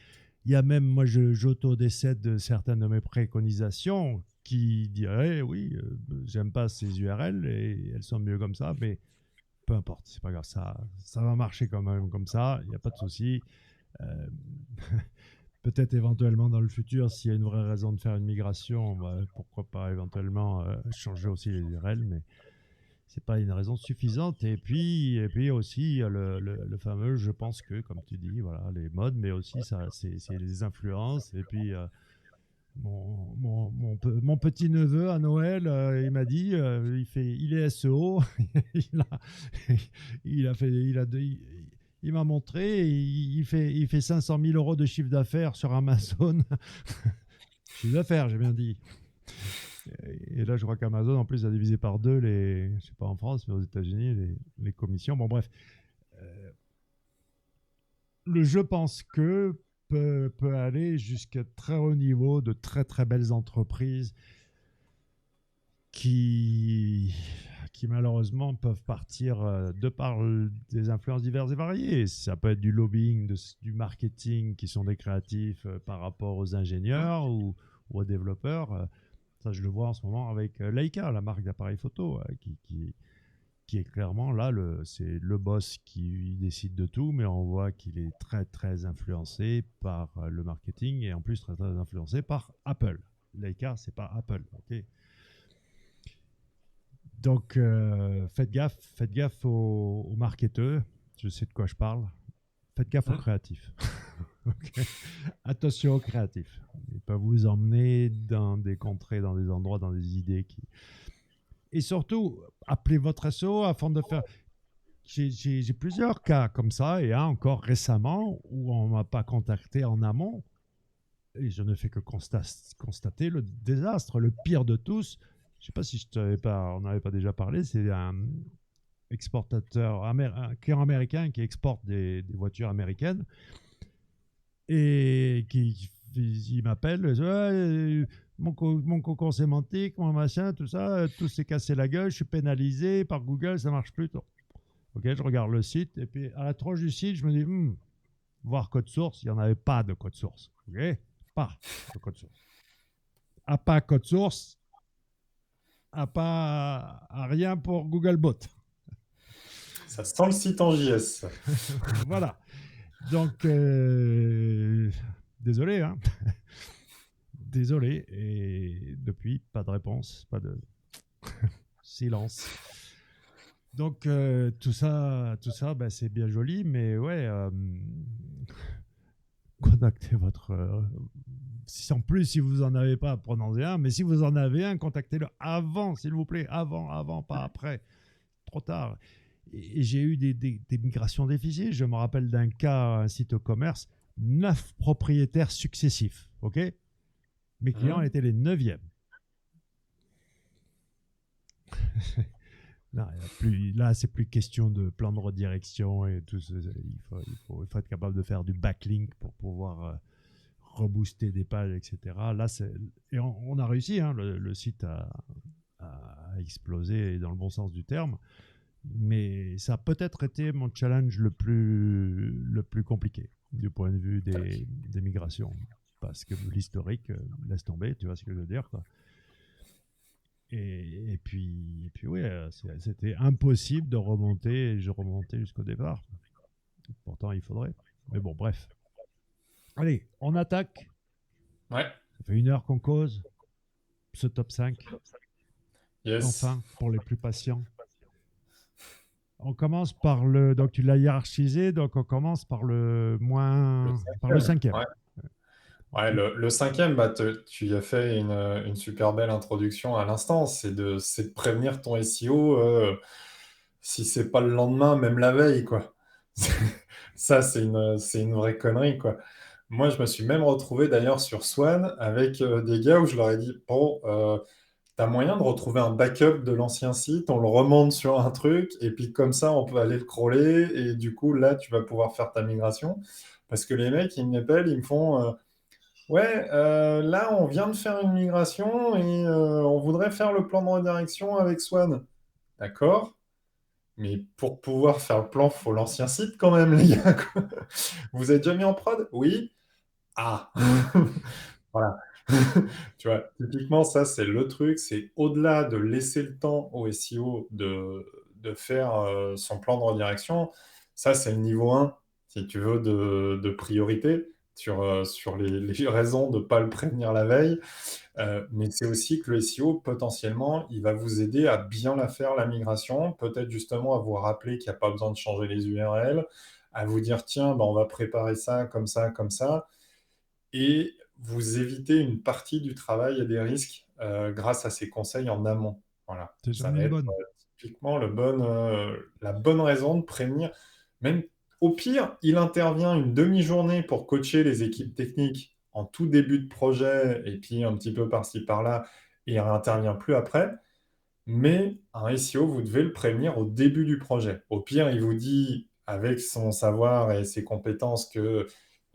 Il y a même, moi, j'auto-décède de certaines de mes préconisations qui diraient, oui, j'aime pas ces URL et elles sont mieux comme ça, mais peu importe, c'est pas grave, ça va marcher quand même comme ça, il n'y a pas de souci. Euh, Peut-être éventuellement dans le futur, s'il y a une vraie raison de faire une migration, pourquoi pas éventuellement changer aussi les URL, mais c'est pas une raison suffisante. Et puis aussi, il y a le fameux, je pense que, comme tu dis, voilà, les modes, mais aussi ça, c'est les influences. Et puis, mon petit neveu à Noël, il m'a dit, il est SEO, il a, il m'a montré, il fait 500 000 euros de chiffre d'affaires sur Amazon. Chiffre d'affaires, j'ai bien dit. Et là, je crois qu'Amazon, en plus, a divisé par deux je sais pas en France, mais aux États-Unis, les commissions. Bon, bref. Euh, Je pense que peut aller jusqu'à très haut niveau de très très belles entreprises qui, qui malheureusement peuvent partir de par des influences diverses et variées. Ça peut être du lobbying, du marketing qui sont des créatifs par rapport aux ingénieurs ou aux développeurs. Ça, je le vois en ce moment avec Leica, la marque d'appareils photo, qui est clairement là, c'est le boss qui décide de tout, mais on voit qu'il est très très influencé par le marketing et en plus très très influencé par Apple. Leica, c'est pas Apple, ok. Donc faites gaffe aux marketeurs. Je sais de quoi je parle. Faites gaffe aux créatifs. Okay. Attention aux créatifs. Ils peuvent vous emmener dans des contrées, dans des endroits, dans des idées qui. Et surtout, appelez votre SEO afin de faire. J'ai plusieurs cas comme ça et un encore récemment où on ne m'a pas contacté en amont et je ne fais que constater le désastre, le pire de tous. Je ne sais pas si on n'avait pas déjà parlé, c'est un exportateur, un client américain qui exporte des voitures américaines et il m'appelle, ouais, mon cocon sémantique, mon machin, tout ça, tout s'est cassé la gueule, je suis pénalisé par Google, ça marche plus. Ok, je regarde le site et puis à la tronche du site, je me dis, voir code source, il n'y en avait pas de code source. Ok, pas de code source. À pas code source, à rien pour Googlebot. Ça sent le site en JS. Voilà. Donc, désolé, hein. Désolé. Et depuis, pas de réponse, pas de silence. Donc, tout ça ben, c'est bien joli, mais ouais, contactez votre. En plus, si vous n'en avez pas, prenez-en un. Mais si vous en avez un, contactez-le avant, s'il vous plaît. Avant, pas après. Trop tard. Et j'ai eu des migrations difficiles. Je me rappelle d'un cas, un site au commerce, 9 propriétaires successifs. OK. Mes clients étaient les 9e. Non, là, c'est plus question de plan de redirection et tout. Il faut être capable de faire du backlink pour pouvoir rebooster des pages, etc. Là, et on a réussi. Hein, le site a explosé dans le bon sens du terme. Mais ça a peut-être été mon challenge le plus compliqué du point de vue des migrations. Parce que l'historique, laisse tomber, tu vois ce que je veux dire, quoi. Et puis oui, c'était impossible de remonter, et je remontais jusqu'au départ. Pourtant, il faudrait. Mais bon, bref. Allez, on attaque. Ouais. Ça fait 1 heure qu'on cause. Ce top 5. Yes. Enfin, pour les plus patients. On commence par le. Donc, tu l'as hiérarchisé, donc on commence par le moins. Par le 5e. Ouais. Ouais, le cinquième, bah, tu y as fait une super belle introduction à l'instant. C'est de prévenir ton SEO, si c'est pas le lendemain, même la veille, quoi. Ça, c'est une vraie connerie, quoi. Moi, je me suis même retrouvé d'ailleurs sur Swan avec des gars où je leur ai dit, bon, t'as moyen de retrouver un backup de l'ancien site, on le remonte sur un truc, et puis comme ça, on peut aller le crawler, et du coup, là, tu vas pouvoir faire ta migration. Parce que les mecs, ils m'appellent, ils me font, ouais, là, on vient de faire une migration et on voudrait faire le plan de redirection avec Swan. D'accord, mais pour pouvoir faire le plan, faut l'ancien site quand même, les gars, quoi. Vous avez déjà mis en prod? Oui. Ah, voilà. Tu vois, typiquement, ça, c'est le truc, c'est au-delà de laisser le temps au SEO de faire son plan de redirection, ça, c'est le niveau 1, si tu veux, de priorité sur les raisons de ne pas le prévenir la veille. Mais c'est aussi que le SEO, potentiellement, il va vous aider à bien la faire, la migration, peut-être justement à vous rappeler qu'il n'y a pas besoin de changer les URL, à vous dire, tiens, bah, on va préparer ça, comme ça, et vous évitez une partie du travail et des risques grâce à ces conseils en amont. Voilà, C'est ça j'en ai va une être bonne. typiquement la bonne raison de prévenir. Même au pire, il intervient une demi-journée pour coacher les équipes techniques en tout début de projet et puis un petit peu par-ci par-là, et il réintervient plus après. Mais un SEO, vous devez le prévenir au début du projet. Au pire, il vous dit, avec son savoir et ses compétences, qu'il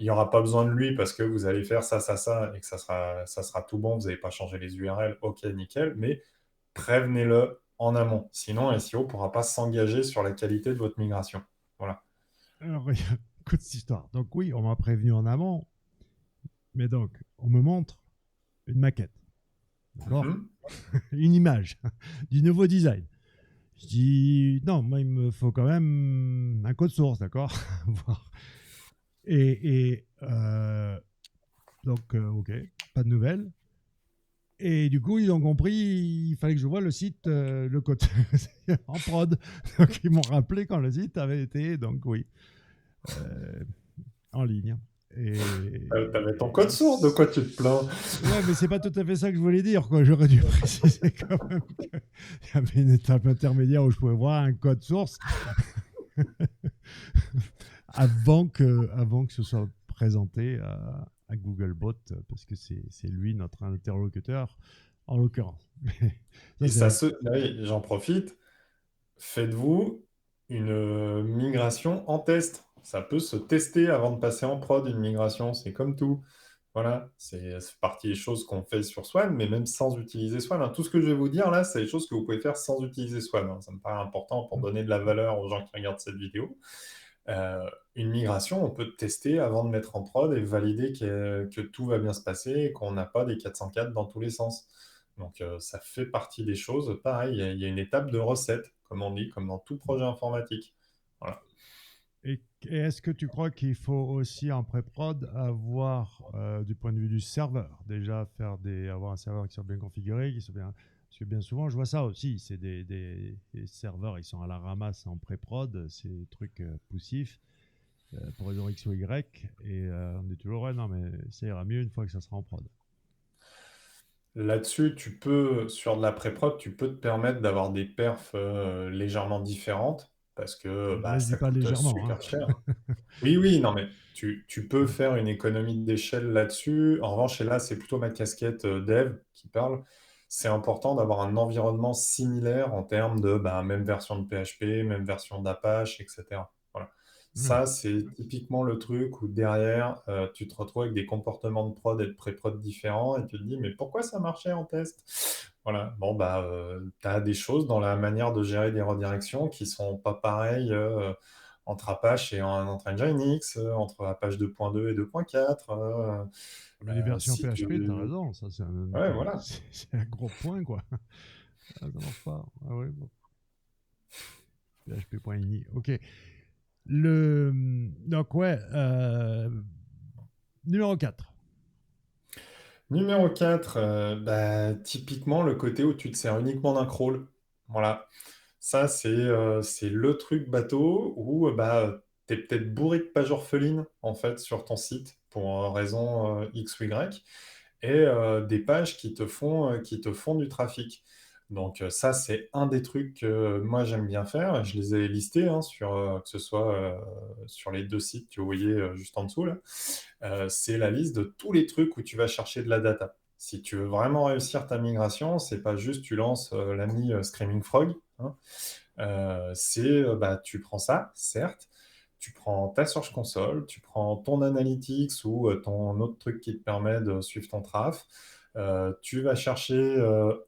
n'y aura pas besoin de lui parce que vous allez faire ça, ça, et que ça sera tout bon, vous n'allez pas changer les URL, ok, nickel, mais prévenez-le en amont. Sinon, un SEO ne pourra pas s'engager sur la qualité de votre migration. Voilà. Alors, écoute cette histoire. Donc oui, on m'a prévenu en amont, mais donc, on me montre une maquette, d'accord? Mhm. Une image du nouveau design. Je dis, non, moi, il me faut quand même un code source, d'accord? Voir. Ok, pas de nouvelles. Et du coup, ils ont compris, il fallait que je voie le site, le code en prod. Donc, ils m'ont rappelé quand le site avait été, donc oui, euh, en ligne. T'avais ton code source, de quoi tu te plains? Ouais, mais c'est pas tout à fait ça que je voulais dire, quoi. J'aurais dû préciser quand même qu'il y avait une étape intermédiaire où je pouvais voir un code source avant que ce soit présenté à Googlebot, parce que c'est lui notre interlocuteur, en l'occurrence. Et Ça, c'est ça un... se... Oui, j'en profite. Faites-vous une migration en test. Ça peut se tester avant de passer en prod, une migration, c'est comme tout. Voilà, c'est partie des choses qu'on fait sur Swan, mais même sans utiliser Swan, hein. Tout ce que je vais vous dire là, c'est des choses que vous pouvez faire sans utiliser Swan, hein. Ça me paraît important pour donner de la valeur aux gens qui regardent cette vidéo. Euh, une migration, on peut tester avant de mettre en prod et valider que tout va bien se passer et qu'on n'a pas des 404 dans tous les sens. Donc ça fait partie des choses. Pareil, il y a une étape de recette, comme on dit, comme dans tout projet informatique. Voilà. Et est-ce que tu crois qu'il faut aussi en pré-prod avoir, du point de vue du serveur, déjà avoir un serveur qui soit bien configuré, qui soit bien... Parce que bien souvent, je vois ça aussi, c'est des serveurs, ils sont à la ramasse en pré-prod, c'est des trucs poussifs pour raison X ou Y, et on dit toujours, ouais, non, mais ça ira mieux une fois que ça sera en prod. Là-dessus, sur de la pré-prod, tu peux te permettre d'avoir des perfs légèrement différentes parce que bah, Là, je dis ça pas coûte légèrement, hein. super cher. Oui, oui, non, mais tu peux faire une économie d'échelle là-dessus. En revanche, et là, c'est plutôt ma casquette dev qui parle. C'est important d'avoir un environnement similaire en termes de bah, même version de PHP, même version d'Apache, etc. Voilà. Ouais. Ça, c'est typiquement le truc où derrière, tu te retrouves avec des comportements de prod et de pré-prod différents et tu te dis, mais pourquoi ça marchait en test? Voilà, bon, bah, tu as des choses dans la manière de gérer des redirections qui sont pas pareilles entre Apache et entre Nginx, entre Apache 2.2 et 2.4. Mais les versions Si tu... PHP, t'as raison, ça Ouais, voilà. c'est un gros point, quoi. Ah, ça marche pas. Ah ouais, bon. PHP.ini, ok. Donc, ouais, numéro 4. Numéro 4, bah, typiquement le côté où tu te sers uniquement d'un crawl. Voilà. Ça, c'est le truc bateau où bah, tu es peut-être bourré de pages orphelines en fait sur ton site. pour raison X ou Y, et des pages qui te font du trafic. Donc ça, c'est un des trucs que moi j'aime bien faire. Je les ai listés hein, que ce soit sur les deux sites que vous voyez juste en dessous là. C'est la liste de tous les trucs où tu vas chercher de la data. Si tu veux vraiment réussir ta migration, c'est pas juste tu lances l'ami Screaming Frog, hein. Bah, tu prends ça, certes, tu prends ta Search Console, tu prends ton Analytics ou ton autre truc qui te permet de suivre ton traf. Tu vas chercher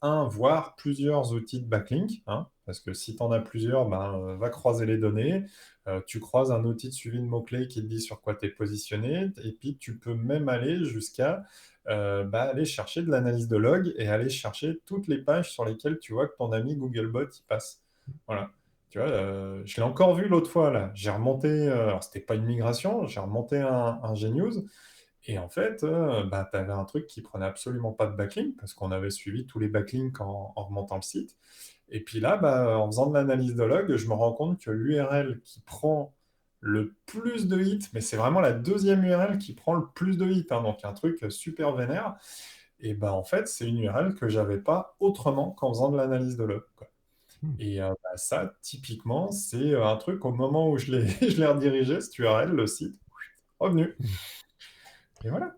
un, voire plusieurs outils de backlink, hein, parce que si tu en as plusieurs, ben, va croiser les données. Tu croises un outil de suivi de mots-clés qui te dit sur quoi tu es positionné, et puis tu peux même aller jusqu'à bah, aller chercher de l'analyse de log et aller chercher toutes les pages sur lesquelles tu vois que ton ami Googlebot y passe. Voilà. Tu vois, je l'ai encore vu l'autre fois là. J'ai remonté, alors c'était pas une migration, j'ai remonté un Gnews. Et en fait, bah, tu avais un truc qui prenait absolument pas de backlink parce qu'on avait suivi tous les backlinks en remontant le site. Et puis là, bah, en faisant de l'analyse de log, je me rends compte que l'URL qui prend le plus de hits, mais c'est vraiment la deuxième URL qui prend le plus de hits, hein, donc un truc super vénère, et bah, en fait, c'est une URL que j'avais pas autrement qu'en faisant de l'analyse de log, quoi. Hmm. Et bah, ça, typiquement, c'est un truc au moment où je l'ai je l'ai redirigé, cette URL, le site, revenu. Et voilà.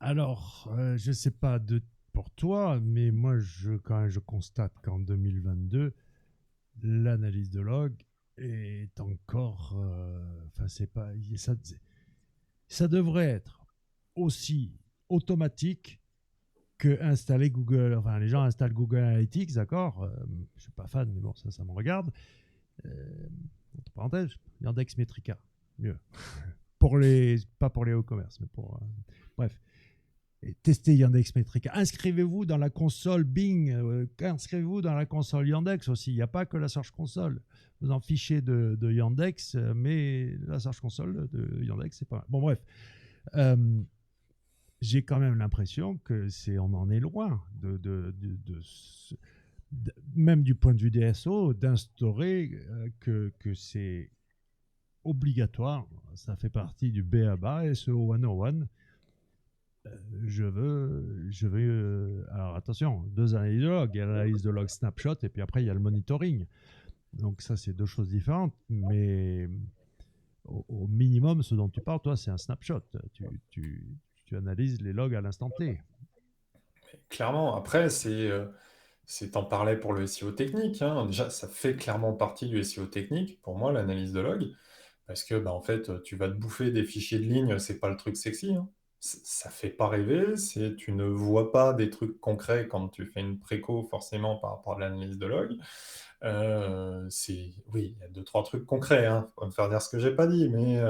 Alors, je ne sais pas pour toi, mais moi, quand même, je constate qu'en 2022, l'analyse de log est encore. Enfin, c'est pas. Ça devrait être aussi automatique que installer Google. Enfin, les gens installent Google Analytics, d'accord. Je suis pas fan, mais bon, ça me regarde. Entre parenthèses, Yandex Metrica, mieux. Pas pour les hauts commerces, mais pour. Bref. Et testez Yandex Metrica. Inscrivez-vous dans la console Bing. Inscrivez-vous dans la console Yandex aussi. Il n'y a pas que la Search Console. Vous en fichez de Yandex, mais la Search Console de Yandex, c'est pas mal. Bon, bref. Euh, j'ai quand même l'impression que on en est loin même du point de vue des SO, d'instaurer que c'est obligatoire. Ça fait partie du BABA, SEO 101. Alors attention, deux analyses de log. Il y a l'analyse de log snapshot et puis après il y a le monitoring. Donc ça, c'est deux choses différentes. Mais au minimum, ce dont tu parles, toi, c'est un snapshot. Tu analyses les logs à l'instant T. Clairement, après, t'en parlais pour le SEO technique, hein. Déjà, ça fait clairement partie du SEO technique, pour moi, l'analyse de log, parce que, bah, en fait, tu vas te bouffer des fichiers de ligne, c'est pas le truc sexy, hein. Ça fait pas rêver, tu ne vois pas des trucs concrets quand tu fais une préco, forcément, par rapport à l'analyse de log. Oui, il y a deux, trois trucs concrets, hein. Faut pas me faire dire ce que j'ai pas dit, mais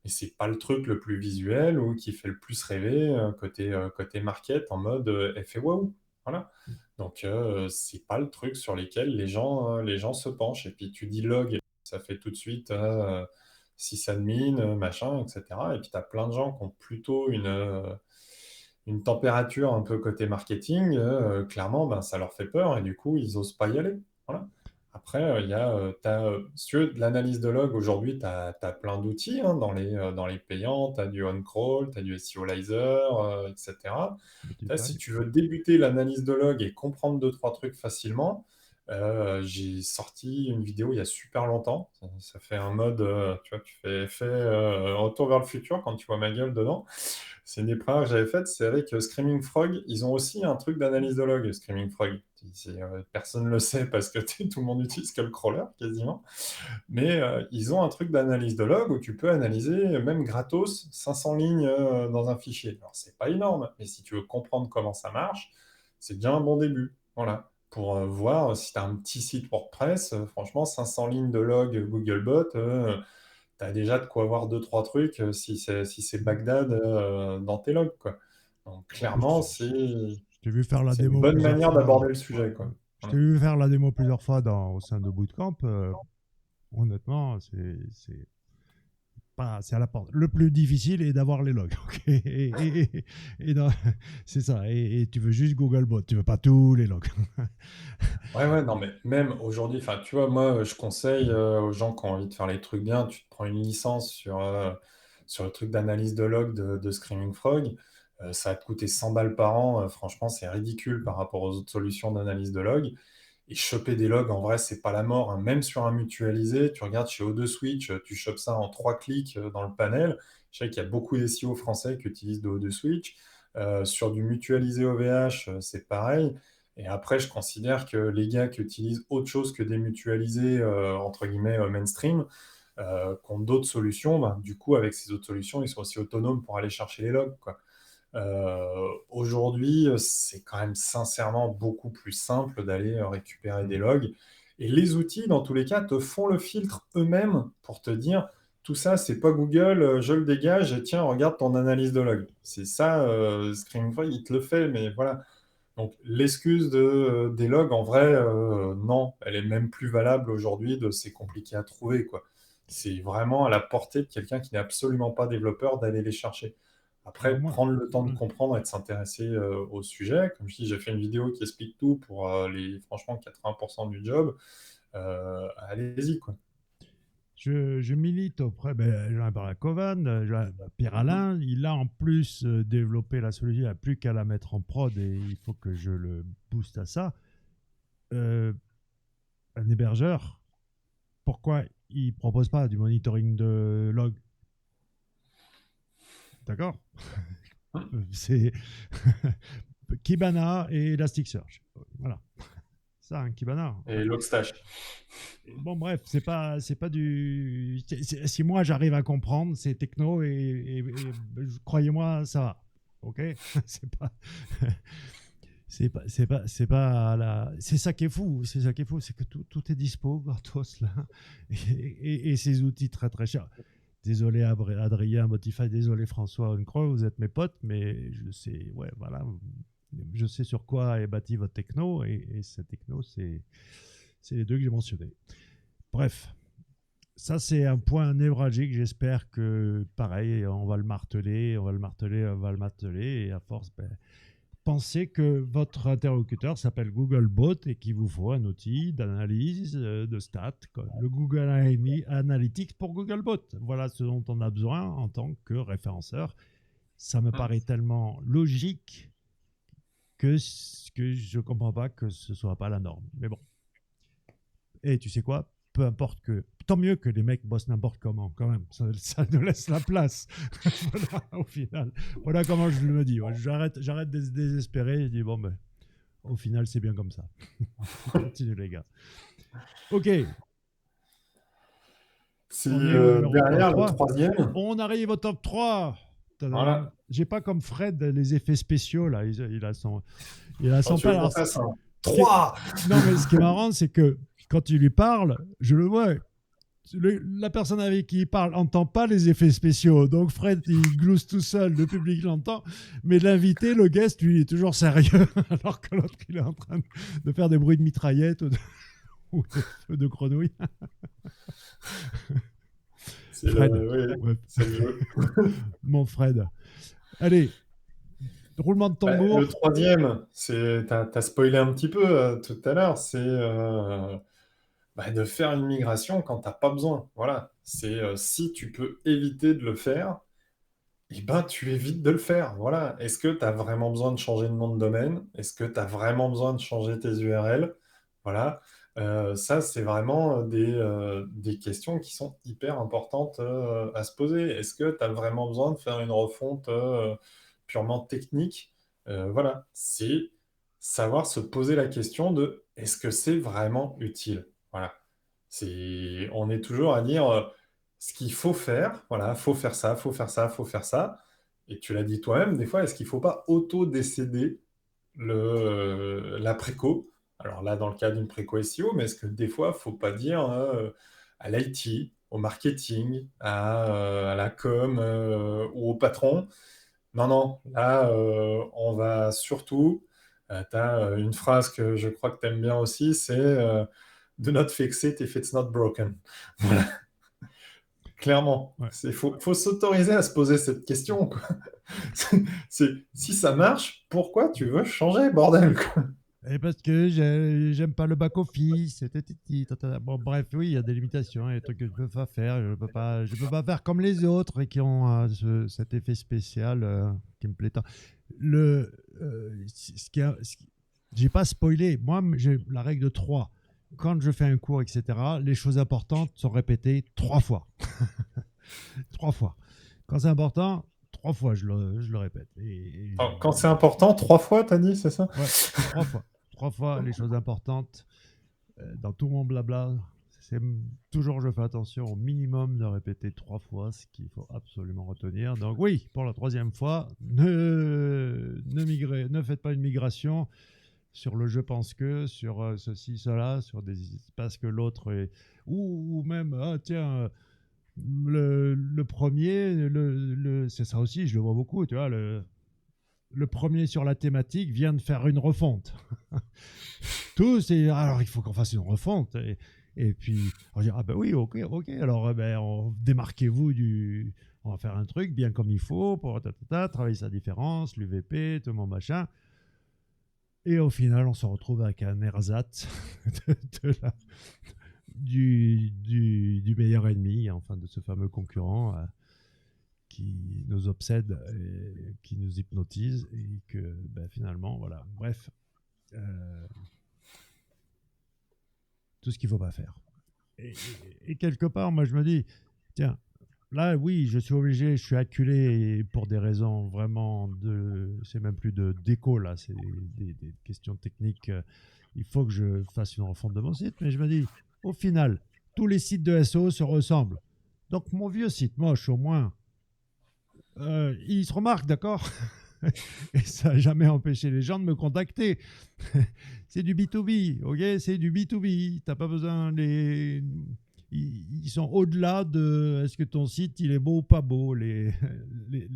c'est pas le truc le plus visuel ou qui fait le plus rêver côté market en mode effet waouh. Voilà. Donc, c'est pas le truc sur lequel les gens se penchent. Et puis, tu dis log, ça fait tout de suite sysadmin, machin, etc. Et puis, tu as plein de gens qui ont plutôt une température un peu côté marketing. Clairement, ben, ça leur fait peur et du coup, ils osent pas y aller. Voilà. Après, si tu veux, de l'analyse de log, aujourd'hui, tu as plein d'outils hein, dans les payants. Tu as du on-crawl, tu as du SEOlizer, etc. Si tu veux débuter l'analyse de log et comprendre deux, trois trucs facilement, j'ai sorti une vidéo il y a super longtemps. Ça fait un mode, tu vois, tu fais effet retour vers le futur quand tu vois ma gueule dedans. C'est une des premières que j'avais faites, c'est avec Screaming Frog. Ils ont aussi un truc d'analyse de log, Screaming Frog. Personne ne le sait parce que tout le monde utilise que le crawler quasiment. Mais ils ont un truc d'analyse de log où tu peux analyser même gratos 500 lignes dans un fichier. Alors c'est pas énorme, mais si tu veux comprendre comment ça marche, c'est déjà un bon début. Voilà. Pour voir si tu as un petit site WordPress, franchement, 500 lignes de log Googlebot, tu as déjà de quoi voir deux, trois trucs si c'est Bagdad dans tes logs, quoi. Donc clairement, Je t'ai vu faire la c'est une démo bonne plusieurs manière fois. d'aborder le sujet, quoi. Je t'ai vu faire la démo plusieurs fois au sein de Bootcamp. Honnêtement, c'est à la porte. Le plus difficile est d'avoir les logs. Okay, c'est ça. Et tu veux juste Googlebot. Tu veux pas tous les logs. Ouais, non, mais même aujourd'hui, enfin, tu vois, moi, je conseille aux gens qui ont envie de faire les trucs bien, tu te prends une licence sur le truc d'analyse de log de Screaming Frog. Ça va te coûter 100 balles par an. Franchement, c'est ridicule par rapport aux autres solutions d'analyse de log. Et choper des logs, en vrai, c'est pas la mort, hein. Même sur un mutualisé, tu regardes chez O2 Switch, tu chopes ça en 3 clics dans le panel. Je sais qu'il y a beaucoup d'SEO français qui utilisent de O2 Switch. Sur du mutualisé OVH, c'est pareil. Et après, je considère que les gars qui utilisent autre chose que des mutualisés, entre guillemets, mainstream, qui ont d'autres solutions, bah, du coup, avec ces autres solutions, ils sont aussi autonomes pour aller chercher les logs, quoi. Aujourd'hui, c'est quand même sincèrement beaucoup plus simple d'aller récupérer des logs. Et les outils, dans tous les cas, te font le filtre eux-mêmes pour te dire, tout ça, c'est pas Google, je le dégage, et tiens, regarde ton analyse de log. C'est ça, Screamify, il te le fait, mais voilà. Donc l'excuse des logs, en vrai, non, elle est même plus valable aujourd'hui, c'est compliqué à trouver, quoi. C'est vraiment à la portée de quelqu'un qui n'est absolument pas développeur d'aller les chercher. Alors Après, moi, prendre le temps de ouais. comprendre et de s'intéresser au sujet. Comme je dis, j'ai fait une vidéo qui explique tout pour franchement, 80% du job. Allez-y, quoi. Je milite auprès, j'en ai parlé à Kovan, Pierre Alain, il a en plus développé la solution, il n'a plus qu'à la mettre en prod et il faut que je le booste à ça. Un hébergeur, pourquoi il ne propose pas du monitoring de log? D'accord. C'est Kibana et Elasticsearch. Voilà. Ça, un Kibana. Et Logstash. Bon, bref, c'est pas du. Si moi j'arrive à comprendre ces technos croyez-moi, ça va. Ok. C'est pas. C'est pas la. C'est ça qui est fou. C'est ça qui est fou, c'est que tout est dispo, gratos là, et ces outils très très chers. Désolé Adrien, Motify, désolé François Uncroy, vous êtes mes potes, mais je sais, ouais, voilà, je sais sur quoi est bâti votre techno, et cette techno, c'est les deux que j'ai mentionnés. Bref, ça c'est un point névralgique. J'espère que, pareil, on va le marteler, et à force, pensez que votre interlocuteur s'appelle Googlebot et qu'il vous faut un outil d'analyse de stats, le Google Analytics pour Googlebot. Voilà ce dont on a besoin en tant que référenceur. Ça me paraît tellement logique que je ne comprends pas que ce ne soit pas la norme. Mais bon. Et tu sais quoi? Peu importe que... Tant mieux que les mecs bossent n'importe comment, quand même. Ça nous laisse la place. Voilà, au final. Voilà comment je me dis. J'arrête de se désespérer. Je dis, bon, ben, au final, c'est bien comme ça. Continue, les gars. Ok. C'est On est au numéro derrière top le 3. troisième. On arrive au top 3. Voilà. J'ai pas comme Fred les effets spéciaux, là. Il a son Tu veux qu'on fasse un 3 Non, mais ce qui est marrant, c'est que quand tu lui parles, je le vois. La personne avec qui il parle n'entend pas les effets spéciaux. Donc Fred, il glousse tout seul, le public l'entend. Mais l'invité, le guest, lui, il est toujours sérieux. Alors que l'autre, il est en train de faire des bruits de mitraillette ou de grenouille. C'est Fred. oui, c'est le jeu. Mon Fred. Allez, roulement de tambour. Le troisième, t'as spoilé un petit peu tout à l'heure, c'est de faire une migration quand t'as pas besoin. Voilà. C'est si tu peux éviter de le faire, eh ben, tu évites de le faire. Voilà. Est-ce que tu as vraiment besoin de changer de nom de domaine? Est-ce que tu as vraiment besoin de changer tes URL? Voilà. Ça, c'est vraiment des questions qui sont hyper importantes à se poser. Est-ce que tu as vraiment besoin de faire une refonte purement technique? Voilà. C'est savoir se poser la question de est-ce que c'est vraiment utile? Voilà. On est toujours à dire ce qu'il faut faire. Voilà, faut faire ça, faut faire ça, faut faire ça. Et tu l'as dit toi-même, des fois, est-ce qu'il ne faut pas auto-décéder la préco? Alors là, dans le cas d'une préco SEO, mais est-ce que des fois, il ne faut pas dire à l'IT, au marketing, à la com ou au patron, non, non, là, on va surtout, tu as une phrase que je crois que tu aimes bien aussi, c'est Do not fix it if it's not broken. Voilà. Clairement, Ouais. il faut s'autoriser à se poser cette question, quoi. Si ça marche, pourquoi tu veux changer, bordel, quoi? Et parce que j'aime pas le back-office. Bon, bref, oui, il y a des limitations, il y a des trucs que je peux pas faire. Je peux pas faire comme les autres et qui ont cet effet spécial qui me plaît tant. J'ai pas spoilé. Moi, j'ai la règle de 3. Quand je fais un cours, etc., les choses importantes sont répétées 3 fois. 3 fois. Quand c'est important, 3 fois, je le répète. Quand c'est important, 3 fois, t'as dit, c'est ça? Ouais, 3 fois. 3 fois, les choses importantes. Dans tout mon blabla, c'est toujours je fais attention au minimum de répéter 3 fois ce qu'il faut absolument retenir. Donc oui, pour la 3e fois, ne faites pas une migration sur le je pense que, sur ceci, cela, sur des parce que l'autre est ou même ah tiens le premier c'est ça aussi, je le vois beaucoup, tu vois le premier sur la thématique vient de faire une refonte. Tous, et alors il faut qu'on fasse une refonte. Et puis, on dit, ah ben oui, ok, alors démarquez-vous On va faire un truc bien comme il faut pour travailler sa différence, l'UVP, tout mon machin. Et au final, on se retrouve avec un ersatz de, de la- du meilleur ennemi, enfin de ce fameux concurrent qui nous obsède, et qui nous hypnotise, et que finalement, voilà. Bref, tout ce qu'il ne faut pas faire. Et quelque part, moi, je me dis, tiens, là, oui, je suis obligé, je suis acculé pour des raisons vraiment c'est même plus de déco, là, c'est des questions techniques. Il faut que je fasse une refonte de mon site, mais je me dis, au final, tous les sites de SEO se ressemblent. Donc, mon vieux site moche, au moins, il se remarque, d'accord. Et ça n'a jamais empêché les gens de me contacter. C'est du B2B, ok. C'est du B2B. T'as pas besoin. Ils sont au-delà de est-ce que ton site il est beau ou pas beau. Les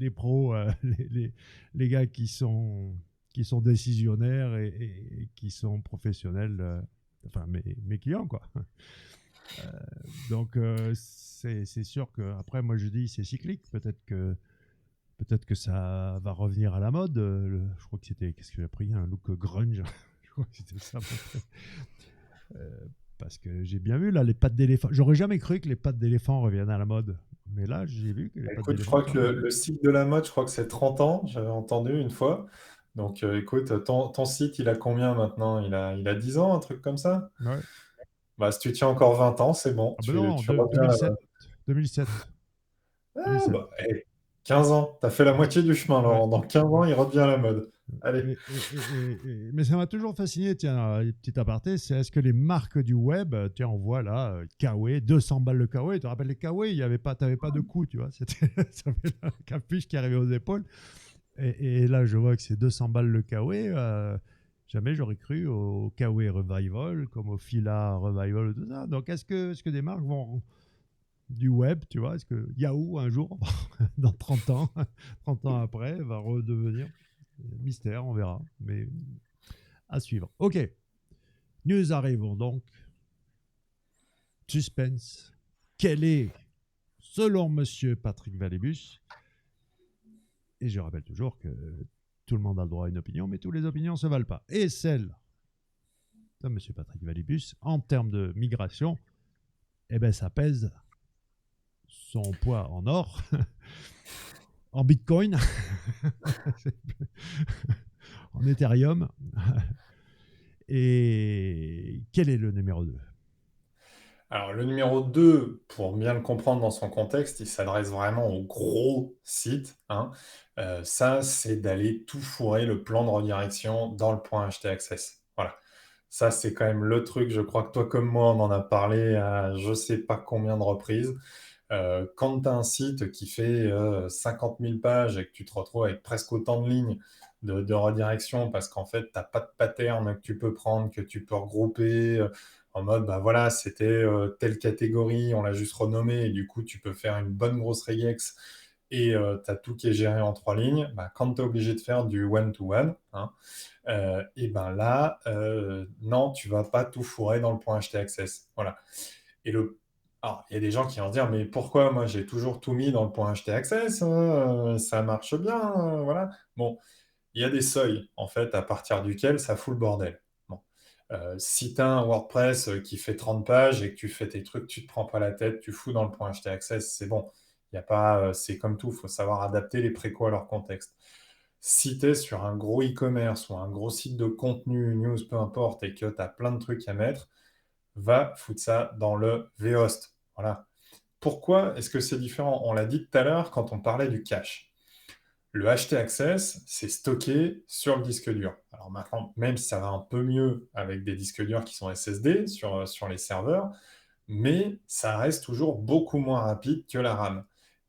pros, les gars qui sont décisionnaires et qui sont professionnels. Enfin, mes clients, quoi. Donc, c'est sûr que après, moi, je dis c'est cyclique. Peut-être que ça va revenir à la mode. Je crois que c'était, qu'est-ce que j'ai pris, un look grunge. Je crois que c'était ça. Parce que j'ai bien vu là les pattes d'éléphant. J'aurais jamais cru que les pattes d'éléphant reviennent à la mode. Mais là, j'ai vu que les pattes Écoute, je d'éléphant crois sont que revenues. le cycle de la mode, je crois que c'est 30 ans, j'avais entendu une fois. Donc, écoute, ton site, il a combien maintenant? Il a 10 ans, un truc comme ça? Ouais. Bah, si tu tiens encore 20 ans, c'est bon, Ah ben tu, non, tu reviens. 2007. 2007. Ah, 2007. bah, 15 ans, t'as fait la Ouais. moitié du chemin, Ouais. Laurent. Dans 15 ans, Ouais. il revient à la mode. Allez. Mais ça m'a toujours fasciné, tiens, petit aparté, c'est est-ce que les marques du web, tiens, on voit là, Kawaii, 200 balles le Kawaii, tu te rappelles les Kawaii, t'avais pas de coût, tu vois, ça avait la capuche qui arrivait aux épaules. Et là, je vois que c'est 200 balles le Kawaii, jamais j'aurais cru au Kawaii Revival, comme au Fila Revival, tout ça. Donc, est-ce que des marques vont du web, tu vois, est-ce que Yahoo, un jour, dans 30 ans, 30 ans après, va redevenir mystère, on verra. Mais à suivre. Ok, nous arrivons donc. Suspense. Quel est, selon Monsieur Patrick Valébus, et je rappelle toujours que tout le monde a le droit à une opinion, mais toutes les opinions ne se valent pas. Et celle de Monsieur Patrick Valébus, en termes de migration, eh ben ça pèse son poids en or, en bitcoin, en Ethereum. Et quel est le numéro 2? Alors, le numéro 2, pour bien le comprendre dans son contexte, il s'adresse vraiment aux gros sites, hein. Ça, c'est d'aller tout fourrer le plan de redirection dans le point HT Access. Voilà. Ça, c'est quand même le truc, je crois que toi comme moi, on en a parlé à je sais pas combien de reprises. Quand tu as un site qui fait 50 000 pages et que tu te retrouves avec presque autant de lignes de redirection parce qu'en fait, tu n'as pas de pattern que tu peux prendre, que tu peux regrouper en mode, bah voilà, c'était telle catégorie, on l'a juste renommé et du coup, tu peux faire une bonne grosse regex et tu as tout qui est géré en 3 lignes. Bah, quand tu es obligé de faire du one-to-one, hein, et ben là, non, tu vas pas tout fourrer dans le point HT Access. Voilà. Et alors, il y a des gens qui vont dire, mais pourquoi moi j'ai toujours tout mis dans le point HT Access, ça marche bien, voilà. Bon, il y a des seuils, en fait, à partir duquel ça fout le bordel. Si tu as un WordPress qui fait 30 pages et que tu fais tes trucs, tu te prends pas la tête, tu fous dans le point .htaccess, c'est bon. Y a pas, c'est comme tout, il faut savoir adapter les précaux à leur contexte. Si tu es sur un gros e-commerce ou un gros site de contenu, news, peu importe, et que tu as plein de trucs à mettre, va foutre ça dans le vhost. Voilà. Pourquoi est-ce que c'est différent? On l'a dit tout à l'heure quand on parlait du cache. Le htaccess, c'est stocké sur le disque dur. Alors maintenant, même si ça va un peu mieux avec des disques durs qui sont SSD sur les serveurs, mais ça reste toujours beaucoup moins rapide que la RAM.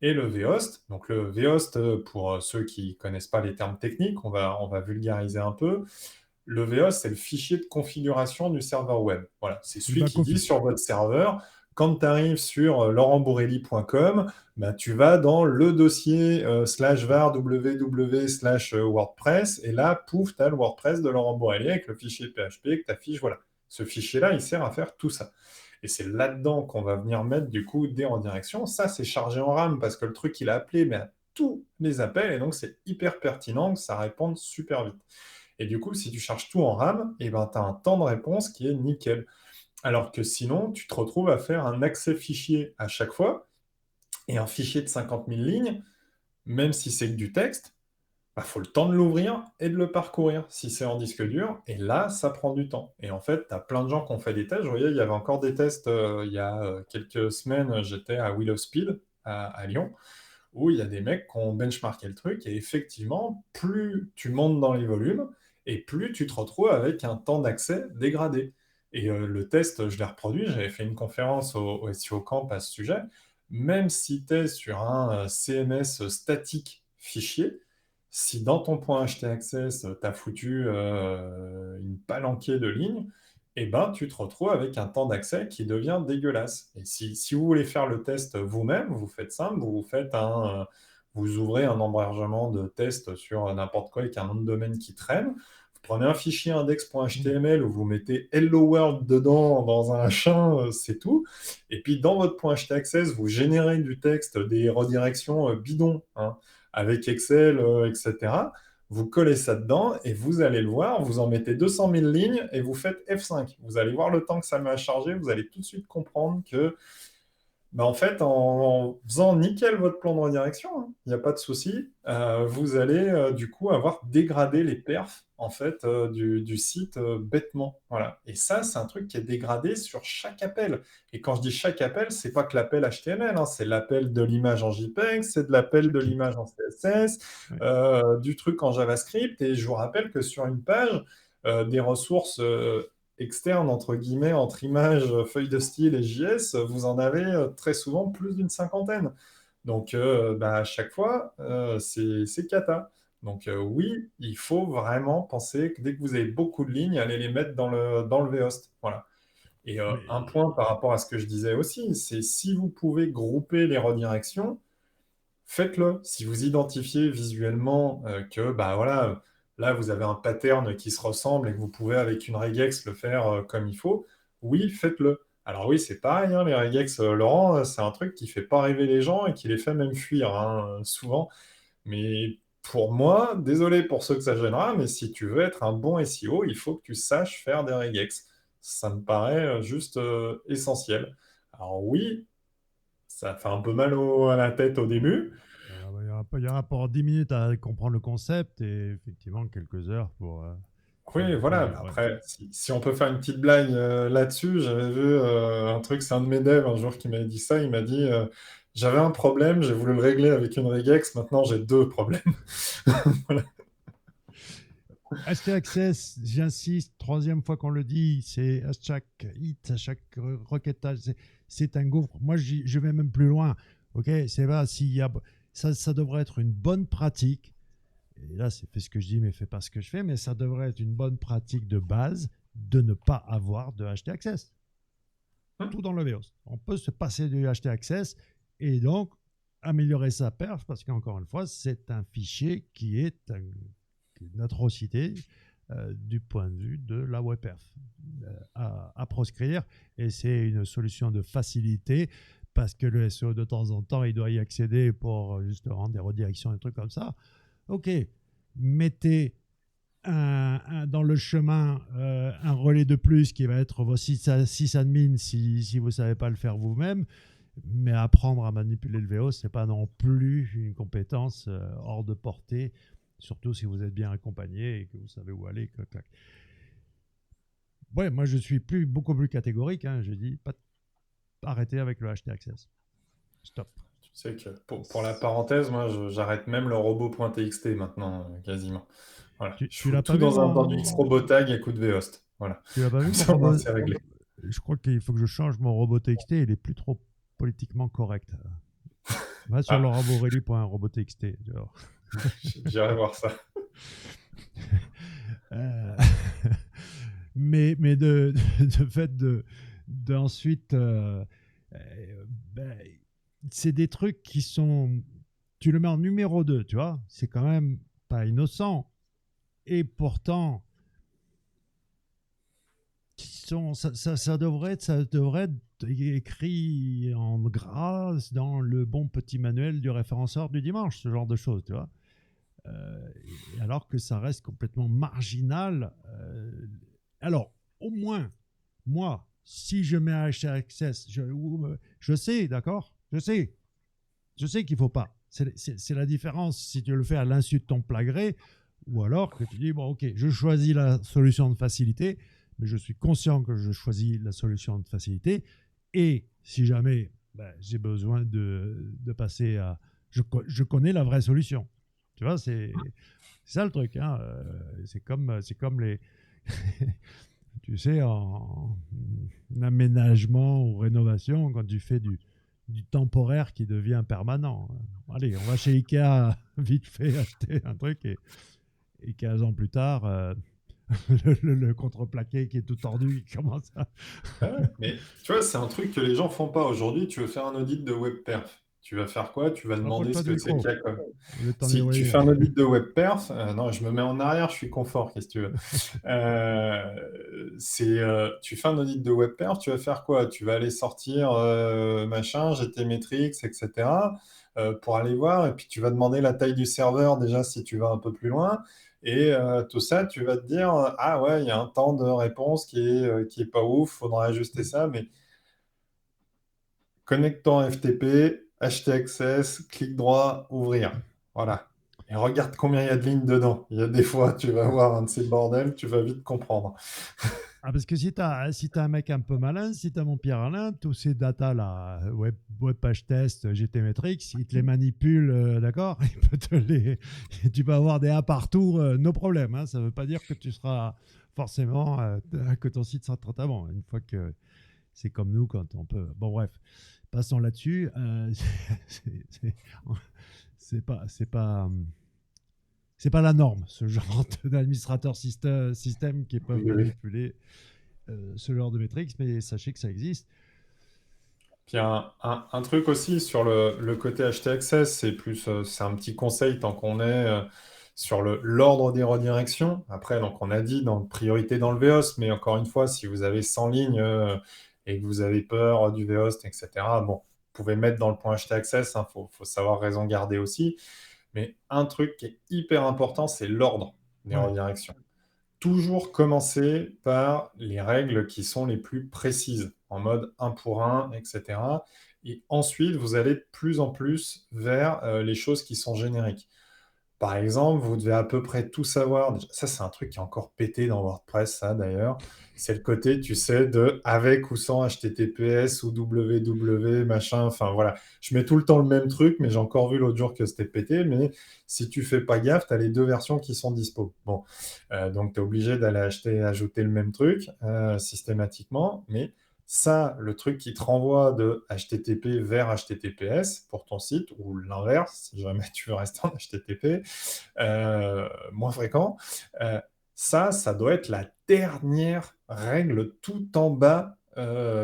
Et le vhost, donc le vhost, pour ceux qui ne connaissent pas les termes techniques, on va vulgariser un peu. Le vhost, c'est le fichier de configuration du serveur web. Voilà, c'est C'est le celui qui dit back-office. sur votre serveur, quand tu arrives sur laurentbourrelli.com, bah, tu vas dans le dossier /var www/wordpress, et là, pouf, tu as le WordPress de Laurent Bourrelli avec le fichier PHP que tu affiches. Voilà. Ce fichier-là, il sert à faire tout ça. Et c'est là-dedans qu'on va venir mettre du coup des redirections. Ça, c'est chargé en RAM parce que le truc, il a appelé mais à tous les appels, et donc c'est hyper pertinent que ça réponde super vite. Et du coup, si tu charges tout en RAM, eh ben, tu as un temps de réponse qui est nickel. Alors que sinon, tu te retrouves à faire un accès fichier à chaque fois, et un fichier de 50 000 lignes, même si c'est que du texte, bah, faut le temps de l'ouvrir et de le parcourir si c'est en disque dur. Et là, ça prend du temps. Et en fait, tu as plein de gens qui ont fait des tests. Je voyais, il y avait encore des tests il y a quelques semaines. J'étais à Wheel of Speed à Lyon, où il y a des mecs qui ont benchmarké le truc. Et effectivement, plus tu montes dans les volumes, et plus tu te retrouves avec un temps d'accès dégradé. Et le test, je l'ai reproduit. J'avais fait une conférence au SEO Camp à ce sujet. Même si tu es sur un CMS statique fichier, si dans ton point htaccess, tu as foutu une palanquée de lignes, eh ben, tu te retrouves avec un temps d'accès qui devient dégueulasse. Et si vous voulez faire le test vous-même, vous faites simple, vous ouvrez un embragement de test sur n'importe quoi avec un nom de domaine qui traîne. Vous prenez un fichier index.html où vous mettez Hello World dedans dans un champ, c'est tout. Et puis dans votre point htaccess, vous générez du texte, des redirections bidons, hein, avec Excel, etc. Vous collez ça dedans et vous allez le voir, vous en mettez 200 000 lignes et vous faites F5. Vous allez voir le temps que ça met à charger, vous allez tout de suite comprendre que bah, en fait, en faisant nickel votre plan de redirection, hein, il n'y a pas de souci, vous allez du coup avoir dégradé les perfs en fait, du site bêtement. Voilà. Et ça, c'est un truc qui est dégradé sur chaque appel. Et quand je dis chaque appel, c'est pas que l'appel HTML, hein, c'est l'appel de l'image en JPEG, c'est de l'appel Chaque de clic. l'image en CSS, Ouais. du truc en JavaScript. Et je vous rappelle que sur une page, des ressources externe, entre guillemets, entre images, feuilles de style et JS, vous en avez très souvent plus d'une cinquantaine. Donc, bah, à chaque fois, c'est cata. Donc, oui, il faut vraiment penser que dès que vous avez beaucoup de lignes, allez les mettre dans le vhost. Voilà. Et un Mais point par rapport à ce que je disais aussi, c'est si vous pouvez grouper les redirections, faites-le. Si vous identifiez visuellement que bah voilà, là vous avez un pattern qui se ressemble et que vous pouvez avec une regex le faire comme il faut, oui, faites-le. Alors oui, c'est pareil, hein, les regex, Laurent, c'est un truc qui fait pas rêver les gens et qui les fait même fuir, hein, souvent. Mais pour moi, désolé pour ceux que ça gênera, mais si tu veux être un bon SEO, il faut que tu saches faire des regex. Ça me paraît juste essentiel. Alors oui, ça fait un peu mal à la tête au début. il y aura pour 10 minutes à comprendre le concept et effectivement quelques heures pour Oui, voilà. adapter. Mais Ouais. après, si on peut faire une petite blague là-dessus, j'avais vu un truc, c'est un de mes devs un jour qui m'avait dit ça. Il m'a dit j'avais un problème, j'ai voulu le régler avec une regex, maintenant j'ai deux problèmes. Voilà. htaccess, j'insiste, troisième fois qu'on le dit, c'est à chaque hit, à chaque requêtage, c'est un gouffre. Moi, je vais même plus loin. Ok, c'est vrai, ça devrait être une bonne pratique. Et là, c'est fait ce que je dis, mais fais pas ce que je fais. Mais ça devrait être une bonne pratique de base de ne pas avoir de htaccess. Hum, Tout dans le VOS. On peut se passer du htaccess et donc améliorer sa perf parce qu'encore une fois, c'est un fichier qui est une atrocité du point de vue de la web perf à proscrire. Et c'est une solution de facilité parce que le SEO, de temps en temps, il doit y accéder pour juste rendre des redirections et des trucs comme ça. Ok, mettez dans le chemin un relais de plus qui va être vos sysadmins si vous ne savez pas le faire vous-même. Mais apprendre à manipuler le VO, ce n'est pas non plus une compétence hors de portée, surtout si vous êtes bien accompagné et que vous savez où aller. Clac, clac. Ouais, moi je suis beaucoup plus catégorique. Hein. Je dis pas arrêter avec le HT Access. Stop. Tu sais que pour la parenthèse, moi, j'arrête même le robot.txt maintenant, quasiment. Voilà. Je Tu fous l'as pas tout vu dans du Xrobotag et coup de VHost. Voilà. Tu l'as pas vu Comme mon ça, au moins, robot? c'est réglé. Je crois qu'il faut que je change mon robot TXT. Il est plus trop politiquement correct. Va sur le Ah, roborelli.robot.txt. j'irai voir ça. Euh, mais de fait d'ensuite, ben, c'est des trucs qui sont. Tu le mets en numéro 2, tu vois, c'est quand même pas innocent. Et pourtant, ça devrait être écrit en gras dans le bon petit manuel du référenceur du dimanche, ce genre de choses, tu vois. Alors que ça reste complètement marginal. Alors, au moins, moi, si je mets HT Access, je sais, d'accord. Je sais qu'il ne faut pas. C'est la différence si tu le fais à l'insu de ton plat gré ou alors que tu dis, bon, ok, je choisis la solution de facilité, mais je suis conscient que je choisis la solution de facilité. Et si jamais j'ai besoin de passer à... Je connais la vraie solution. Tu vois, c'est ça le truc. Hein. C'est comme les... tu sais, en aménagement ou rénovation, quand tu fais du temporaire qui devient permanent. Allez, on va chez Ikea vite fait acheter un truc et 15 ans plus tard, le contreplaqué qui est tout tordu, il commence à... Ah ouais, mais tu vois, c'est un truc que les gens font pas aujourd'hui. Tu veux faire un audit de WebPerf. Tu vas faire quoi? Tu vas demander Rapproche-toi ce du que c'est micro, qu'il y a comme. le temps Si tu d'éloigner. fais un audit de WebPerf, non, je me mets en arrière, je suis confort, qu'est-ce que tu veux. Tu fais un audit de WebPerf, tu vas faire quoi? Tu vas aller sortir machin, GTmetrix, etc. Pour aller voir, et puis tu vas demander la taille du serveur déjà si tu vas un peu plus loin. Et tout ça, tu vas te dire, ah ouais, il y a un temps de réponse qui est pas ouf, faudra ajuster ça, mais connectant FTP, htaccess, clic droit, ouvrir. Voilà. Et regarde combien il y a de lignes dedans. Il y a des fois, tu vas voir un de ces bordels, tu vas vite comprendre. Ah, parce que si t'as un mec un peu malin, si t'as mon Pierre Alain, tous ces datas là, web page test, GTmetrix, il te les manipule, d'accord. Il peut te les, tu peux avoir des A partout, no problème. Hein. Ça ne veut pas dire que tu seras forcément que ton site sera très bon. Une fois que c'est comme nous quand on peut. Bon bref, passons là-dessus. C'est c'est- c'est pas c'est pas la norme, ce genre d'administrateur système qui peuvent Oui, oui. manipuler ce genre de métriques, mais sachez que ça existe. Puis un truc aussi sur le côté htaccess, c'est un petit conseil tant qu'on est sur l'ordre des redirections. Après, donc on a dit dans priorité dans le VHost, mais encore une fois, si vous avez 100 lignes et que vous avez peur du VHost, etc., bon, vous pouvez mettre dans le point htaccess, il faut savoir raison garder aussi. Mais un truc qui est hyper important, c'est l'ordre des Ouais. redirections. Toujours commencer par les règles qui sont les plus précises, en mode un pour un, etc. Et ensuite, vous allez de plus en plus vers les choses qui sont génériques. Par exemple, vous devez à peu près tout savoir. Ça, c'est un truc qui est encore pété dans WordPress, ça d'ailleurs. C'est le côté, tu sais, de avec ou sans HTTPS ou www, machin. Enfin voilà, je mets tout le temps le même truc, mais j'ai encore vu l'autre jour que c'était pété. Mais si tu fais pas gaffe, tu as les deux versions qui sont dispo. Bon, donc tu es obligé d'aller ajouter le même truc systématiquement. Mais ça, le truc qui te renvoie de HTTP vers HTTPS pour ton site, ou l'inverse, si jamais tu veux rester en HTTP, moins fréquent, euh, ça doit être la dernière règle tout en bas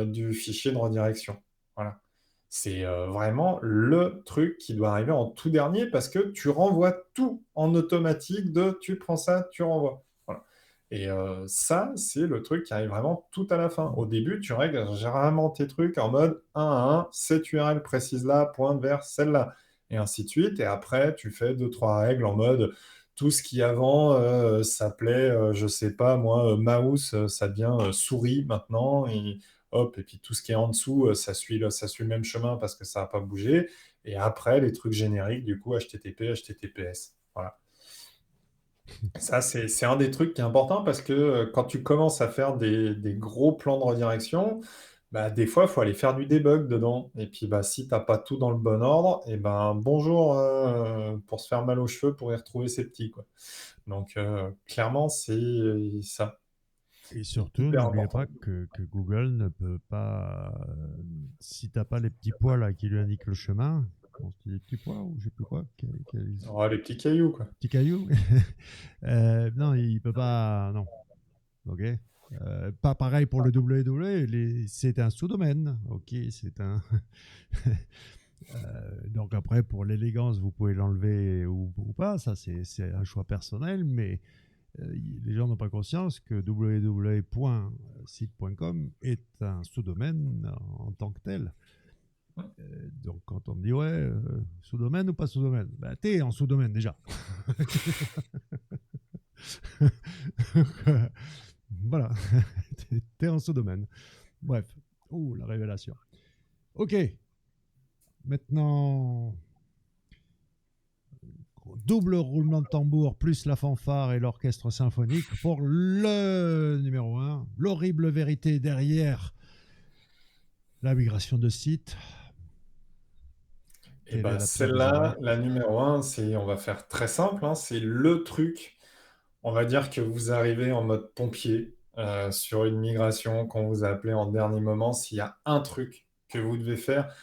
du fichier de redirection. Voilà. C'est vraiment le truc qui doit arriver en tout dernier parce que tu renvoies tout en automatique de tu prends ça, tu renvoies. Voilà. Et ça, c'est le truc qui arrive vraiment tout à la fin. Au début, tu règles généralement tes trucs en mode 1 à 1, cette URL précise là, pointe vers celle-là, et ainsi de suite. Et après, tu fais deux, trois règles en mode tout ce qui avant s'appelait, je sais pas moi, mouse, ça devient souris maintenant. Et hop, et puis tout ce qui est en dessous, ça suit le même chemin parce que ça n'a pas bougé. Et après, les trucs génériques, du coup, HTTP, HTTPS. Voilà. Ça, c'est un des trucs qui est important parce que quand tu commences à faire des gros plans de redirection, bah, des fois, il faut aller faire du debug dedans. Et puis, bah, si tu n'as pas tout dans le bon ordre, et ben bonjour pour se faire mal aux cheveux pour y retrouver ses petits, quoi. Donc, clairement, c'est ça. Et C'est surtout, hyper n'oubliez important. pas que Google ne peut pas, si t'as pas les petits pois là qui lui indiquent le chemin, bon, c'est des petits pois ou je sais plus quoi, Oh, les petits cailloux, quoi. petits cailloux, non, il peut pas, non, ok. Pas pareil pour le www, c'est un sous-domaine, ok, c'est un. Donc après, pour l'élégance, vous pouvez l'enlever ou pas, ça c'est un choix personnel, mais les gens n'ont pas conscience que www.site.com est un sous-domaine en tant que tel. Donc quand on me dit ouais, sous-domaine ou pas sous-domaine, bah, t'es en sous-domaine déjà. Voilà, t'es en sous-domaine. Bref, la révélation. Ok, maintenant, double roulement de tambour plus la fanfare et l'orchestre symphonique pour le numéro un, l'horrible vérité derrière la migration de site. Et Quelle est bah, la pire des celle-là, arnaques? la numéro un, on va faire très simple, hein, c'est le truc. On va dire que vous arrivez en mode pompier sur une migration qu'on vous a appelé en dernier moment. S'il y a un truc que vous devez faire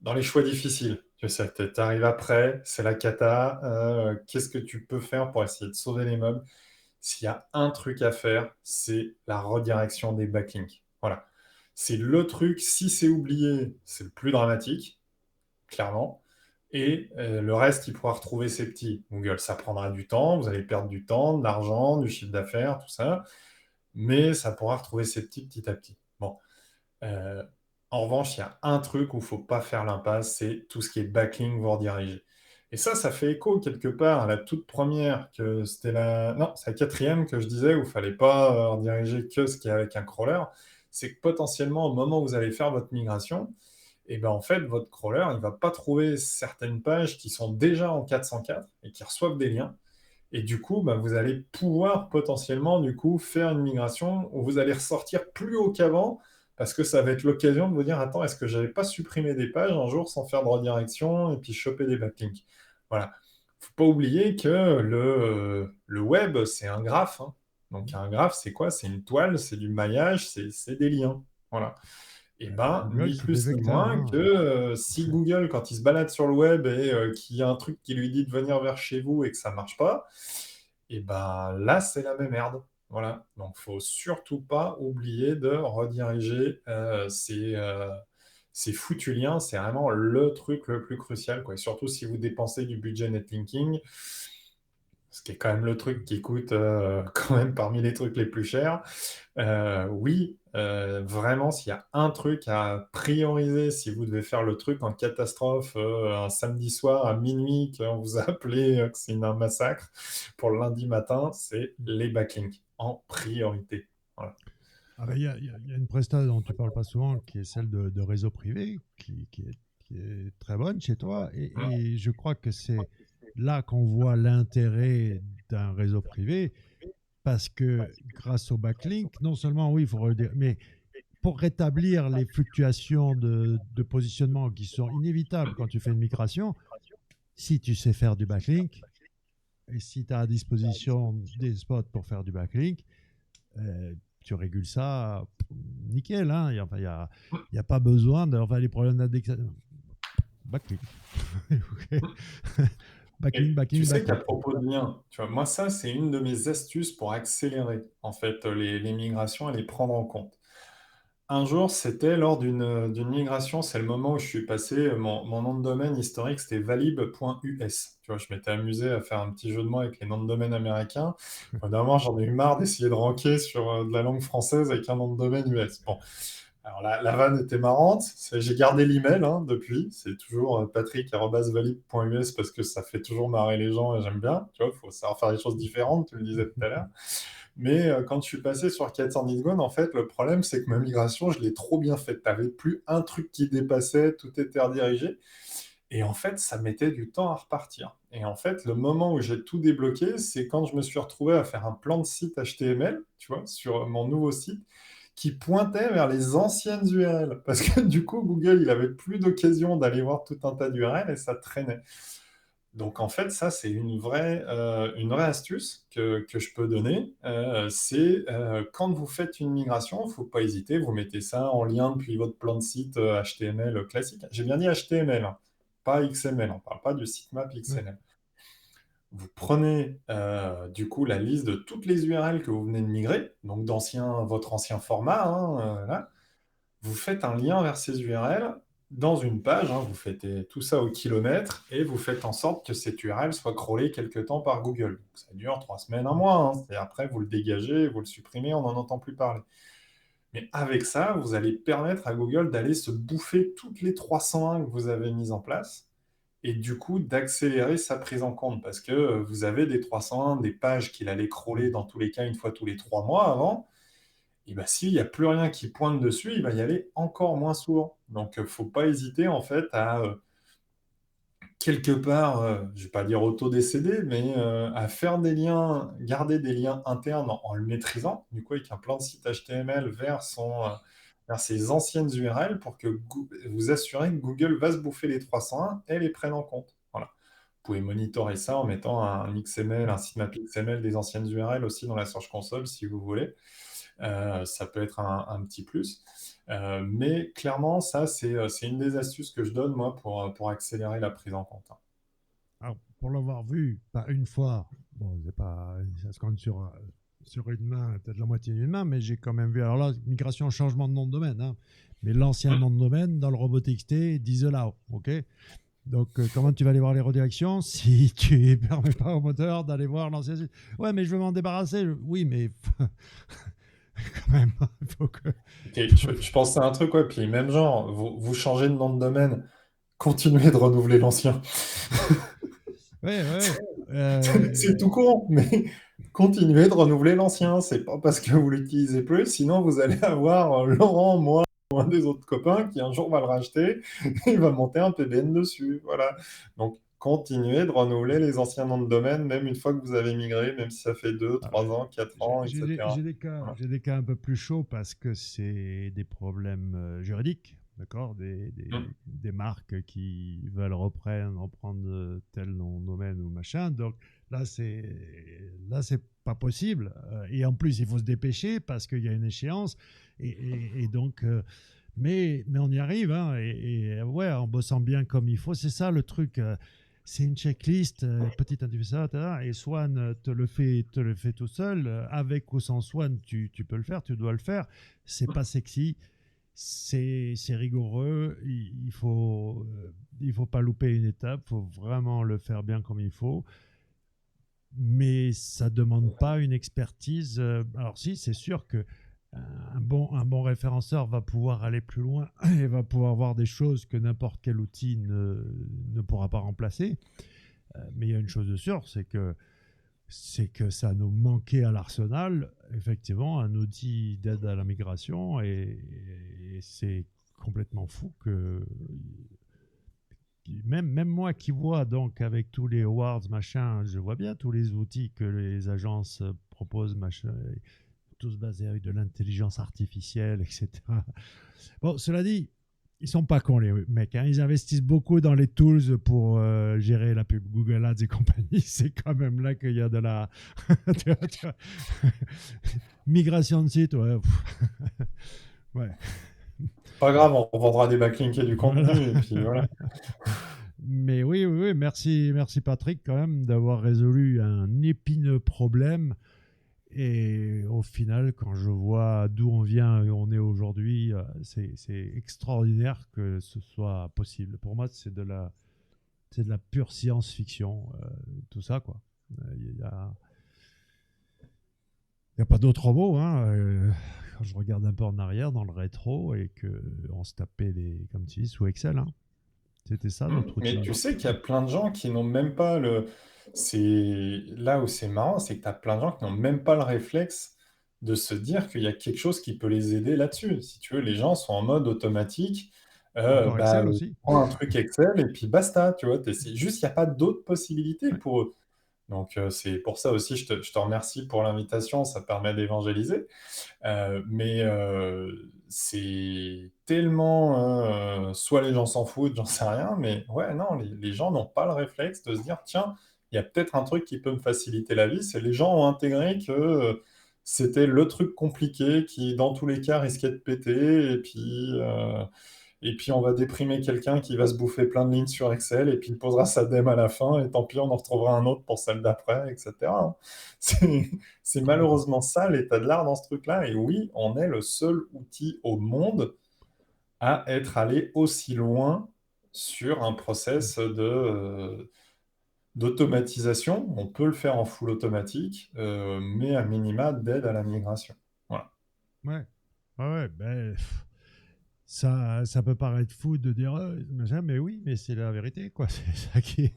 dans les choix difficiles, tu sais, tu arrives après, c'est la cata. Qu'est-ce que tu peux faire pour essayer de sauver les meubles? S'il y a un truc à faire, c'est la redirection des backlinks. Voilà. C'est le truc, si c'est oublié, c'est le plus dramatique, clairement. Et le reste, il pourra retrouver ses petits. Google, ça prendra du temps, vous allez perdre du temps, de l'argent, du chiffre d'affaires, tout ça, mais ça pourra retrouver ses petits petit à petit. Bon. Euh, En revanche, il y a un truc où il ne faut pas faire l'impasse, c'est tout ce qui est backlink, vous rediriger. Et ça fait écho quelque part à la toute première, que c'était la... Non, c'est la quatrième que je disais, où il ne fallait pas rediriger que ce qui est avec un crawler. C'est que potentiellement, au moment où vous allez faire votre migration, et ben en fait, votre crawler, il ne va pas trouver certaines pages qui sont déjà en 404 et qui reçoivent des liens. Et du coup, ben, vous allez pouvoir potentiellement du coup, faire une migration où vous allez ressortir plus haut qu'avant parce que ça va être l'occasion de vous dire, attends, est-ce que je n'avais pas supprimé des pages un jour sans faire de redirection et puis choper des backlinks? Voilà. Il ne faut pas oublier que le web, c'est un graphe, hein. Donc un graphe, c'est quoi? C'est une toile, c'est du maillage, c'est des liens. Voilà. Et ben, Google, ni c'est des plus ni vecteurs, moins que hein. si Google, quand il se balade sur le web et qu'il y a un truc qui lui dit de venir vers chez vous et que ça ne marche pas, et ben là, c'est la même merde. Voilà. Donc, faut surtout pas oublier de rediriger ces foutus liens. C'est vraiment le truc le plus crucial, quoi. Et surtout si vous dépensez du budget netlinking, ce qui est quand même le truc qui coûte quand même parmi les trucs les plus chers. Oui, vraiment, s'il y a un truc à prioriser, si vous devez faire le truc en catastrophe un samedi soir à minuit, qu'on vous a appelé, que c'est un massacre, pour le lundi matin, c'est les backlinks en priorité. Voilà. Ah ben, il y a une presta dont tu parles pas souvent, qui est celle de réseau privé, qui est très bonne chez toi. Et je crois que c'est là qu'on voit l'intérêt d'un réseau privé, parce que grâce au backlink, non seulement, oui, il faut redire, mais pour rétablir les fluctuations de positionnement qui sont inévitables quand tu fais une migration, si tu sais faire du backlink, et si tu as à disposition des spots pour faire du backlink, tu régules ça nickel. Hein. Enfin, y a pas besoin de. Enfin, les problèmes d'indexation. Backlink. Ok. Backlink, Et tu backlink, sais qu'à backlink. propos de liens, tu vois, moi, ça, c'est une de mes astuces pour accélérer, en fait, les migrations et les prendre en compte. Un jour, c'était lors d'une migration, c'est le moment où je suis passé, mon nom de domaine historique, c'était valib.us. Tu vois, je m'étais amusé à faire un petit jeu de mots avec les noms de domaine américains. D'un moment, j'en ai eu marre d'essayer de ranker sur de la langue française avec un nom de domaine US. Bon, Alors la vanne était marrante. J'ai gardé l'email depuis. C'est toujours patrick@valib.us parce que ça fait toujours marrer les gens et j'aime bien. Tu vois, il faut savoir faire des choses différentes, tu le disais tout à l'heure. Mais quand je suis passé sur 400 Gone, en fait, le problème, c'est que ma migration, je l'ai trop bien faite. Tu n'avais plus un truc qui dépassait, tout était redirigé. Et en fait, ça mettait du temps à repartir. Et en fait, le moment où j'ai tout débloqué, c'est quand je me suis retrouvé à faire un plan de site HTML, tu vois, sur mon nouveau site, qui pointait vers les anciennes URL. Parce que du coup, Google, il avait plus d'occasion d'aller voir tout un tas d'URL et ça traînait. Donc en fait, ça, c'est une vraie astuce que je peux donner. C'est quand vous faites une migration, il ne faut pas hésiter, vous mettez ça en lien depuis votre plan de site HTML classique. J'ai bien dit HTML, hein, pas XML, on ne parle pas du sitemap Ouais. XML. Vous prenez du coup la liste de toutes les URL que vous venez de migrer, donc votre ancien format, là. Vous faites un lien vers ces URL dans une page, vous faites tout ça au kilomètre et vous faites en sorte que cette URL soit crawlée quelque temps par Google. Donc, ça dure 3 semaines, un mois, et après vous le dégagez, vous le supprimez, on n'en entend plus parler. Mais avec ça, vous allez permettre à Google d'aller se bouffer toutes les 301 que vous avez mises en place et du coup d'accélérer sa prise en compte parce que vous avez des 301, des pages qu'il allait crawler dans tous les cas une fois tous les 3 mois avant. Et ben, s'il n'y a plus rien qui pointe dessus, il va y aller encore moins souvent. Donc, il ne faut pas hésiter en fait à quelque part, je ne vais pas dire auto-décéder, mais à faire des liens, garder des liens internes en le maîtrisant, du coup avec un plan de site HTML vers ses anciennes URL pour que vous assurez que Google va se bouffer les 301 et les prenne en compte. Voilà. Vous pouvez monitorer ça en mettant un XML, un sitemap XML des anciennes URL aussi dans la Search Console si vous voulez. Ça peut être un petit plus. Mais clairement, ça, c'est une des astuces que je donne, moi, pour accélérer la prise en compte. Alors, pour l'avoir vu, pas une fois, bon, c'est pas, ça se compte sur une main, peut-être la moitié d'une main, mais j'ai quand même vu. Alors là, migration, changement de nom de domaine, hein, mais l'ancien nom de domaine dans le robot TXT, disallow, ok. Donc, comment tu vas aller voir les redirections si tu ne permets pas au moteur d'aller voir l'ancien site? Ouais, mais je veux m'en débarrasser. Oui, mais quand même, il faut que. Et je pense à un truc, ouais, puis même genre, vous changez de nom de domaine, continuez de renouveler l'ancien. Ouais, ouais. C'est tout con, mais continuez de renouveler l'ancien. C'est pas parce que vous l'utilisez plus, sinon vous allez avoir Laurent, moi, ou un des autres copains qui un jour va le racheter et va monter un PBN dessus. Voilà. Donc, continuez de renouveler les anciens noms de domaine, même une fois que vous avez migré, même si ça fait 2, Ah, 3 ans, 4 ans, etc. Voilà. j'ai des cas un peu plus chauds parce que c'est des problèmes juridiques, d'accord, Mm. des marques qui veulent reprendre tel nom de domaine ou machin. Donc là c'est pas possible. Et en plus, il faut se dépêcher parce qu'il y a une échéance. Et donc, mais on y arrive, hein, ouais, en bossant bien comme il faut. C'est ça le truc. C'est une checklist, petite individuelle, et Swan te le fait tout seul. Avec ou sans Swan, tu peux le faire, tu dois le faire. C'est pas sexy, c'est rigoureux. Il faut pas louper une étape, il faut vraiment le faire bien comme il faut. Mais ça demande pas une expertise. Alors si, c'est sûr que un bon référenceur va pouvoir aller plus loin et va pouvoir voir des choses que n'importe quel outil ne pourra pas remplacer. Mais il y a une chose de sûre, c'est que ça nous manquait à l'arsenal, effectivement, un outil d'aide à la migration, et c'est complètement fou que même moi qui vois donc avec tous les awards, machin, je vois bien tous les outils que les agences proposent, machin, tous basés avec de l'intelligence artificielle, etc. Bon, cela dit, ils sont pas cons les mecs, hein. Ils investissent beaucoup dans les tools pour gérer la pub, Google Ads et compagnie. C'est quand même là qu'il y a de la migration de site. Ouais, ouais. Pas grave, on vendra des backlinks et du Voilà. contenu, et puis voilà. Mais oui, oui, oui, merci Patrick quand même d'avoir résolu un épineux problème. Et au final, quand je vois d'où on vient et où on est aujourd'hui, c'est extraordinaire que ce soit possible. Pour moi, c'est de la pure science-fiction, tout ça, quoi. Il n'y a pas d'autre mot, hein. quand je regarde un peu en arrière dans le rétro et qu'on se tapait comme tu dis, sous Excel, hein. C'était ça notre Mais routine. tu sais qu'il y a plein de gens qui n'ont même pas le... C'est là où c'est marrant, c'est que tu as plein de gens qui n'ont même pas le réflexe de se dire qu'il y a quelque chose qui peut les aider là-dessus. Si tu veux, les gens sont en mode automatique. Encore Bah, Excel aussi. prends un truc Excel et puis basta, tu vois. C'est juste, il n'y a pas d'autres possibilités Ouais. pour eux. Donc, c'est pour ça aussi, je te remercie pour l'invitation, ça permet d'évangéliser. Mais c'est tellement, soit les gens s'en foutent, j'en sais rien, mais ouais, non, les gens n'ont pas le réflexe de se dire, tiens, il y a peut-être un truc qui peut me faciliter la vie. C'est les gens ont intégré que c'était le truc compliqué qui, dans tous les cas, risquait de péter, et puis on va déprimer quelqu'un qui va se bouffer plein de lignes sur Excel, et puis il posera sa dème à la fin, et tant pis, on en retrouvera un autre pour celle d'après, etc. C'est, c'est Complètement. malheureusement ça l'état de l'art dans ce truc-là. Et oui, on est le seul outil au monde à être allé aussi loin sur un process d'automatisation. On peut le faire en full automatique, mais à minima d'aide à la migration. Voilà. Ouais. Ouais, ben, ça peut paraître fou de dire machin, mais oui, mais c'est la vérité, quoi. C'est ça qui est.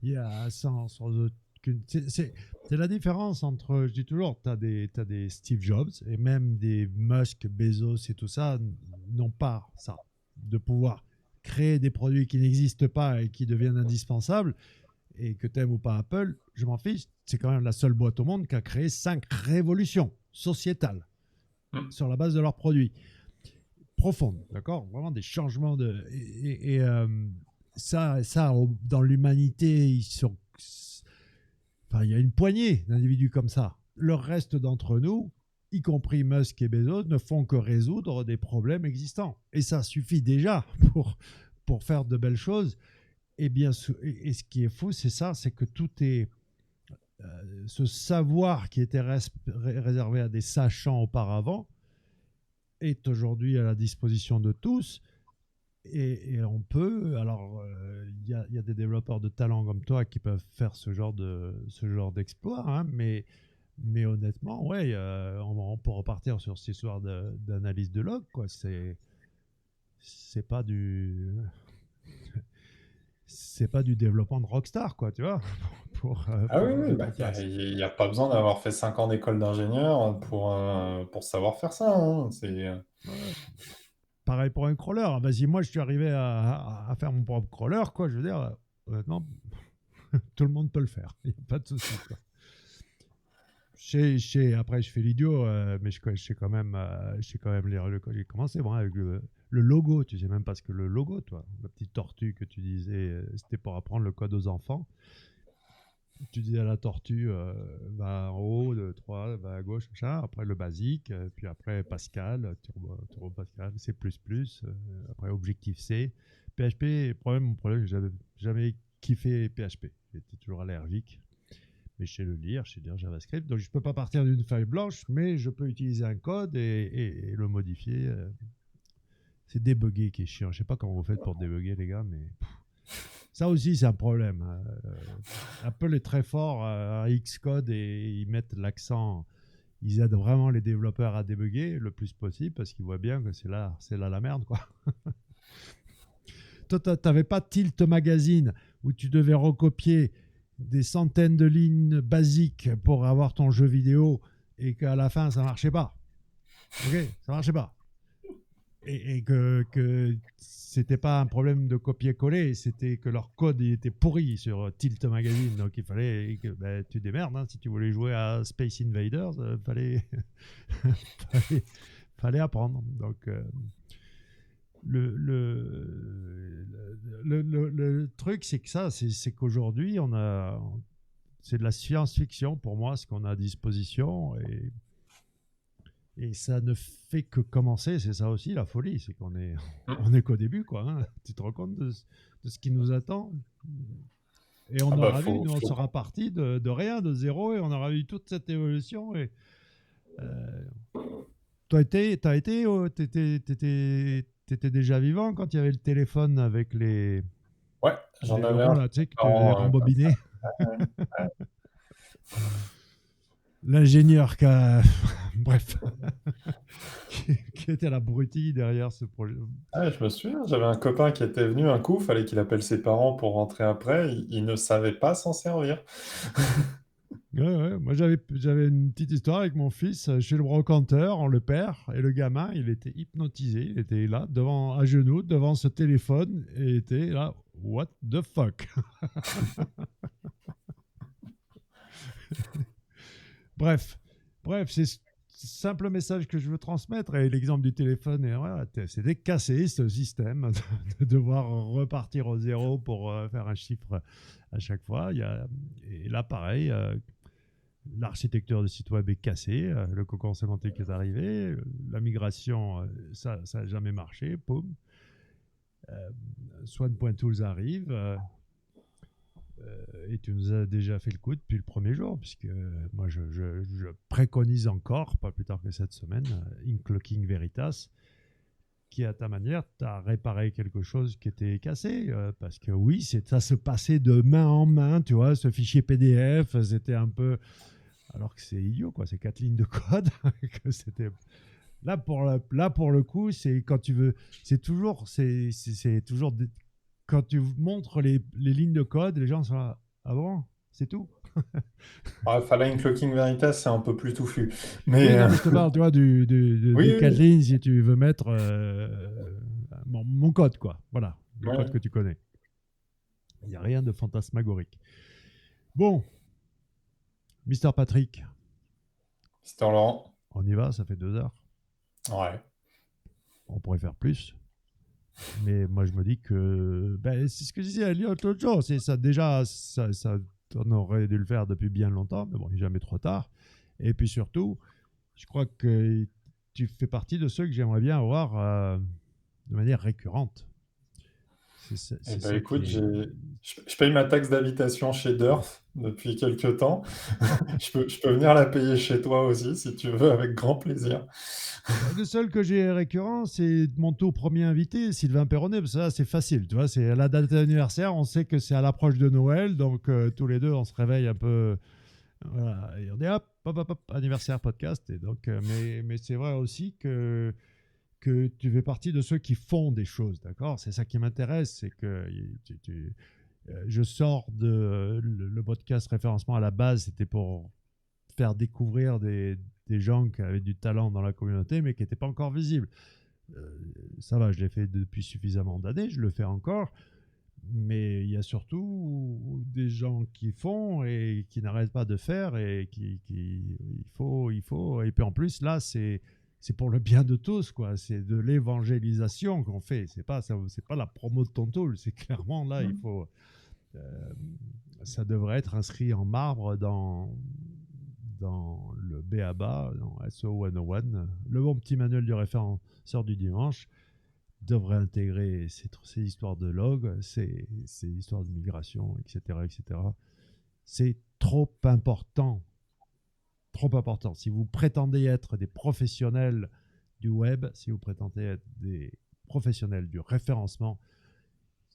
Il y a sans aucune. C'est la différence entre. Je dis toujours, t'as des Steve Jobs et même des Musk, Bezos et tout ça n'ont pas ça. De pouvoir créer des produits qui n'existent pas et qui deviennent indispensables. Et que tu aimes ou pas Apple, je m'en fiche. C'est quand même la seule boîte au monde qui a créé 5 révolutions sociétales Mm. sur la base de leurs produits profondes, d'accord. Vraiment des changements de ça dans l'humanité, enfin, il y a une poignée d'individus comme ça. Le reste d'entre nous, y compris Musk et Bezos, ne font que résoudre des problèmes existants. Et ça suffit déjà pour faire de belles choses. Et bien, et ce qui est fou, c'est ça, c'est que tout est ce savoir qui était réservé à des sachants auparavant est aujourd'hui à la disposition de tous. Et on peut, alors il y a des développeurs de talent comme toi qui peuvent faire ce genre d'exploit, hein, mais honnêtement, ouais, on peut repartir sur cette histoire d'analyse de log, quoi. C'est pas du c'est pas du développement de rockstar, quoi, tu vois, Ah oui, pour oui, mettre bah, en place. il y a pas besoin d'avoir fait 5 ans d'école d'ingénieur pour savoir faire ça, hein. Ouais. Pareil pour un crawler. Vas-y, moi, je suis arrivé à faire mon propre crawler, quoi. Je veux dire, honnêtement, tout le monde peut le faire. Il n'y a pas de souci, quoi. Après, je fais l'idiot, mais je sais quand même, quand j'ai commencé bon, avec le logo. Tu sais même pas ce que le logo, toi. La petite tortue que tu disais, c'était pour apprendre le code aux enfants. Tu disais à la tortue, va en haut, de 3, va à gauche, machin. Après le basique, puis après Pascal, Turbo Pascal, C++, après Objective-C. PHP, mon problème, j'avais jamais kiffé PHP. J'étais toujours allergique. Mais je sais le lire, je sais lire JavaScript. Donc je ne peux pas partir d'une feuille blanche, mais je peux utiliser un code et le modifier. C'est débugger qui est chiant. Je ne sais pas comment vous faites pour débugger, les gars, mais ça aussi, c'est un problème. Apple est très fort à Xcode et ils mettent l'accent. Ils aident vraiment les développeurs à débugger le plus possible parce qu'ils voient bien que c'est là la merde, quoi. Toi, tu n'avais pas Tilt Magazine où tu devais recopier des centaines de lignes basiques pour avoir ton jeu vidéo et qu'à la fin, ça marchait pas. Ok, ça marchait pas. Et que c'était pas un problème de copier-coller, c'était que leur code il était pourri sur Tilt Magazine. Donc il fallait que tu démerdes. Hein, si tu voulais jouer à Space Invaders, fallait, fallait apprendre. Donc le truc, c'est que c'est qu'aujourd'hui, c'est de la science-fiction pour moi, ce qu'on a à disposition. Et ça ne fait que commencer, c'est ça aussi la folie, c'est on est qu'au début, quoi. Hein. Tu te rends compte de ce qui nous attend? Et on Ah bah aura vu, nous on faut... sera parti de rien, de zéro, et on aura vu toute cette évolution. Et euh, t'étais déjà vivant quand il y avait le téléphone avec Ouais, j'en les avais ronds un là, tu sais, que tu devais parent, rembobiner. L'ingénieur qui a Bref, qui était l'abruti derrière ce projet. Ah, je me souviens, j'avais un copain qui était venu un coup, fallait qu'il appelle ses parents pour rentrer après, il ne savait pas s'en servir. Ouais. Moi, j'avais une petite histoire avec mon fils chez le brocanteur, le père, et le gamin, il était hypnotisé. Il était là, à genoux, devant ce téléphone, et il était là, what the fuck? Bref, c'est ce simple message que je veux transmettre. Et l'exemple du téléphone, et voilà, c'était cassé ce système de devoir repartir au zéro pour faire un chiffre à chaque fois. Et là, pareil, l'architecture de site web est cassée, le cocon sémantique est arrivé, la migration, ça n'a jamais marché, poum. Swan.tools arrive, et tu nous as déjà fait le coup depuis le premier jour, puisque moi je préconise encore, pas plus tard que cette semaine, Inclocking Veritas, qui à ta manière t'a réparé quelque chose qui était cassé, parce que oui, ça se passait de main en main, tu vois, ce fichier PDF, c'était un peu... Alors que c'est idiot, quoi, c'est 4 lignes de code. Que c'était... Là, pour le coup, c'est quand tu veux... C'est toujours quand tu montres les lignes de code, les gens sont là, ah bon, c'est tout. Ouais, Faline Clocking Veritas, c'est un peu plus touffu. Oui, Mais non, mais je te parle, tu vois, oui, des 4 oui, lignes si tu veux mettre mon code, quoi. Voilà, le code ouais. que tu connais. Il n'y a rien de fantasmagorique. Bon, Mister Patrick, C'était Laurent. on y va, ça fait 2 heures. Ouais. On pourrait faire plus. Mais moi, je me dis que c'est ce que je disais à Elliot l'autre jour. C'est ça, déjà, on aurait dû le faire depuis bien longtemps, mais bon, il n'est jamais trop tard. Et puis surtout, je crois que tu fais partie de ceux que j'aimerais bien avoir de manière récurrente. Eh C'est ben ça écoute, qui. je paye ma taxe d'habitation chez Durf depuis quelques temps. Je peux venir la payer chez toi aussi si tu veux, avec grand plaisir. Le seul que j'ai récurrent, c'est mon tout premier invité, Sylvain Perronnet. Parce que ça, c'est facile. Tu vois, c'est à la date d'anniversaire. On sait que c'est à l'approche de Noël. Donc, tous les deux, on se réveille un peu. Voilà, et on dit hop, anniversaire podcast. Et donc, mais c'est vrai aussi que tu fais partie de ceux qui font des choses, d'accord? C'est ça qui m'intéresse, c'est que je sors de le podcast référencement à la base, c'était pour faire découvrir des gens qui avaient du talent dans la communauté, mais qui n'étaient pas encore visibles. Ça va, je l'ai fait depuis suffisamment d'années, je le fais encore, mais il y a surtout des gens qui font et qui n'arrêtent pas de faire et il faut. Et puis en plus, là, c'est pour le bien de tous, quoi. C'est de l'évangélisation qu'on fait. C'est pas la promo de ton tool. C'est clairement là, il faut. Ça devrait être inscrit en marbre dans le BABA, dans SO 101. Le bon petit manuel du référenceur du dimanche devrait intégrer ces histoires de log, ces histoires de migration, etc., etc. C'est trop important. Trop important. Si vous prétendez être des professionnels du web, si vous prétendez être des professionnels du référencement,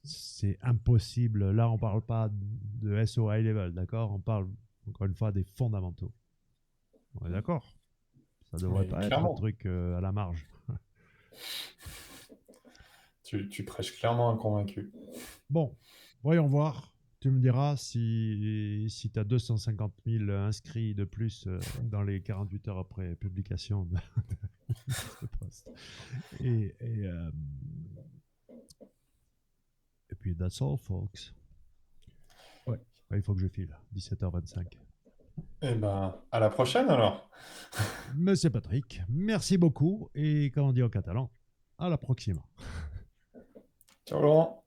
c'est impossible. Là, on ne parle pas de SO high level, d'accord? On parle, encore une fois, des fondamentaux. On est d'accord? Ça ne devrait Oui, pas être un clairement. truc à la marge. Tu prêches clairement un convaincu. Bon, voyons voir. Tu me diras si tu as 250 000 inscrits de plus dans les 48 heures après publication de ce post. Et puis, that's all, folks. Ouais, il faut que je file. 17h25. Eh ben, à la prochaine alors. Monsieur Patrick, merci beaucoup. Et comme on dit en catalan, à la proxima. Ciao Laurent.